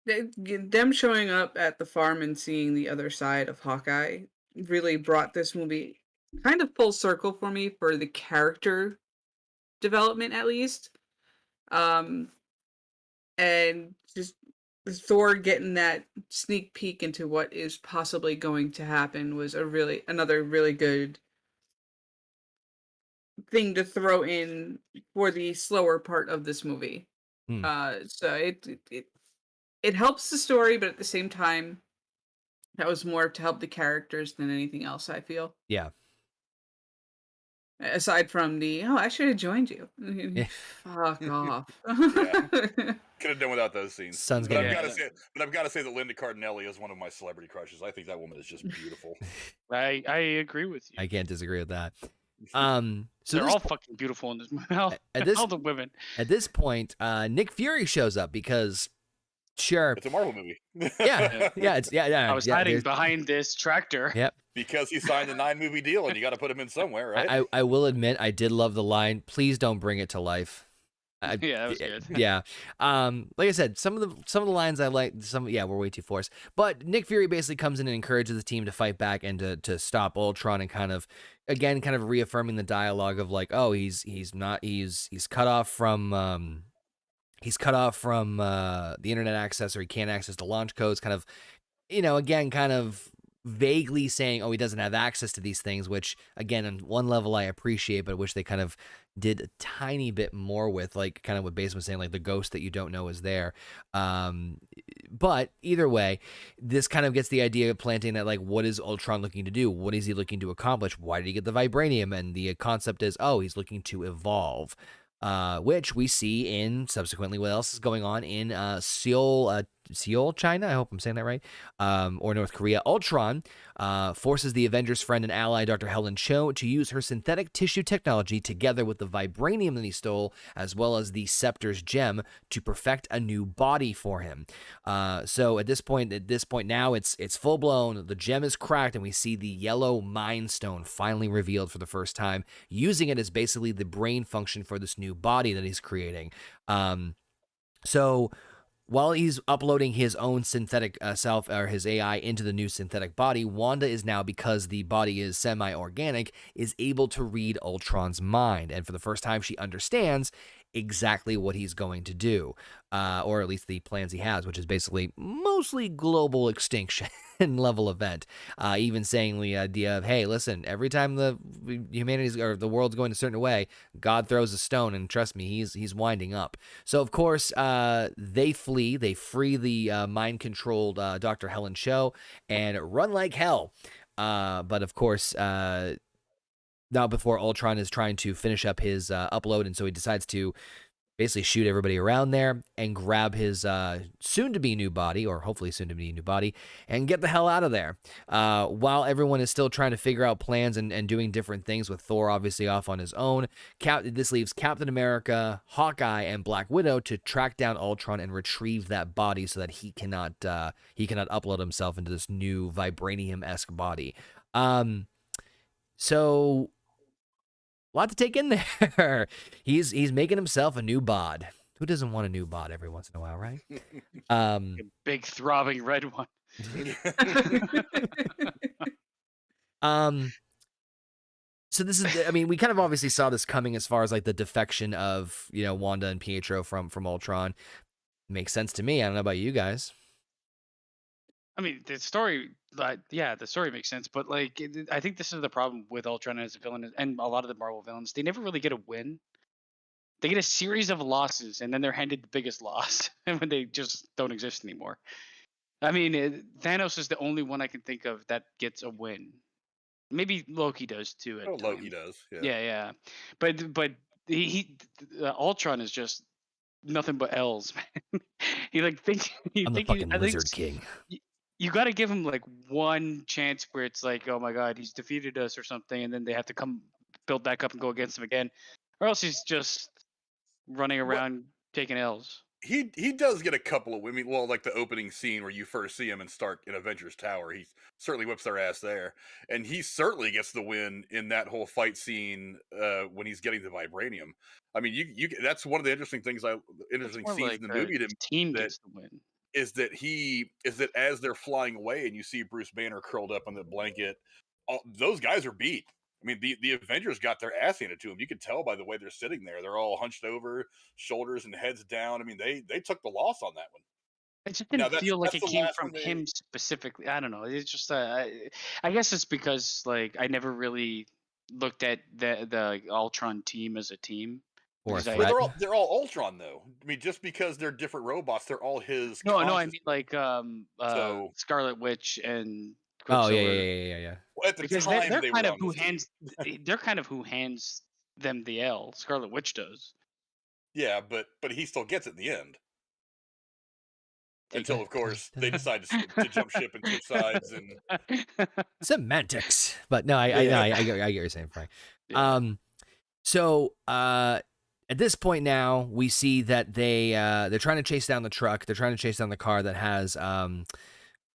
Them showing up at the farm and seeing the other side of Hawkeye really brought this movie kind of full circle for me for the character development, at least. And just Thor getting that sneak peek into what is possibly going to happen was another really good thing to throw in for the slower part of this movie. Hmm. So it helps the story, but at the same time, that was more to help the characters than anything else, I feel. Yeah. Aside from I should have joined you. Yeah. Fuck off. Could have done without those scenes. Sun's But getting I've got to say that Linda Cardinelli is one of my celebrity crushes. I think that woman is just beautiful. I agree with you. I can't disagree with that. So They're all fucking beautiful in this movie. All the women. At this point, Nick Fury shows up because, sure, It's a Marvel movie. yeah, I was hiding behind this tractor. Yep. Because he signed a 9-movie deal, and you got to put him in somewhere, right? I will admit, I did love the line. Please don't bring it to life. Yeah, that was good. Yeah. Like I said, some of the lines I like. We're way too forced. But Nick Fury basically comes in and encourages the team to fight back and to stop Ultron, and kind of reaffirming the dialogue of like, oh, he's cut off from the internet access, or he can't access the launch codes. Kind of, again, kind of vaguely saying, oh, he doesn't have access to these things, which again, on one level I appreciate, but wish they kind of did a tiny bit more with, like kind of what Basin was saying, like the ghost that you don't know is there. But either way, this kind of gets the idea of planting that, like, what is Ultron looking to do? What is he looking to accomplish? Why did he get the vibranium? And the concept is, oh, he's looking to evolve. Which we see in subsequently what else is going on in Seoul, China. I hope I'm saying that right. Or North Korea. Ultron forces the Avengers' friend and ally, Dr. Helen Cho, to use her synthetic tissue technology together with the vibranium that he stole, as well as the Scepter's gem, to perfect a new body for him. So at this point now, it's full blown. The gem is cracked, and we see the yellow Mind Stone finally revealed for the first time, using it as basically the brain function for this new body that he's creating. So while he's uploading his own synthetic self, or his AI, into the new synthetic body, Wanda is now, because the body is semi-organic, is able to read Ultron's mind. And for the first time, she understands exactly what he's going to do, or at least the plans he has, which is basically mostly global extinction level event. Even saying the idea of, hey, listen, every time the world's going a certain way, God throws a stone, and trust me, he's winding up. So of course, they free the mind-controlled Dr. Helen Cho and run like hell. But of course, not before Ultron is trying to finish up his upload, and so he decides to basically shoot everybody around there and grab his soon-to-be new body, or hopefully soon-to-be new body, and get the hell out of there. While everyone is still trying to figure out plans and doing different things, with Thor obviously off on his own, this leaves Captain America, Hawkeye, and Black Widow to track down Ultron and retrieve that body so that he cannot upload himself into this new vibranium-esque body. So a lot to take in there. He's making himself a new bod. Who doesn't want a new bod every once in a while, right? A big throbbing red one. So this is, I mean, we kind of obviously saw this coming as far as like the defection of, Wanda and Pietro from Ultron. Makes sense to me. I don't know about you guys. I mean, the story makes sense, but like, I think this is the problem with Ultron as a villain, and a lot of the Marvel villains. They never really get a win. They get a series of losses, and then they're handed the biggest loss, and when they just don't exist anymore. I mean, Thanos is the only one I can think of that gets a win. Maybe Loki does too. Loki does. Yeah. But Ultron is just nothing but L's, man. I'm the fucking Lizard King. You got to give him like one chance where it's like, oh my God, he's defeated us or something, and then they have to come build back up and go against him again, or else he's just running around taking L's. He does get a couple of women. Well, like the opening scene where you first see him in Avengers Tower, he certainly whips their ass there, and he certainly gets the win in that whole fight scene when he's getting the vibranium. I mean, you that's one of the interesting things. Interesting More scenes like in the movie to his team that gets the win. is that as they're flying away and you see Bruce Banner curled up on the blanket, those guys are beat. I mean, the Avengers got their ass handed to them. You can tell by the way they're sitting there. They're all hunched over, shoulders and heads down. I mean, they took the loss on that one. It just Now, didn't feel like that's it the came last from one him specifically. I don't know. It's just I guess it's because like I never really looked at the Ultron team as a team. Or a Because I- threat. Well, they're all Ultron though. I mean, just because they're different robots, they're all his. No, I conscious- mean like So- Scarlet Witch and Oh yeah, Quicksilver. yeah. Well, at the Because time, they're they kind were of on who this team. hands they're kind of who hands them the L. Scarlet Witch does. Yeah, but he still gets it in the end. Until, of course, they decide to jump ship and switch sides, and Semantics. But no, I get what you're saying, Frank. Yeah. So at this point now, we see that they're trying to chase down the truck. They're trying to chase down the car that has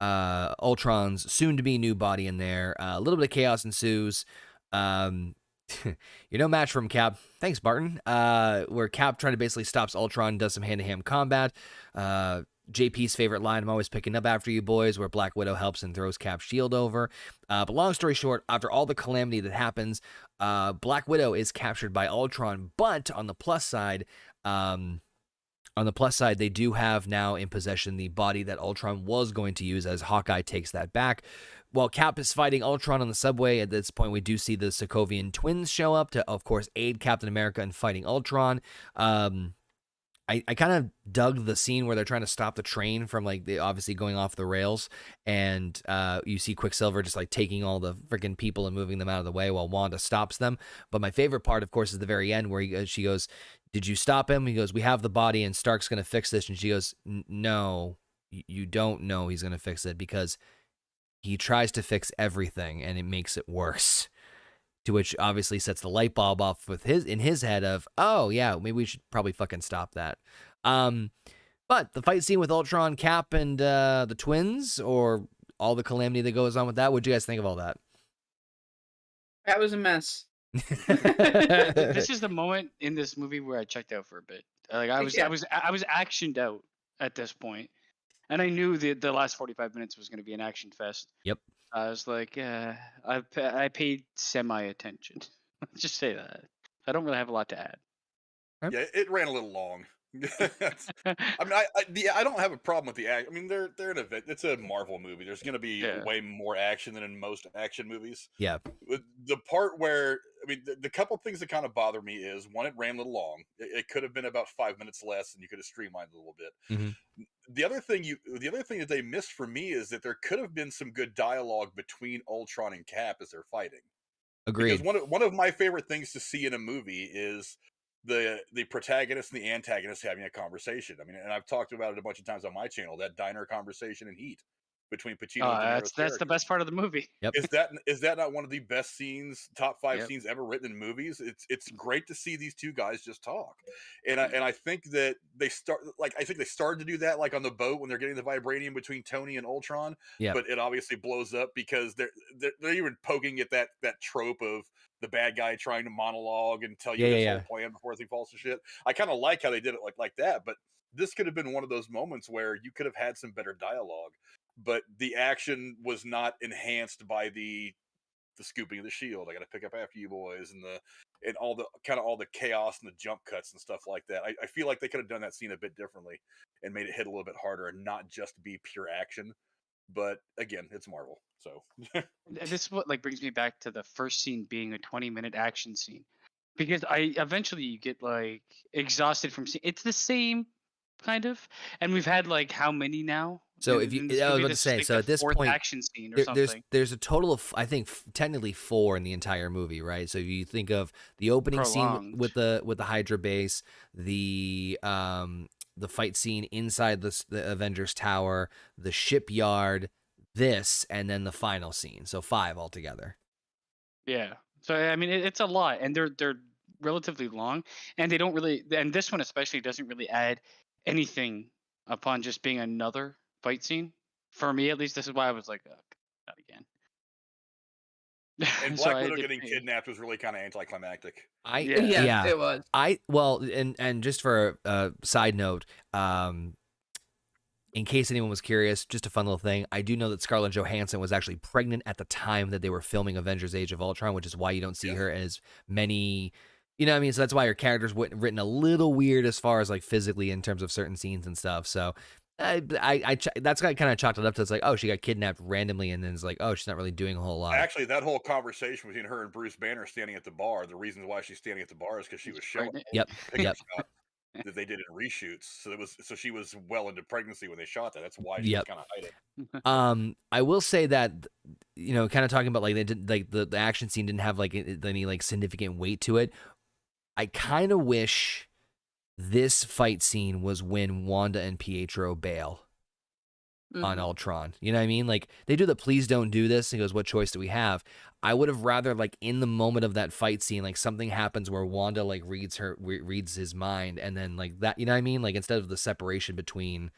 Ultron's soon-to-be new body in there. A little bit of chaos ensues. You're no match from Cap. Thanks, Barton. Where Cap trying to basically stops Ultron, does some hand-to-hand combat. JP's favorite line, I'm always picking up after you boys, where Black Widow helps and throws Cap's shield over. But long story short, after all the calamity that happens, Black Widow is captured by Ultron. But on the plus side, they do have now in possession the body that Ultron was going to use, as Hawkeye takes that back. While Cap is fighting Ultron on the subway, at this point we do see the Sokovian twins show up to, of course, aid Captain America in fighting Ultron. I kind of dug the scene where they're trying to stop the train from obviously going off the rails, and you see Quicksilver just like taking all the freaking people and moving them out of the way while Wanda stops them. But my favorite part, of course, is the very end where she goes, "Did you stop him?" He goes, "We have the body and Stark's going to fix this." And she goes, "No, you don't know he's going to fix it because he tries to fix everything and it makes it worse." To which obviously sets the light bulb off in his head of, oh yeah, maybe we should probably fucking stop that. But the fight scene with Ultron, Cap, and the twins, or all the calamity that goes on with that, what'd you guys think of all that? That was a mess. This is the moment in this movie where I checked out for a bit. Like I was actioned out at this point, and I knew the last 45 minutes was going to be an action fest. Yep. I was like, I paid semi attention. Let's just say that. I don't really have a lot to add. yeah, it ran a little long. I mean, I don't have a problem with the act. I mean, they're an event. It's a Marvel movie. There's going to be way more action than in most action movies. Yeah. The part where, I mean, the couple things that kind of bother me is, one, it ran a little long. It could have been about 5 minutes less, and you could have streamlined it a little bit. Mm-hmm. The other thing that they missed for me is that there could have been some good dialogue between Ultron and Cap as they're fighting. Agreed. Because one of my favorite things to see in a movie is the protagonist and the antagonist having a conversation. I mean, and I've talked about it a bunch of times on my channel, that diner conversation in Heat between Pacino and De Niro's That's the best part of the movie. Yep. Is that not one of the best scenes, top 5 Yep. scenes ever written in movies? It's great to see these two guys just talk, and I think that they started to do that like on the boat when they're getting the vibranium between Tony and Ultron. Yep. But it obviously blows up because they're even poking at that trope of the bad guy trying to monologue and tell you his whole plan before everything falls to shit. I kind of like how they did it like that, but this could have been one of those moments where you could have had some better dialogue, but the action was not enhanced by the scooping of the shield. I got to pick up after you boys, and all the chaos and the jump cuts and stuff like that. I feel like they could have done that scene a bit differently and made it hit a little bit harder and not just be pure action. But again, it's Marvel, so This is what brings me back to the first scene being a 20-minute action scene, because I eventually you get exhausted from seeing it's the same kind of, and we've had how many now. So if you, I was about to say, so at this point, action scene or something. there's a total of, I think, technically 4 in the entire movie, right? So if you think of the opening scene with the Hydra base, the fight scene inside the Avengers Tower, the shipyard, and then the final scene. So 5 altogether. Yeah. So I mean, it's a lot, and they're relatively long, and they don't really, and this one especially doesn't really add anything upon just being another fight scene. For me, at least, this is why I was like, oh, not again. And So Black I Widow did, getting kidnapped was really kind of anticlimactic. Yeah. Yes, yeah. it was. Well, and just for a side note, in case anyone was curious, just a fun little thing. I do know that Scarlett Johansson was actually pregnant at the time that they were filming Avengers: Age of Ultron, which is why you don't see her as many. You know what I mean? So that's why her character's written a little weird as far as like physically in terms of certain scenes and stuff. So that's kind of chalked it up to, it's like, oh, she got kidnapped randomly, and then it's like, oh, she's not really doing a whole lot. Actually, that whole conversation between her and Bruce Banner standing at the bar, the reasons why she's standing at the bar is because she was showing pregnant. Yep. a picture shot that they did in reshoots. So she was well into pregnancy when they shot that. That's why she was kind of hiding. I will say that, you know, kind of talking about like they did, like the action scene didn't have like any like significant weight to it. I kind of wish this fight scene was when Wanda and Pietro bail on Ultron. You know what I mean? Like they do the "please don't do this," and he goes, "What choice do we have?" I would have rather, like, in the moment of that fight scene, like something happens where Wanda like reads his mind, and then like that, you know what I mean? Like instead of the separation between.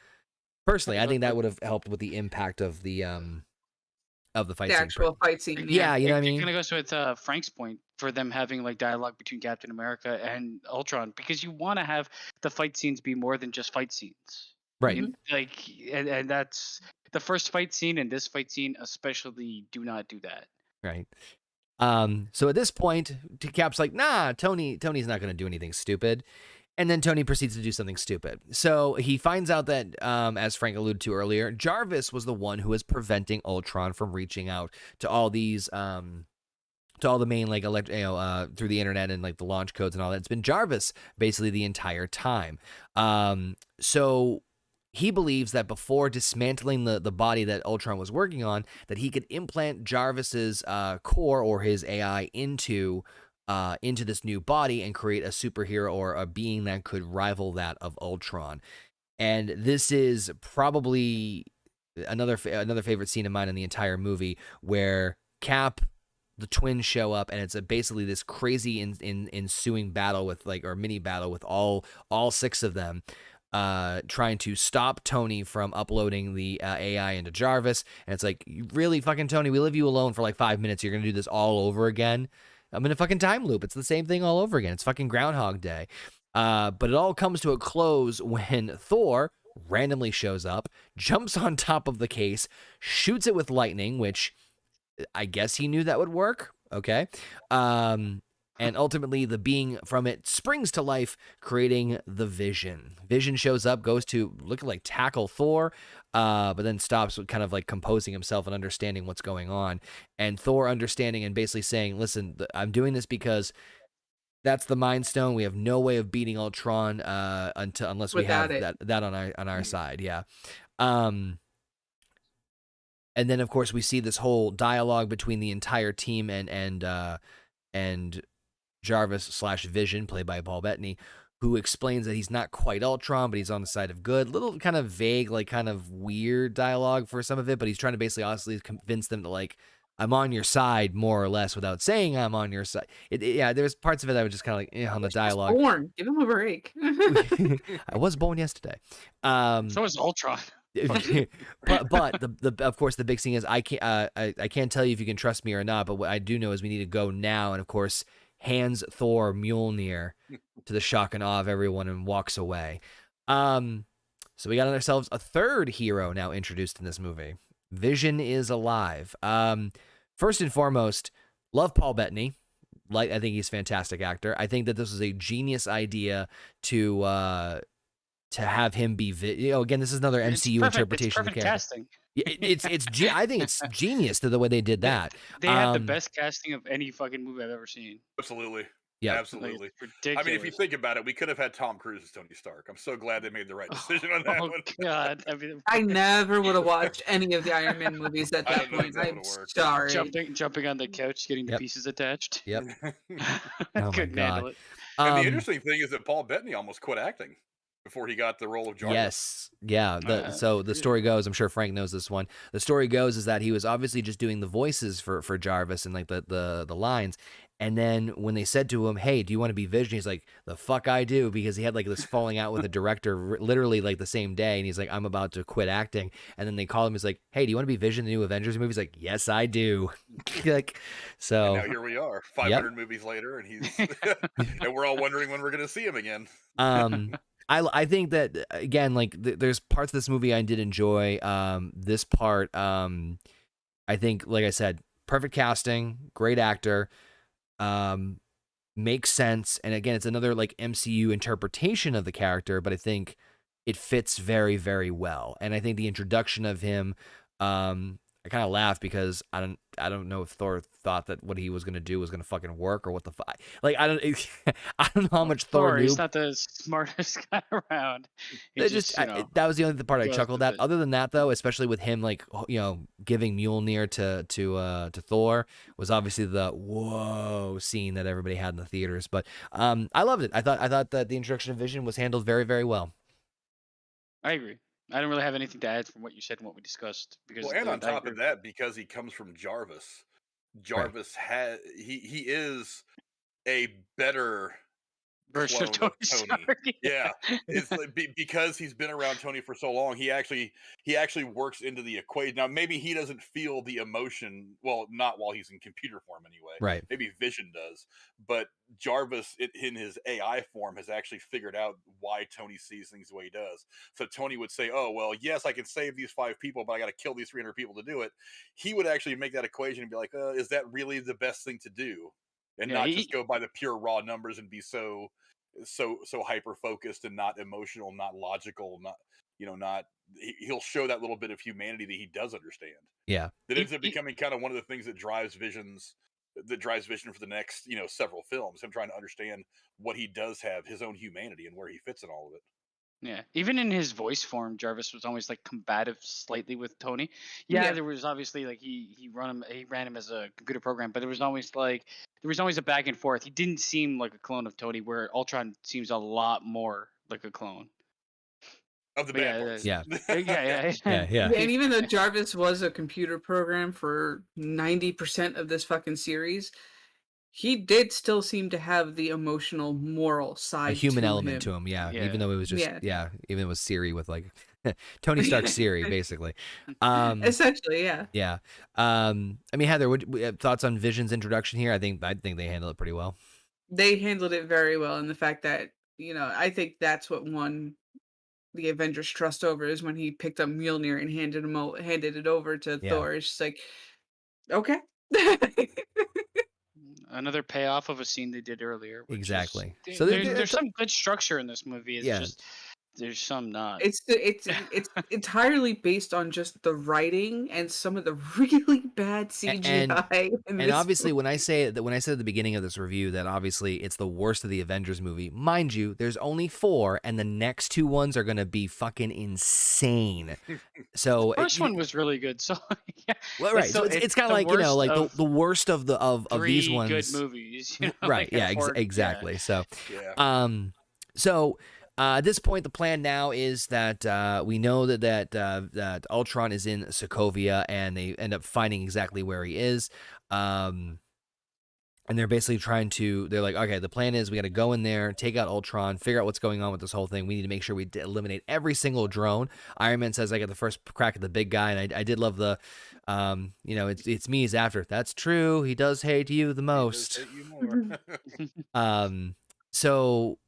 Personally, I think that would have helped with the impact of the fight The scene. actual fight scene. Yeah, you know what I mean? It kind of goes with Frank's point for them having like dialogue between Captain America and Ultron, because you want to have the fight scenes be more than just fight scenes. Right. Like, and that's the first fight scene, and this fight scene especially do not do that. Right. So at this point, Cap's like, nah, Tony's not going to do anything stupid. And then Tony proceeds to do something stupid. So he finds out that, as Frank alluded to earlier, Jarvis was the one who was preventing Ultron from reaching out to all these, to all the main, like, through the internet and like the launch codes and all that. It's been Jarvis basically the entire time. So he believes that before dismantling the body that Ultron was working on, that he could implant Jarvis's core or his AI into this new body and create a superhero or a being that could rival that of Ultron. And this is probably another favorite scene of mine in the entire movie, where Cap, the twins show up, and it's basically this crazy ensuing battle with mini battle with all six of them, trying to stop Tony from uploading the AI into Jarvis. And it's like, really, fucking Tony, we leave you alone for like 5 minutes. You're gonna do this all over again? I'm in a fucking time loop. It's the same thing all over again. It's fucking Groundhog Day. But it all comes to a close when Thor randomly shows up, jumps on top of the case, shoots it with lightning, which I guess he knew that would work. Okay. And ultimately, the being from it springs to life, creating the Vision. Vision shows up, goes to look like tackle Thor, but then stops, kind of like composing himself and understanding what's going on. And Thor understanding and basically saying, listen, I'm doing this because that's the Mind Stone. We have no way of beating Ultron unless we have that on our side. Yeah. And then, of course, we see this whole dialogue between the entire team and Jarvis/Vision, played by Paul Bettany, who explains that he's not quite Ultron, but he's on the side of good. Little kind of vague, like kind of weird dialogue for some of it, but he's trying to basically honestly convince them to, like, I'm on your side, more or less, without saying I'm on your side. Yeah, there's parts of it that were just kind of like on the dialogue. Born. Give him a break. I was born yesterday. So was Ultron. but of course the big thing is I can't tell you if you can trust me or not, but what I do know is we need to go now. And of course, hands Thor Mjolnir to the shock and awe of everyone and walks away. So we got ourselves a third hero now introduced in this movie. Vision is alive. First and foremost, love Paul Bettany. I think he's a fantastic actor. I think that this was a genius idea to have him be, again, this is another MCU interpretation of the character. Casting. I think it's genius to the way they did that. They had the best casting of any fucking movie I've ever seen. Absolutely. Yeah, absolutely. Like, ridiculous. I mean, if you think about it, we could have had Tom Cruise as Tony Stark. I'm so glad they made the right decision on that one. God, I mean, I never would have watched any of the Iron Man movies at that point. I'm sorry. Jumping on the couch, getting the pieces attached. Yep. Couldn't handle it. And the interesting thing is that Paul Bettany almost quit acting. before he got the role of Jarvis. Yes. Yeah. So the story goes, I'm sure Frank knows this one. The story goes is that he was obviously just doing the voices for Jarvis and like the lines. And then when they said to him, "Hey, do you want to be Vision?" He's like, "The fuck I do," because he had like this falling out with a director literally like the same day. And he's like, "I'm about to quit acting." And then they call him. He's like, "Hey, do you want to be Vision in the new Avengers movie?" He's like, "Yes, I do." Like, so And now here we are, 500 movies later, and he's and we're all wondering when we're going to see him again. I think that again, like there's parts of this movie I did enjoy. This part, I think, like I said, perfect casting, great actor. Makes sense, and again, it's another like MCU interpretation of the character, but I think it fits very, very well. And I think the introduction of him, I kind of laugh because I don't know if Thor thought that what he was gonna do was gonna fucking work or what the fuck. Like I don't know how much Thor knew. He's not the smartest guy around. That was the only part I chuckled at. Other than that, though, especially with him like giving Mjolnir to Thor, was obviously the whoa scene that everybody had in the theaters. But I loved it. I thought that the introduction of Vision was handled very, very well. I agree. I don't really have anything to add from what you said and what we discussed. Because and on top of that, because he comes from Jarvis, he is a better version of clone Tony. of Tony. Yeah, it's like, because he's been around Tony for so long, he actually works into the equation. Now, maybe he doesn't feel the emotion. Well, not while he's in computer form, anyway. Right. Maybe Vision does, but Jarvis, in his AI form, has actually figured out why Tony sees things the way he does. So Tony would say, "Oh, well, yes, I can save these 5 people, but I got to kill these 300 people to do it." He would actually make that equation and be like, "Is that really the best thing to do?" And not just go by the pure raw numbers and be so hyper focused and not emotional, not logical, he'll show that little bit of humanity that he does understand. Yeah. That ends up becoming kind of one of the things that drives Vision for the next, several films, him trying to understand what he does have, his own humanity, and where he fits in all of it. Yeah, even in his voice form, Jarvis was always like combative slightly with Tony. Yeah, there was obviously like he ran him as a computer program, but there was always a back and forth. He didn't seem like a clone of Tony, where Ultron seems a lot more like a clone of the bad parts. Yeah. And even though Jarvis was a computer program for 90% of this fucking series, he did still seem to have the emotional, moral side, a human to element him. to him, even though it was just, even with Siri, with like Tony Stark Siri, basically. Essentially, yeah. Yeah. I mean, Heather, what thoughts on Vision's introduction here? I think they handled it pretty well. They handled it very well, and the fact that I think that's what won the Avengers trust over, is when he picked up Mjolnir and handed it over to Thor. It's just like, okay. Another payoff of a scene they did earlier. Exactly. So there's some good structure in this movie. It's just there's some not. It's entirely based on just the writing and some of the really bad CGI. And obviously, when I said at the beginning of this review that obviously it's the worst of the Avengers movie, mind you, there's only 4, and the next 2 ones are gonna be fucking insane. So the first one was really good. So well, right. So it's kind of like the worst of these ones. Good movies. Right. Yeah. Exactly. So. At this point, the plan now is that we know that Ultron is in Sokovia, and they end up finding exactly where he is. And they're basically they're like, okay, the plan is we got to go in there, take out Ultron, figure out what's going on with this whole thing. We need to make sure we eliminate every single drone. Iron Man says, I got the first crack at the big guy. And I did love the, it's me is after. That's true. He does hate you the most. He does hate you more. So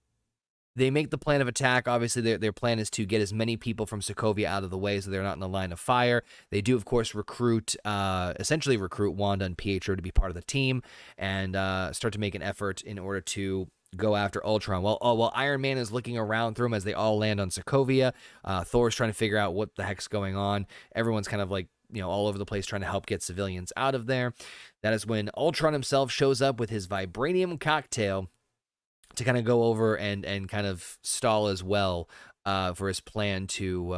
they make the plan of attack. Obviously, their plan is to get as many people from Sokovia out of the way so they're not in the line of fire. They do, of course, essentially recruit Wanda and Pietro to be part of the team and start to make an effort in order to go after Ultron. While Iron Man is looking around through them as they all land on Sokovia, Thor's trying to figure out what the heck's going on. Everyone's kind of like, all over the place trying to help get civilians out of there. That is when Ultron himself shows up with his vibranium cocktail to kind of go over and kind of stall as well for his plan to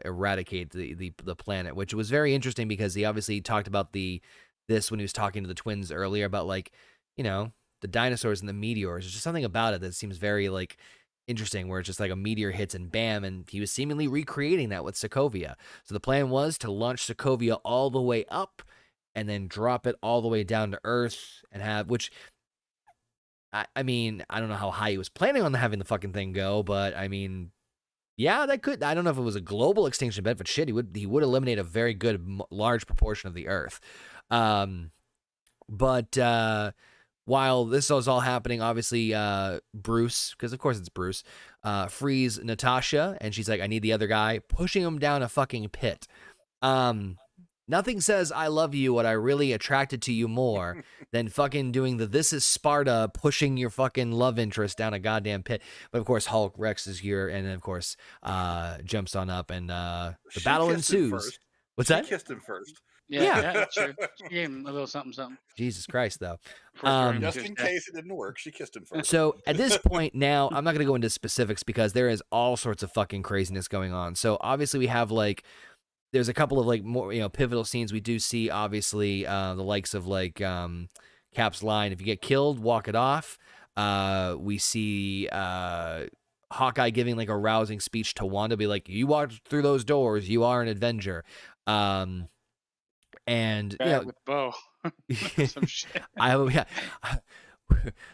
eradicate the planet, which was very interesting because he obviously talked about this when he was talking to the twins earlier about the dinosaurs and the meteors. There's just something about it that seems very like interesting, where it's just like a meteor hits and bam, and he was seemingly recreating that with Sokovia. So the plan was to launch Sokovia all the way up and then drop it all the way down to Earth and have, which, I mean, I don't know how high he was planning on having the fucking thing go, but I mean, yeah, that could, I don't know if it was a global extinction event, but shit, he would eliminate a very good, large proportion of the Earth. But while this was all happening, obviously, Bruce, because of course it's Bruce, frees Natasha, and she's like, I need the other guy, pushing him down a fucking pit. Nothing says I love you what I really attracted to you more than fucking doing the This Is Sparta, pushing your fucking love interest down a goddamn pit. But of course, Hulk Rex is here, and then of course, jumps on up, and the battle ensues. What's that? She kissed him first. Yeah, true. She gave him a little something. Jesus Christ, though. Just in case it didn't work, she kissed him first. So at this point now, I'm not going to go into specifics because there is all sorts of fucking craziness going on. So obviously we have like, there's a couple of like more, pivotal scenes. We do see obviously the likes of like Cap's line, if you get killed, walk it off. We see Hawkeye giving like a rousing speech to Wanda, be like, you walk through those doors, you are an Avenger. And with Bo. Some shit.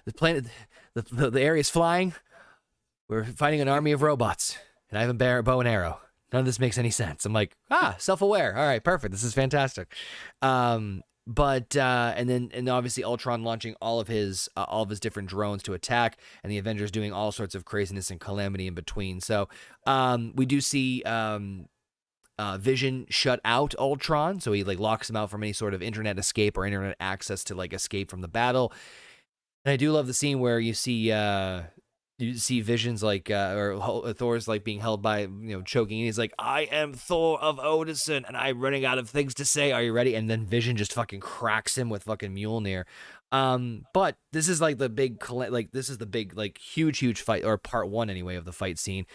the planet, the area's flying. We're fighting an army of robots, and I have a bow and arrow. None of this makes any sense. I'm like, self-aware. All right, perfect. This is fantastic. But and obviously Ultron launching all of his different drones to attack, and the Avengers doing all sorts of craziness and calamity in between. So we do see Vision shut out Ultron, so he like locks him out from any sort of internet escape or internet access to like escape from the battle. And I do love the scene where you see Vision's like or Thor's like being held by choking, and he's like, I am Thor of Odinson and I'm running out of things to say, are you ready? And then Vision just fucking cracks him with fucking Mjolnir. But this is like the big huge fight, or part one anyway of the fight scene.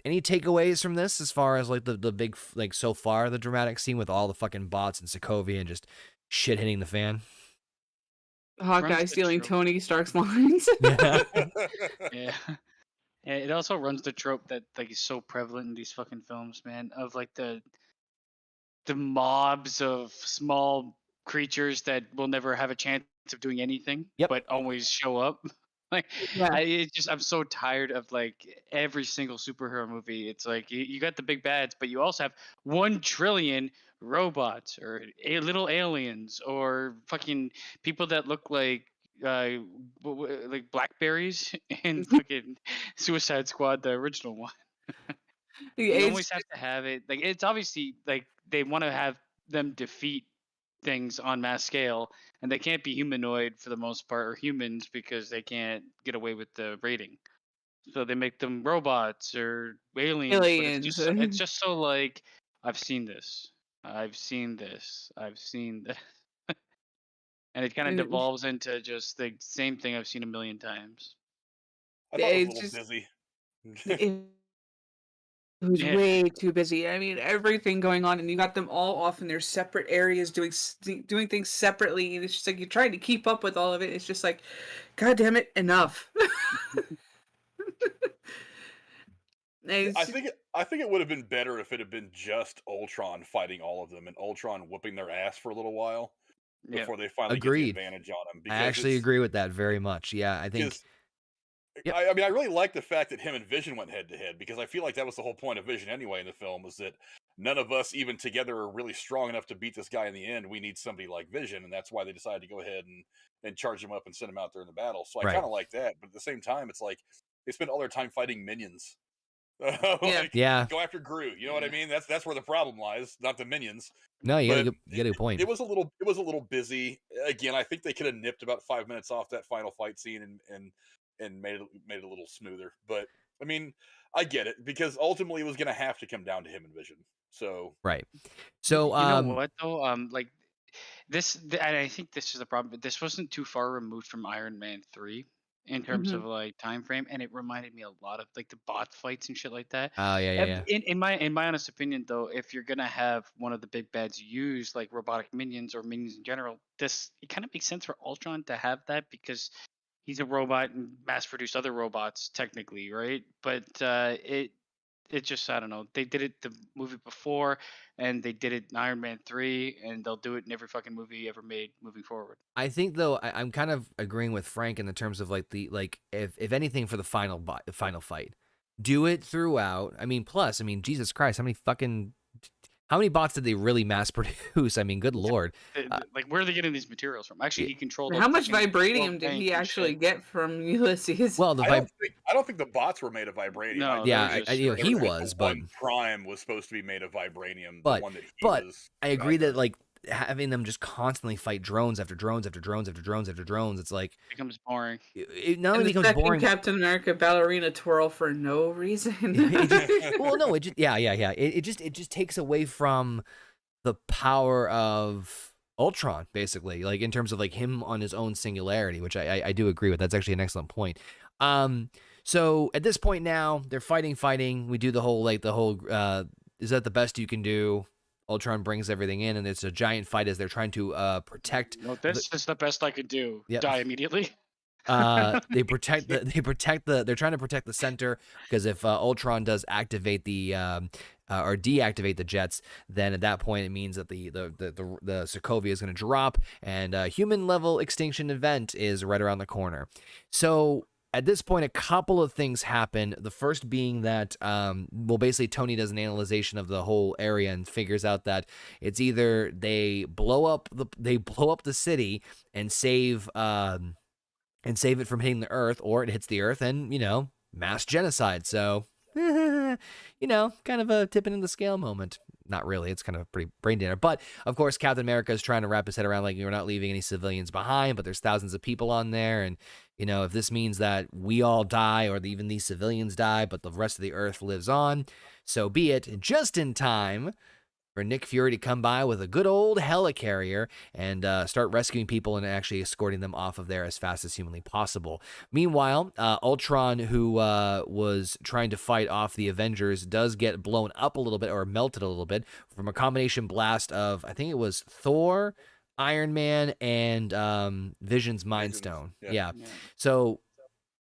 Any takeaways from this as far as like the big, like so far the dramatic scene with all the fucking bots and Sokovia and just shit hitting the fan? Hawkeye stealing Tony Stark's lines. Yeah. Yeah. It also runs the trope that like is so prevalent in these fucking films, man, of like the mobs of small creatures that will never have a chance of doing anything, but always show up. Like, Yeah. I'm so tired of like every single superhero movie. It's like you got the big bads, but you also have 1 trillion robots or little aliens or fucking people that look like blackberries in fucking Suicide Squad, the original one. You always have to have it. Like, it's obviously like they want to have them defeat things on mass scale, and they can't be humanoid for the most part, or humans, because they can't get away with the rating. So they make them robots or aliens. But it's just so like, I've seen this. I've seen this. I've seen this. And it kind of devolves into just the same thing I've seen a million times. I thought it was a little busy. It was way too busy. I mean, everything going on, and you got them all off in their separate areas doing things separately. And it's just like you're trying to keep up with all of it. It's just like, God damn it, enough. I think it would have been better if it had been just Ultron fighting all of them and Ultron whooping their ass for a little while before they finally get the advantage on them. I actually agree with that very much. Yeah, I think. I mean, I really like the fact that him and Vision went head to head, because I feel like that was the whole point of Vision anyway in the film, was that none of us even together are really strong enough to beat this guy in the end. We need somebody like Vision, and that's why they decided to go ahead and charge him up and send him out there in the battle. So I kind of like that, but at the same time, it's like they spent all their time fighting minions. Go after Groot. You know what I mean? That's where the problem lies, not the minions. No, you get a point. It was a little busy. Again, I think they could have nipped about 5 minutes off that final fight scene and made it a little smoother. But I mean, I get it, because ultimately it was going to have to come down to him and Vision. So right. So you know what though? Like this, and I think this is the problem. But this wasn't too far removed from Iron Man 3 in terms of like time frame, and it reminded me a lot of like the bot fights and shit like that. Oh yeah. In my honest opinion, though, if you're gonna have one of the big bads use like robotic minions or minions in general, it kind of makes sense for Ultron to have that, because he's a robot and mass-produced other robots technically, right? But it just, I don't know. They did it the movie before, and they did it in Iron Man 3, and they'll do it in every fucking movie ever made moving forward. I think though I'm kind of agreeing with Frank in the terms of like if anything for the final fight, do it throughout. I mean, plus, I mean, Jesus Christ, how many bots did they really mass produce? I mean, good lord. Like, where are they getting these materials from? Actually, he controlled. How much fucking vibranium did tank he and actually shit. get from Ulysses? Well, the I don't think the bots were made of vibranium. No, yeah, they're just you know, he regular. was, The but one Prime was supposed to be made of vibranium. But- the one that he but was I agree that after. like having them just constantly fight drones after drones after drones after drones after drones, it's like becomes boring. it not And only the becomes second boring. Captain America ballerina twirl for no reason. Well, no, it just yeah. It just takes away from the power of Ultron, basically, like in terms of like him on his own singularity, which I do agree with. That's actually an excellent point. So at this point now, they're fighting. We do the whole is that the best you can do? Ultron brings everything in, and it's a giant fight as they're trying to protect. No, this is the best I could do. Yeah. Die immediately. They're trying to protect the center, because if Ultron does activate the or deactivate the jets, then at that point it means that the Sokovia is going to drop, and human level extinction event is right around the corner. So at this point, a couple of things happen. The first being that, basically Tony does an analyzation of the whole area and figures out that it's either they blow up the city and save it from hitting the Earth, or it hits the Earth and, mass genocide. So, kind of a tipping in the scale moment. Not really. It's kind of a pretty brain dinner. But, of course, Captain America is trying to wrap his head around, like, we're not leaving any civilians behind, but there's thousands of people on there. And, if this means that we all die, or even these civilians die, but the rest of the Earth lives on, so be it. Just in time for Nick Fury to come by with a good old helicarrier and start rescuing people and actually escorting them off of there as fast as humanly possible. Meanwhile, Ultron, who was trying to fight off the Avengers, does get blown up a little bit, or melted a little bit, from a combination blast of, I think it was Thor, Iron Man, and Vision's Mind Stone. Yeah. So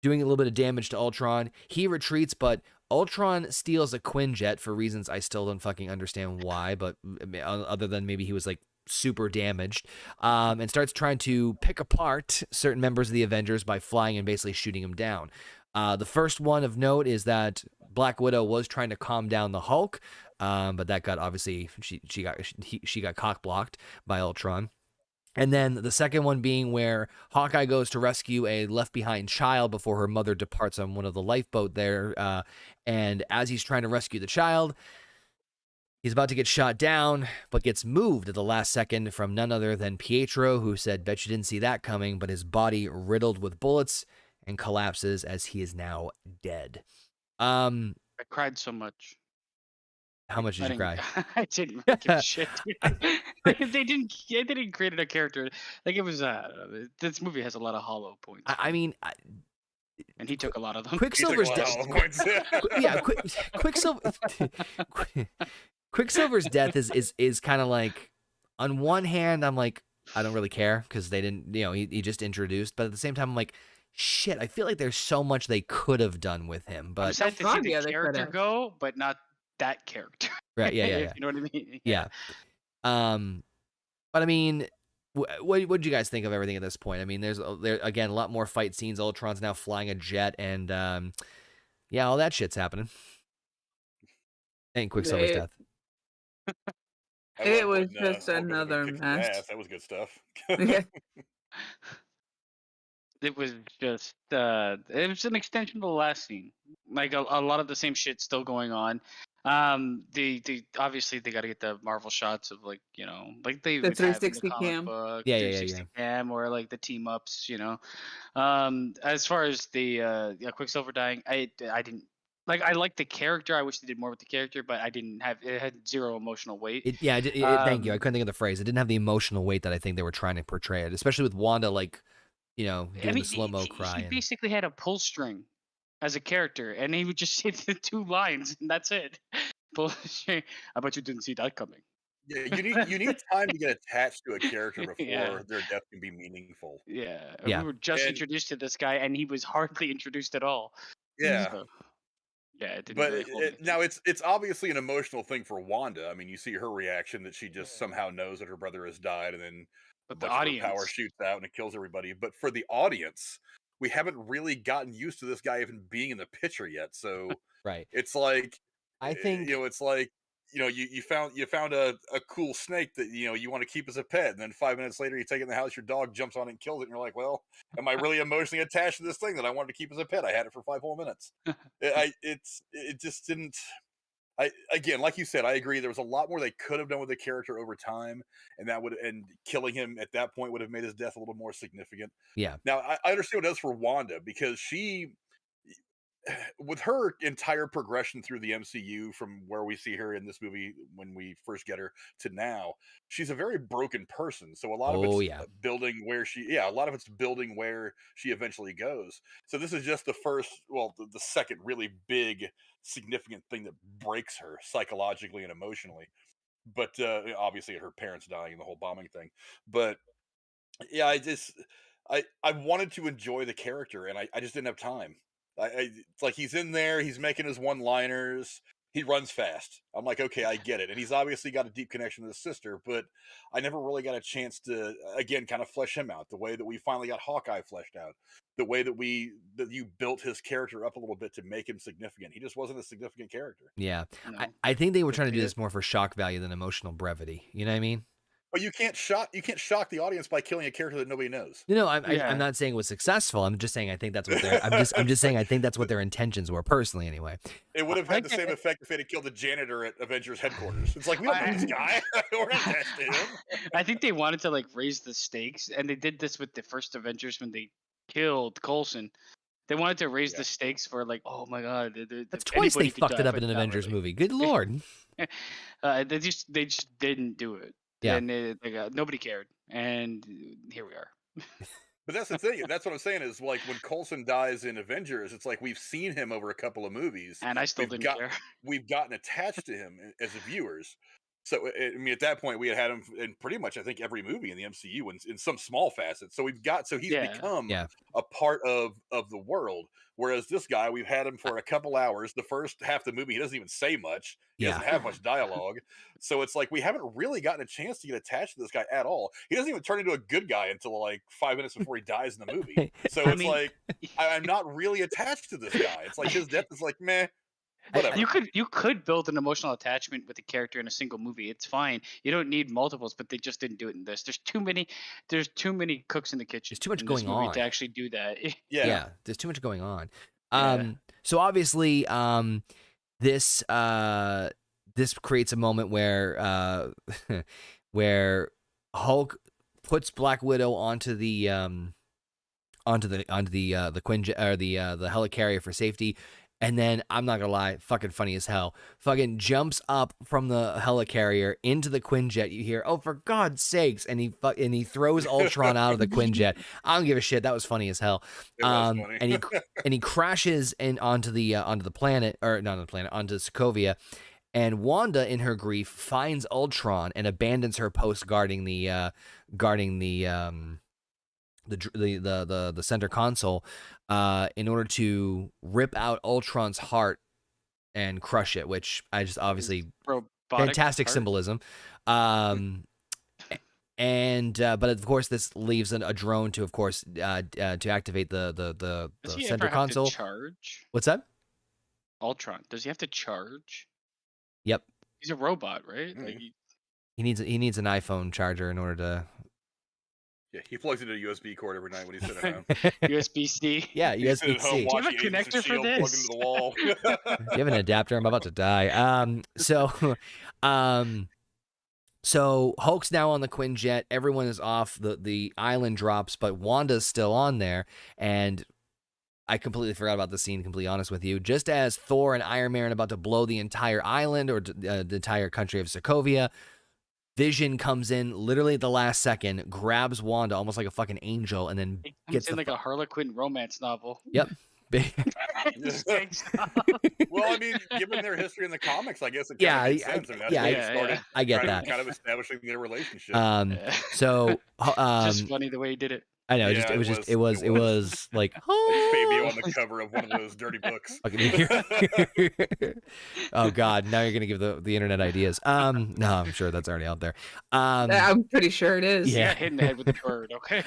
doing a little bit of damage to Ultron. He retreats, but Ultron steals a Quinjet for reasons I still don't fucking understand why, but other than maybe he was like super damaged, and starts trying to pick apart certain members of the Avengers by flying and basically shooting them down. The first one of note is that Black Widow was trying to calm down the Hulk, but that got obviously she got cock blocked by Ultron. And then the second one being where Hawkeye goes to rescue a left-behind child before her mother departs on one of the lifeboat there. And as he's trying to rescue the child, he's about to get shot down, but gets moved at the last second from none other than Pietro, who said, "Bet you didn't see that coming," but his body riddled with bullets and collapses as he is now dead. I cried so much. How much did you cry? I didn't give a shit. Like, they didn't create a character. Like, it was this movie has a lot of hollow points. I mean, and he took a lot of them. Quicksilver's death. Yeah, Quicksilver's death is kind of like, on one hand, I'm like, I don't really care because they didn't, he just introduced, but at the same time, I'm like, shit, I feel like there's so much they could have done with him, but I'm sad to see the character go, but not that character. Right? Yeah. You know what I mean? Yeah. But I mean, what did you guys think of everything at this point? I mean, there's again a lot more fight scenes. Ultron's now flying a jet, and all that shit's happening. And Quicksilver's death. It was just another mess. That was good stuff. It was just it was an extension of the last scene. Like a lot of the same shit still going on. The obviously they got to get the Marvel shots of like they the 360 cam. Book, yeah, 360 cam, or like the team ups. As far as the Quicksilver dying, I didn't like. I liked the character. I wish they did more with the character, but I didn't have it. Had zero emotional weight. Thank you. I couldn't think of the phrase. It didn't have the emotional weight that I think they were trying to portray it, especially with Wanda, like doing the slow-mo cry. He basically had a pull string as a character, and he would just say the two lines, and that's it. Bullshit. I bet you didn't see that coming. you need time to get attached to a character before Yeah. their death can be meaningful. Yeah, Yeah. we were just And introduced to this guy, and he was hardly introduced at all. yeah, So, yeah, it didn't but really hold me. now it's obviously an emotional thing for Wanda. I mean, you see her reaction that she just somehow knows that her brother has died, and then a But the bunch of her power audience, shoots out and it kills everybody. But for the audience, we haven't really gotten used to this guy even being in the picture yet. So Right. it's like, I think it's like, you found a cool snake that you want to keep as a pet, and then 5 minutes later you take it in the house, your dog jumps on it and kills it, and you're like, well, am I really emotionally attached to this thing that I wanted to keep as a pet? I had it for 5 whole minutes. It just didn't. Again, like you said, I agree. There was a lot more they could have done with the character over time, and killing him at that point would have made his death a little more significant. yeah. Now, I understand what it does for Wanda, because with her entire progression through the MCU from where we see her in this movie when we first get her to now, she's a very broken person. So a lot of Oh it's yeah. building where a lot of it's building where she eventually goes. So this is just the second really big significant thing that breaks her psychologically and emotionally. But obviously her parents dying and the whole bombing thing. But yeah, I wanted to enjoy the character, and I just didn't have time. It's like he's in there, he's making his one-liners, he runs fast. I'm like, okay, I get it, and he's obviously got a deep connection to his sister, but I never really got a chance to again kind of flesh him out the way that we finally got Hawkeye fleshed out, the way that you built his character up a little bit to make him significant. He just wasn't a significant character. Yeah. no. I think they were trying to do it. this more for shock value than emotional brevity. You know what I mean? But you can't shock the audience by killing a character that nobody knows. No, Yeah. I'm not saying it was successful. I'm just saying I think that's what their I'm just saying I think that's what their intentions were personally anyway. It would have had the get same it. effect if they'd have killed the janitor at Avengers headquarters. It's like, we don't know this guy. We're not attached to him. I think they wanted to like raise the stakes, and they did this with the first Avengers when they killed Coulson. They wanted to raise the stakes for like, oh my god, That's twice they anybody could fucked it die, up in but an not Avengers really. movie. Good lord. They just didn't do it. Yeah. And nobody cared, and here we are. But that's the thing. That's what I'm saying is, like, when Coulson dies in Avengers, it's like we've seen him over a couple of movies. And I still We've didn't got- care. We've gotten attached to him as viewers. So, I mean, at that point, we had him in pretty much, I think, every movie in the MCU in some small facet. So he's Yeah. become Yeah. a part of the world. Whereas this guy, we've had him for a couple hours. The first half of the movie, he doesn't even say much. He doesn't have much dialogue. So it's like we haven't really gotten a chance to get attached to this guy at all. He doesn't even turn into a good guy until like 5 minutes before he dies in the movie. So it's like I'm not really attached to this guy. It's like his death is like meh. Whatever. You could build an emotional attachment with a character in a single movie. It's fine. You don't need multiples, but they just didn't do it in this. There's too many cooks in the kitchen. There's too much in this going movie on to actually do that. Yeah. There's too much going on. Yeah. So obviously, this creates a moment where where Hulk puts Black Widow onto the Quinjet or the helicarrier for safety. And then, I'm not gonna lie, fucking funny as hell. Fucking jumps up from the helicarrier into the Quinjet. You hear, "Oh, for God's sakes!" And he throws Ultron out of the Quinjet. I don't give a shit. That was funny as hell. It was funny. and he crashes onto the planet, or not on the planet, onto Sokovia. And Wanda, in her grief, finds Ultron and abandons her post guarding the center console in order to rip out Ultron's heart and crush it, which I just obviously Robotic fantastic heart. symbolism. But of course this leaves a drone to, of course, to activate the Does he center ever have console. to charge? What's that? Ultron. Does he have to charge? Yep. He's a robot, right? Mhm. Like He needs an iPhone charger in order to. Yeah, he plugs into a USB cord every night when he's sitting around. USB-C. Yeah, He's sitting at home USB-C. Do you have a watching Agents of connector for S.H.I.E.L.D. plugged this? into the wall. Do you have an adapter? I'm about to die. So Hulk's now on the Quinjet. Everyone is off. The island drops, but Wanda's still on there. And I completely forgot about the scene, to be completely honest with you. Just as Thor and Iron Man are about to blow the entire island or the entire country of Sokovia, Vision comes in literally at the last second, grabs Wanda almost like a fucking angel, and then It comes gets in the like a Harlequin romance novel. Yep. Just takes off. Well, I mean, given their history in the comics, I guess it kind Yeah, of makes sense. I mean, that's yeah, where I- they started. I get kind that. Of, kind of establishing their relationship. So Just funny the way he did it. I know, Yeah, it was like, Like Fabio on the cover of one of those dirty books. Oh God, now you're gonna give the internet ideas. No, I'm sure that's already out there. I'm pretty sure it is. Yeah. Hit in the head with the bird. Okay.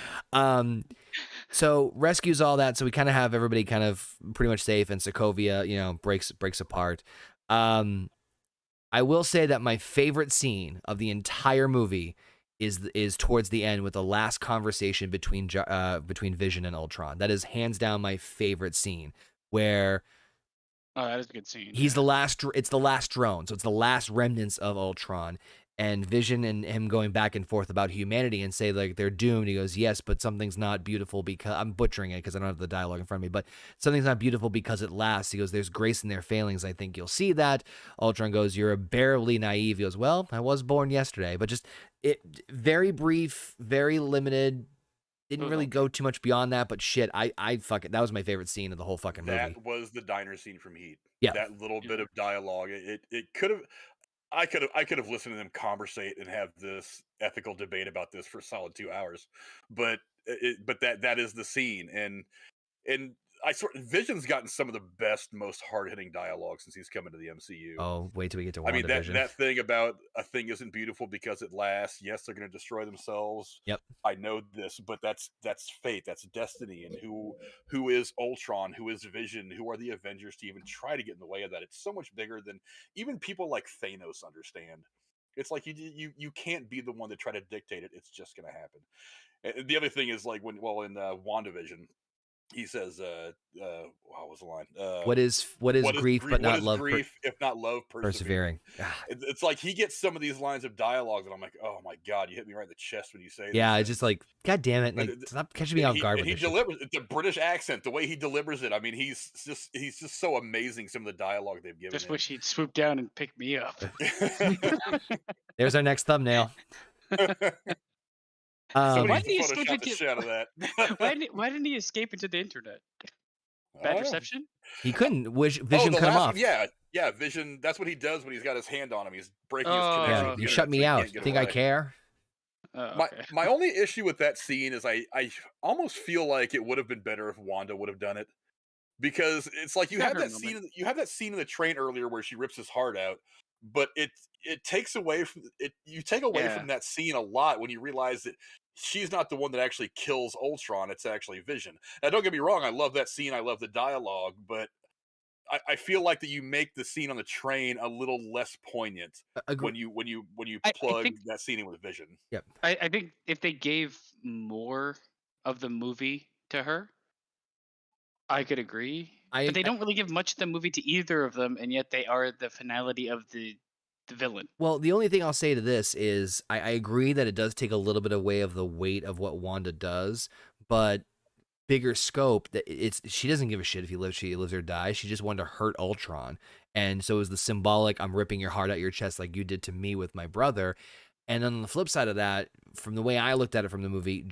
So rescues all that, so we kind of have everybody kind of pretty much safe, and Sokovia, you know, breaks apart. I will say that my favorite scene of the entire movie is towards the end with the last conversation between Vision and Ultron. That is hands down my favorite scene, where Oh, that is a good scene. he's the last. It's the last drone, so it's the last remnants of Ultron, and Vision and him going back and forth about humanity and say like they're doomed. He goes, yes, but something's not beautiful because I'm butchering it because I don't have the dialogue in front of me, but something's not beautiful because it lasts. He goes, there's grace in their failings. I think you'll see that. Ultron goes, you're barely naive. He goes, well, I was born yesterday, but just it very brief, very limited. Didn't really go too much beyond that, but shit, I fuck it. That was my favorite scene of the whole fucking movie. That was the diner scene from Heat. Yeah. That little bit of dialogue. It could have. I could have listened to them conversate and have this ethical debate about this for a solid 2 hours, but that is the scene, and Vision's gotten some of the best, most hard hitting dialogue since he's come into the MCU. Oh, wait till we get to I mean WandaVision. that thing about a thing isn't beautiful because it lasts. Yes, they're going to destroy themselves. Yep. I know this, but that's fate, that's destiny, and who is Ultron, who is Vision, who are the Avengers to even try to get in the way of that? It's so much bigger than even people like Thanos understand. It's like you can't be the one to try to dictate it. It's just going to happen. And the other thing is like in WandaVision, he says, what was the line? What is grief but not love? Grief, if not love, persevering. It's like he gets some of these lines of dialogue, and I'm like, oh my god, you hit me right in the chest when you say. Yeah, it's just like, god damn it, like stop catching me off guard. He delivers the British accent, the way he delivers it. I mean, he's just so amazing. Some of the dialogue they've given. Just wish he'd swoop down and pick me up. There's our next thumbnail. Why didn't he Photoshop escape the shit out of that? Why didn't he escape into the internet? Bad reception? He couldn't. Vision cut him off. Yeah, Vision. That's what he does when he's got his hand on him. He's breaking his connection. Yeah, with the you internet, shut me so he out. can't get Think I away. care? Okay. My only issue with that scene is I almost feel like it would have been better if Wanda would have done it, because it's like you have that scene in the train earlier where she rips his heart out, but it takes away from it. You take away from that scene a lot when you realize that she's not the one that actually kills Ultron. It's actually Vision. Now, don't get me wrong. I love that scene. I love the dialogue, but I feel like that you make the scene on the train a little less poignant when you plug that scene in with Vision. Yep. I think if they gave more of the movie to her, I could agree. But they don't really give much of the movie to either of them, and yet they are the finality of the villain. Well, the only thing I'll say to this is I agree that it does take a little bit away of the weight of what Wanda does, but bigger scope, that she doesn't give a shit if she lives or dies. She just wanted to hurt Ultron, and so it was the symbolic, I'm ripping your heart out your chest like you did to me with my brother. And on the flip side of that, from the way I looked at it from the movie,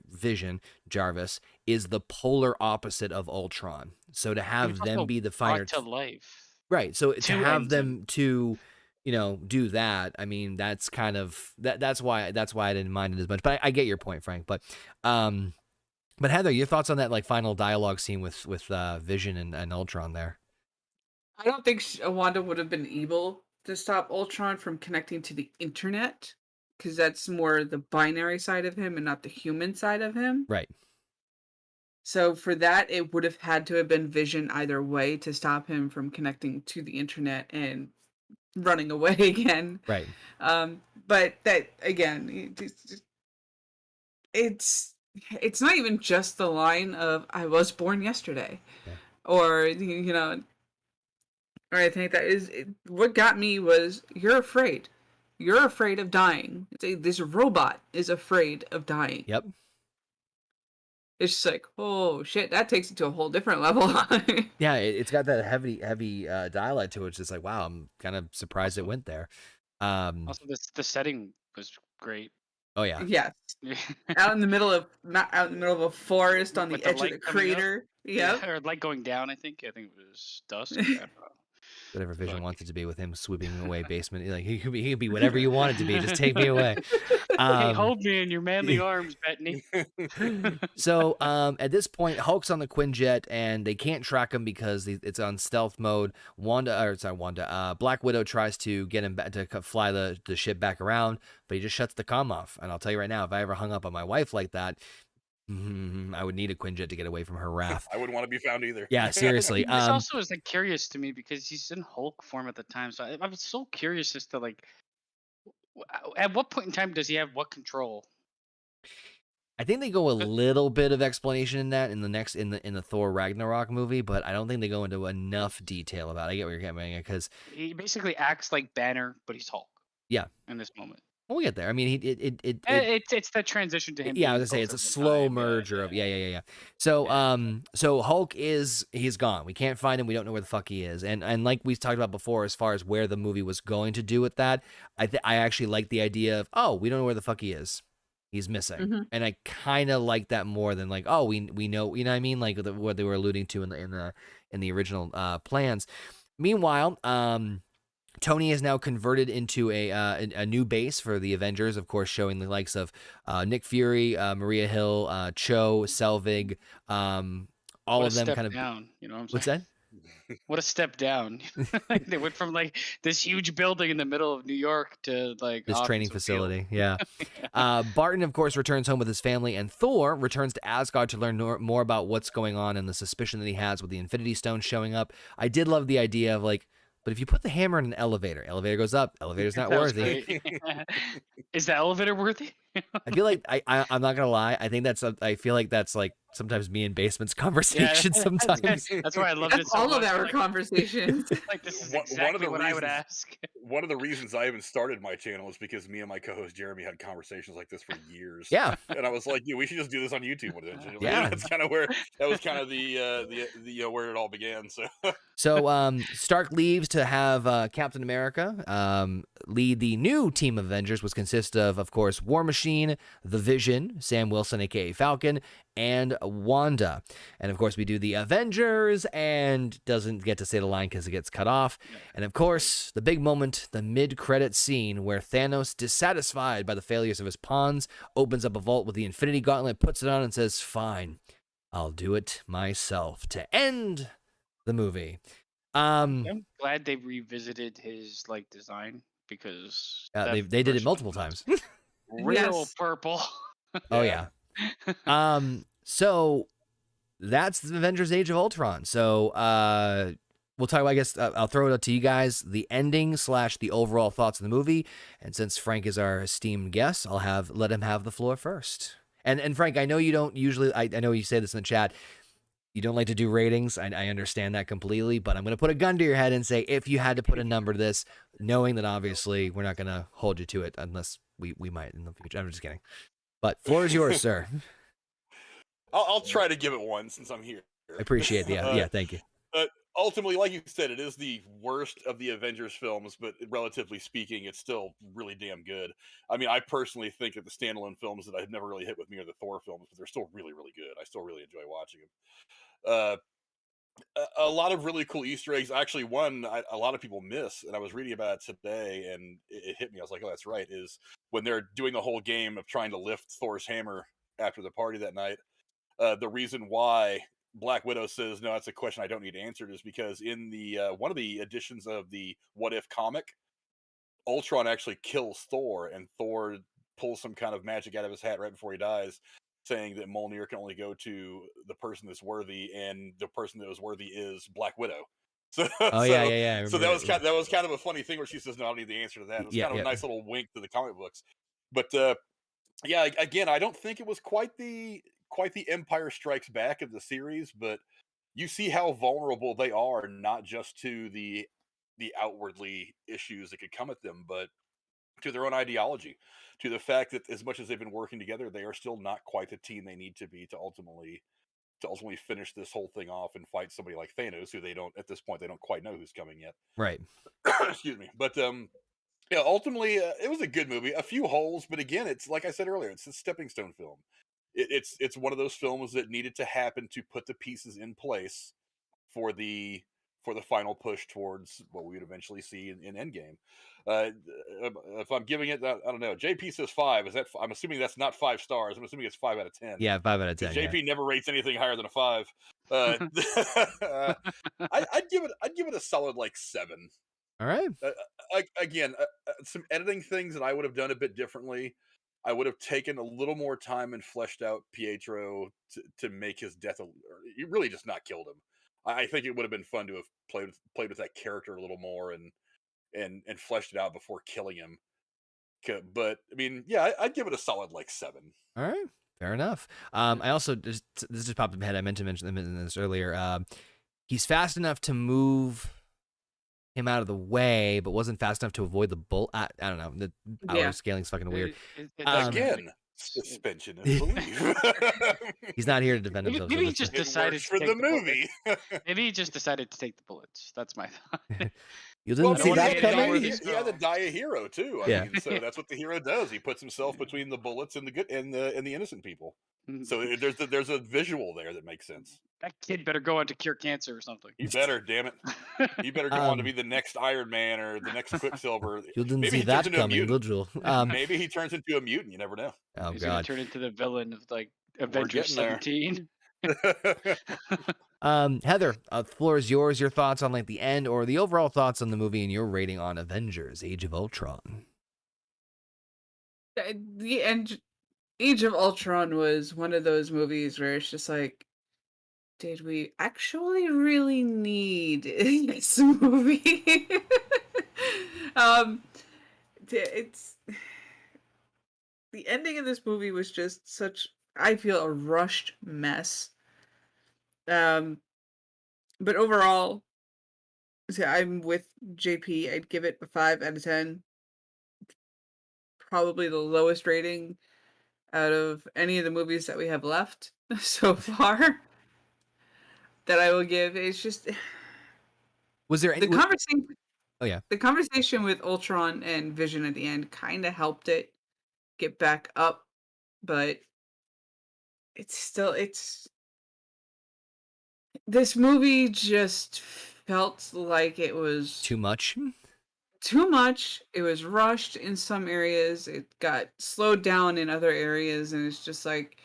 Vision, Jarvis, is the polar opposite of Ultron. So to have them be the finer to life, right? So to have them to, do that. I mean, that's kind of that's why I didn't mind it as much. But I get your point, Frank. But Heather, your thoughts on that like final dialogue scene with Vision and Ultron there? I don't think Wanda would have been able to stop Ultron from connecting to the internet, because that's more the binary side of him and not the human side of him. Right. So for that, it would have had to have been Vision either way to stop him from connecting to the internet and running away again. Right. But that again, it's not even just the line of "I was born yesterday," or or I think that is what got me was you're afraid. You're afraid of dying. This robot is afraid of dying. Yep. It's just like, oh shit, that takes it to a whole different level. Yeah, it's got that heavy dialogue to it. It's just like, wow, I'm kind of surprised it went there. Also, the setting was great. Oh yeah. Yes, out in the middle of a forest on With the the edge of light the coming up? crater. Yeah, Yep. or light going down, I think. I think it was dusk. I don't know. Whatever Vision Fuck. wants it to be, with him sweeping away basement. Like he could be whatever you want it to be. Just take me away. Hey, hold me in your manly yeah. arms, Bettany. So at this point, Hulk's on the Quinjet, and they can't track him because it's on stealth mode. Black Widow tries to get him back to fly the ship back around, but he just shuts the comm off. And I'll tell you right now, if I ever hung up on my wife like that, I would need a Quinjet to get away from her wrath. I wouldn't want to be found either. Yeah, seriously. This also is like curious to me because he's in Hulk form at the time. So I was so curious as to like, at what point in time does he have what control? I think they go a little bit of explanation in that in the Thor Ragnarok movie, but I don't think they go into enough detail about it. I get what you're getting at, because He basically acts like Banner, but he's Hulk. Yeah. In this moment. we'll get there. I mean, it's the transition to him. Yeah, I being was gonna say it's a both at slow one time. merger of yeah. So Hulk he's gone. We can't find him. We don't know where the fuck he is. And like we talked about before, as far as where the movie was going to do with that, I actually like the idea of, we don't know where the fuck he is. He's missing, and I kind of like that more than like, we know, you know what I mean, like what they were alluding to in the original plans. Meanwhile, Tony is now converted into a new base for the Avengers, of course, showing the likes of Nick Fury, Maria Hill, Cho, Selvig, all of them kind of down. You know what I'm saying? What's that? What a step down. They went from like this huge building in the middle of New York to like this training Field. facility. Yeah. Barton, of course, returns home with his family, and Thor returns to Asgard to learn more about what's going on and the suspicion that he has with the Infinity Stone showing up. I did love the idea of like, but if you put the hammer in an elevator goes up, elevator's not worthy. Is the elevator worthy? I feel like I'm not gonna lie. I feel like that's like sometimes me and Basement's conversation. Sometimes that's why I loved it so all much. of our conversations. Like this is exactly what I would ask. One of the reasons I even started my channel is because me and my co-host Jeremy had conversations like this for years. Yeah, and I was like, we should just do this on YouTube. Yeah, that's kind of where that was kind of the where it all began. So Stark leaves to have Captain America lead the new team of Avengers, which consists of course, War Machine, The Vision, Sam Wilson, aka Falcon, and Wanda. And of course, we do the Avengers, and doesn't get to say the line because it gets cut off. And of course, the big moment, the mid-credit scene where Thanos, dissatisfied by the failures of his pawns, opens up a vault with the Infinity Gauntlet, puts it on, and says, "Fine, I'll do it myself," to end the movie. I'm glad they revisited his like design because they did it multiple times. Real purple. Oh yeah. So that's the Avengers Age of Ultron. So we'll talk about, I guess I'll throw it up to you guys, the ending / the overall thoughts of the movie. And since Frank is our esteemed guest, I'll let him have the floor first. And Frank, I know you don't usually, I know you say this in the chat, you don't like to do ratings. I understand that completely, but I'm going to put a gun to your head and say, if you had to put a number to this, knowing that obviously we're not going to hold you to it unless we might in the future. I'm just kidding. But floor is yours, sir. I'll try to give it one since I'm here. I appreciate that. Yeah, thank you. But ultimately, like you said, it is the worst of the Avengers films, but relatively speaking, it's still really damn good. I mean, I personally think that the standalone films that I've never really hit with me are the Thor films, but they're still really, really good. I still really enjoy watching them. A lot of really cool Easter eggs. Actually, one a lot of people miss, and I was reading about it today, and it hit me. I was like, "Oh, that's right." Is when they're doing the whole game of trying to lift Thor's hammer after the party that night. The reason why Black Widow says, "No, that's a question I don't need answered," is because in the one of the editions of the What If comic, Ultron actually kills Thor, and Thor pulls some kind of magic out of his hat right before he dies, saying that Mjolnir can only go to the person that's worthy, and the person that was worthy is Black Widow. So, yeah. So that was kind of a funny thing where she says, "No, I don't need the answer to that." It was kind of a nice little wink to the comic books. But yeah, again, I don't think it was quite the Empire Strikes Back of the series, but you see how vulnerable they are, not just to the outwardly issues that could come at them, but to their own ideology, to the fact that as much as they've been working together, they are still not quite the team they need to be to ultimately finish this whole thing off and fight somebody like Thanos, who they don't, at this point, they don't quite know who's coming yet. Right. Excuse me. But Yeah, ultimately, it was a good movie. A few holes, but again, it's like I said earlier, it's a stepping stone film. It's one of those films that needed to happen to put the pieces in place for the final push towards what we would eventually see in Endgame. Uh, if I'm giving it, I don't know. JP says 5. Is that? I'm assuming that's not 5 stars. I'm assuming it's 5 out of 10. Yeah, 5 out of 10. Because Yeah. JP never rates anything higher than a 5. I'd give it a solid like 7. All right. Again, some editing things that I would have done a bit differently. I would have taken a little more time and fleshed out Pietro to make his death. You really just not killed him. I think it would have been fun to have played with that character a little more and fleshed it out before killing him. But I mean, yeah, I'd give it a solid like 7. All right. Fair enough. I also this just popped in my head. I meant to mention this earlier. He's fast enough to move him out of the way, but wasn't fast enough to avoid the bullet. I don't know. The power scaling's fucking weird. Again, suspension of belief. He's not here to defend himself. Maybe he just decided for the movie. Maybe he just decided to take the bullets. That's my thought. You didn't see that coming? He had to die a hero too. I mean, so that's what the hero does. He puts himself between the bullets and the good and the innocent people. So there's a visual there that makes sense. That kid better go on to cure cancer or something. You better, damn it. You better go on to be the next Iron Man or the next Quicksilver. You didn't see that coming, did you? Maybe he turns into a mutant. You never know. Oh, He's God. gonna turn into the villain of like Avengers 17. Heather, the floor is yours. Your thoughts on like the end or the overall thoughts on the movie and your rating on Avengers: Age of Ultron. The end. Age of Ultron was one of those movies where it's just like, did we actually really need this movie? It's the ending of this movie was just such, I feel, a rushed mess. But overall, I'm with JP. I'd give it a 5 out of 10. Probably the lowest rating out of any of the movies that we have left so far that I will give. It's just, was there any conversation? Oh yeah, the conversation with Ultron and Vision at the end kind of helped it get back up, but it's this movie just felt like it was too much. It was rushed in some areas. It got slowed down in other areas, and it's just like,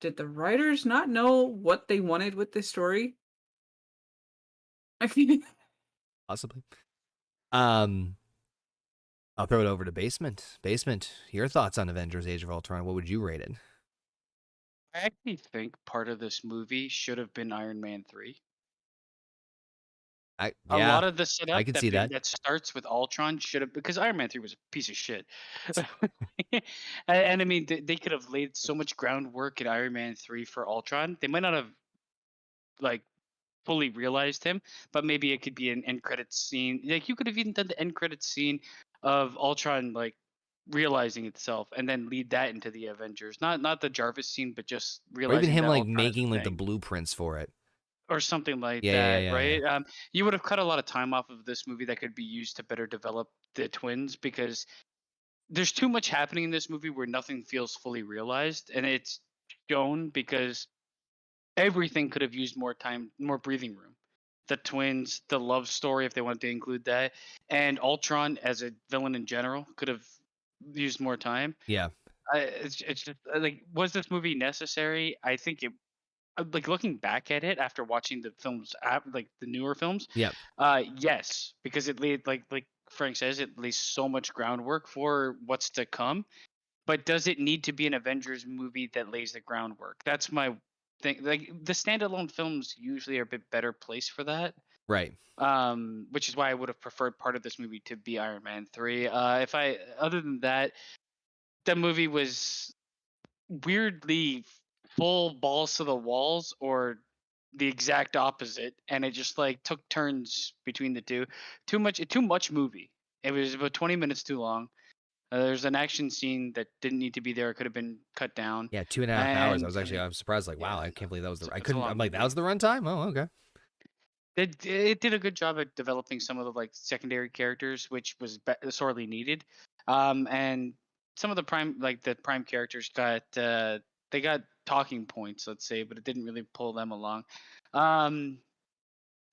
did the writers not know what they wanted with this story? Possibly. I'll throw it over to Basement. Basement, your thoughts on Avengers: Age of Ultron? What would you rate it? I actually think part of this movie should have been Iron Man 3. A lot of the setup I could see that starts with Ultron should have, because Iron Man 3 was a piece of shit. and I mean, they could have laid so much groundwork in Iron Man 3 for Ultron. They might not have like fully realized him, but maybe it could be an end credits scene. Like you could have even done the end credits scene of Ultron like realizing itself and then lead that into the Avengers. Not the Jarvis scene, but just Or realizing even him that like Ultron is making like the thing. blueprints for it. Or something like Yeah, that, right? You would have cut a lot of time off of this movie that could be used to better develop the twins, because there's too much happening in this movie where nothing feels fully realized, and it's shown because everything could have used more time, more breathing room. The twins, the love story, if they wanted to include that, and Ultron as a villain in general could have used more time. Yeah. It's just like, was this movie necessary? I think it. Like looking back at it after watching the films, like the newer films, yes, because it laid like Frank says, it lays so much groundwork for what's to come. But does it need to be an Avengers movie that lays the groundwork? That's my thing. Like the standalone films usually are a bit better placed for that. Right. Which is why I would have preferred part of this movie to be Iron Man 3. Other than that, the movie was weirdly full balls to the walls, or the exact opposite, and it just like took turns between the two. Too much movie. It was about 20 minutes too long. There's an action scene that didn't need to be there. It could have been cut down. Yeah, 2.5 hours. I was surprised. Like, wow, I can't believe that was the. I couldn't. I'm like, that was the runtime. Oh, okay. It did a good job at developing some of the like secondary characters, which was sorely needed. And some of the prime characters got they got talking points, let's say, but it didn't really pull them along. Um,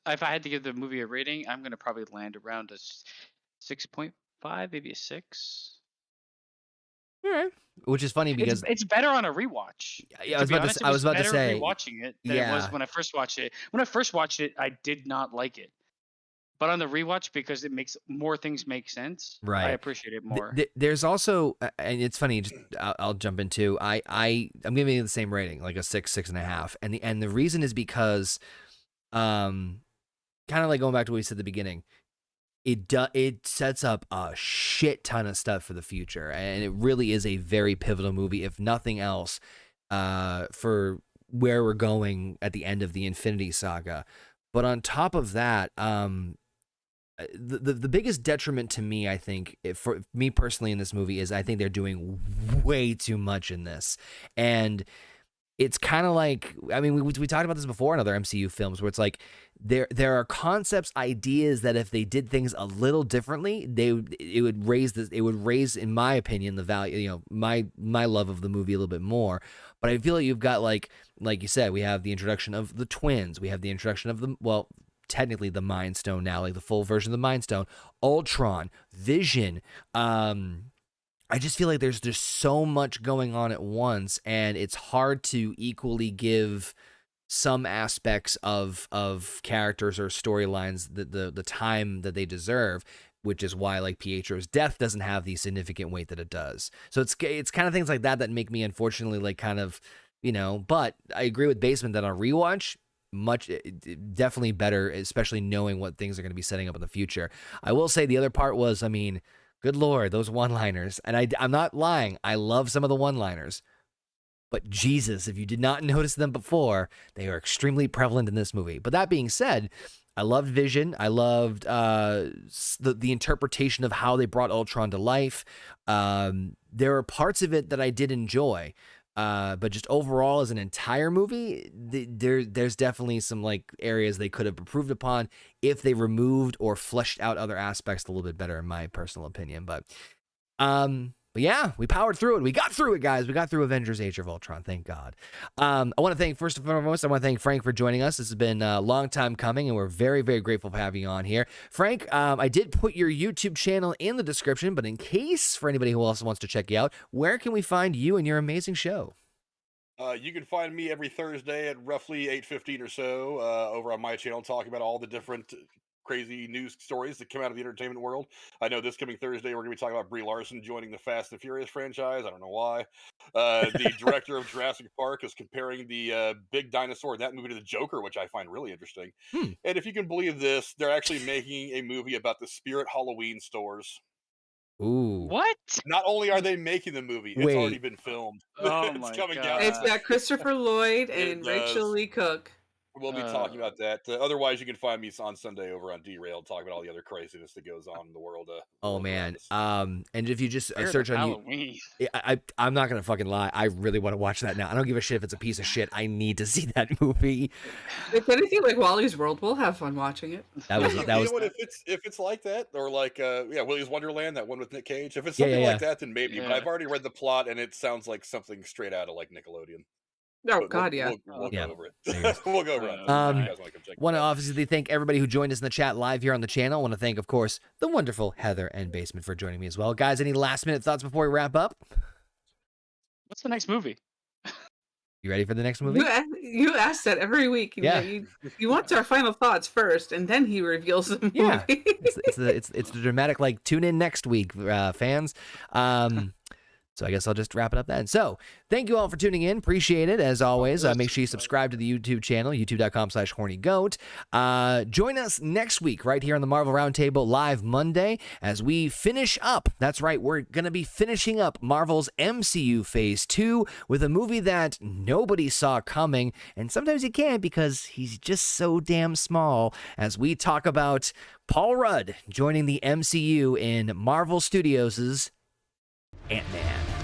if I had to give the movie a rating, I'm gonna probably land around a 6.5, maybe a 6. All right. Which is funny because It's better on a rewatch. yeah, To be honest, I was about to better say rewatching it than it yeah. was when I first watched it. When I first watched it, I did not like it. But on the rewatch, because it makes more things make sense, Right. I appreciate it more. There's also, and it's funny. Just I'll jump into. I'm giving it the same rating, like a 6.5, and the reason is because, kind of like going back to what we said at the beginning, it sets up a shit ton of stuff for the future, and it really is a very pivotal movie, if nothing else, for where we're going at the end of the Infinity Saga. But on top of that, the biggest detriment to me, I think, for me personally in this movie, is I think they're doing way too much in this. And it's kind of like, I mean, we talked about this before in other MCU films, where it's like there are concepts, ideas that if they did things a little differently, it would raise, in my opinion, the value, my love of the movie a little bit more. But I feel like you've got like you said, we have the introduction of the twins, we have the introduction of technically the Mind Stone now, like the full version of the Mind Stone, Ultron, Vision. I just feel like there's just so much going on at once, and it's hard to equally give some aspects of characters or storylines the time that they deserve, which is why like Pietro's death doesn't have the significant weight that it does. So it's kind of things like that make me unfortunately like kind of, but I agree with Basement that on rewatch, definitely better, especially knowing what things are going to be setting up in the future. I will say the other part was, I mean, good Lord, those one-liners. And I'm not lying. I love some of the one-liners. But Jesus, if you did not notice them before, they are extremely prevalent in this movie. But that being said, I loved Vision. I loved the interpretation of how they brought Ultron to life. There are parts of it that I did enjoy. But just overall as an entire movie, there's definitely some like areas they could have improved upon if they removed or fleshed out other aspects a little bit better, in my personal opinion. But yeah, we powered through it. We got through it, guys. We got through Avengers Age of Ultron. Thank God. I want to thank, first and foremost, I want to thank Frank for joining us. This has been a long time coming, and we're very, very grateful for having you on here. Frank, I did put your YouTube channel in the description, but in case for anybody who also wants to check you out, where can we find you and your amazing show? You can find me every Thursday at roughly 8:15 or so over on my channel, talking about all the different crazy news stories that come out of the entertainment world. I know this coming Thursday we're going to be talking about Brie Larson joining the Fast and Furious franchise. I don't know why. The director of Jurassic Park is comparing the big dinosaur in that movie to the Joker, which I find really interesting. And if you can believe this, they're actually making a movie about the Spirit Halloween stores. Ooh. What? Not only are they making the movie, it's already been filmed. Oh It's my coming God. down. It's got Christopher Lloyd It and Rachel does. Lee Cook. We'll be talking about that. Otherwise, you can find me on Sunday over on Derailed, talking about all the other craziness that goes on in the world. Oh man. And if you just Spirit search of on Halloween. I'm not gonna fucking lie. I really want to watch that now. I don't give a shit if it's a piece of shit. I need to see that movie. If anything, like Wally's World, we'll have fun watching it. That was You know what, if it's like that, or like Willy's Wonderland, that one with Nick Cage. If it's something like that, then maybe. But I've already read the plot, and it sounds like something straight out of like Nickelodeon. Oh But God, yeah. We'll Yeah. go over it. We'll go over it. Um, You guys wanna come check it Want to out. obviously thank everybody who joined us in the chat live here on the channel. I want to thank, of course, the wonderful Heather and Basement for joining me as well. Guys, any last minute thoughts before we wrap up? What's the next movie? You ready for the next movie? You ask that every week. Yeah. You want our final thoughts first, and then he reveals the movie. Yeah. It's the dramatic, like, tune in next week, fans. So I guess I'll just wrap it up then. So thank you all for tuning in. Appreciate it. As always, make sure you subscribe to the YouTube channel, youtube.com/hornygoat. Join us next week right here on the Marvel Roundtable live Monday as we finish up. That's right. We're going to be finishing up Marvel's MCU Phase 2 with a movie that nobody saw coming. And sometimes you can't because he's just so damn small, as we talk about Paul Rudd joining the MCU in Marvel Studios' Ant-Man.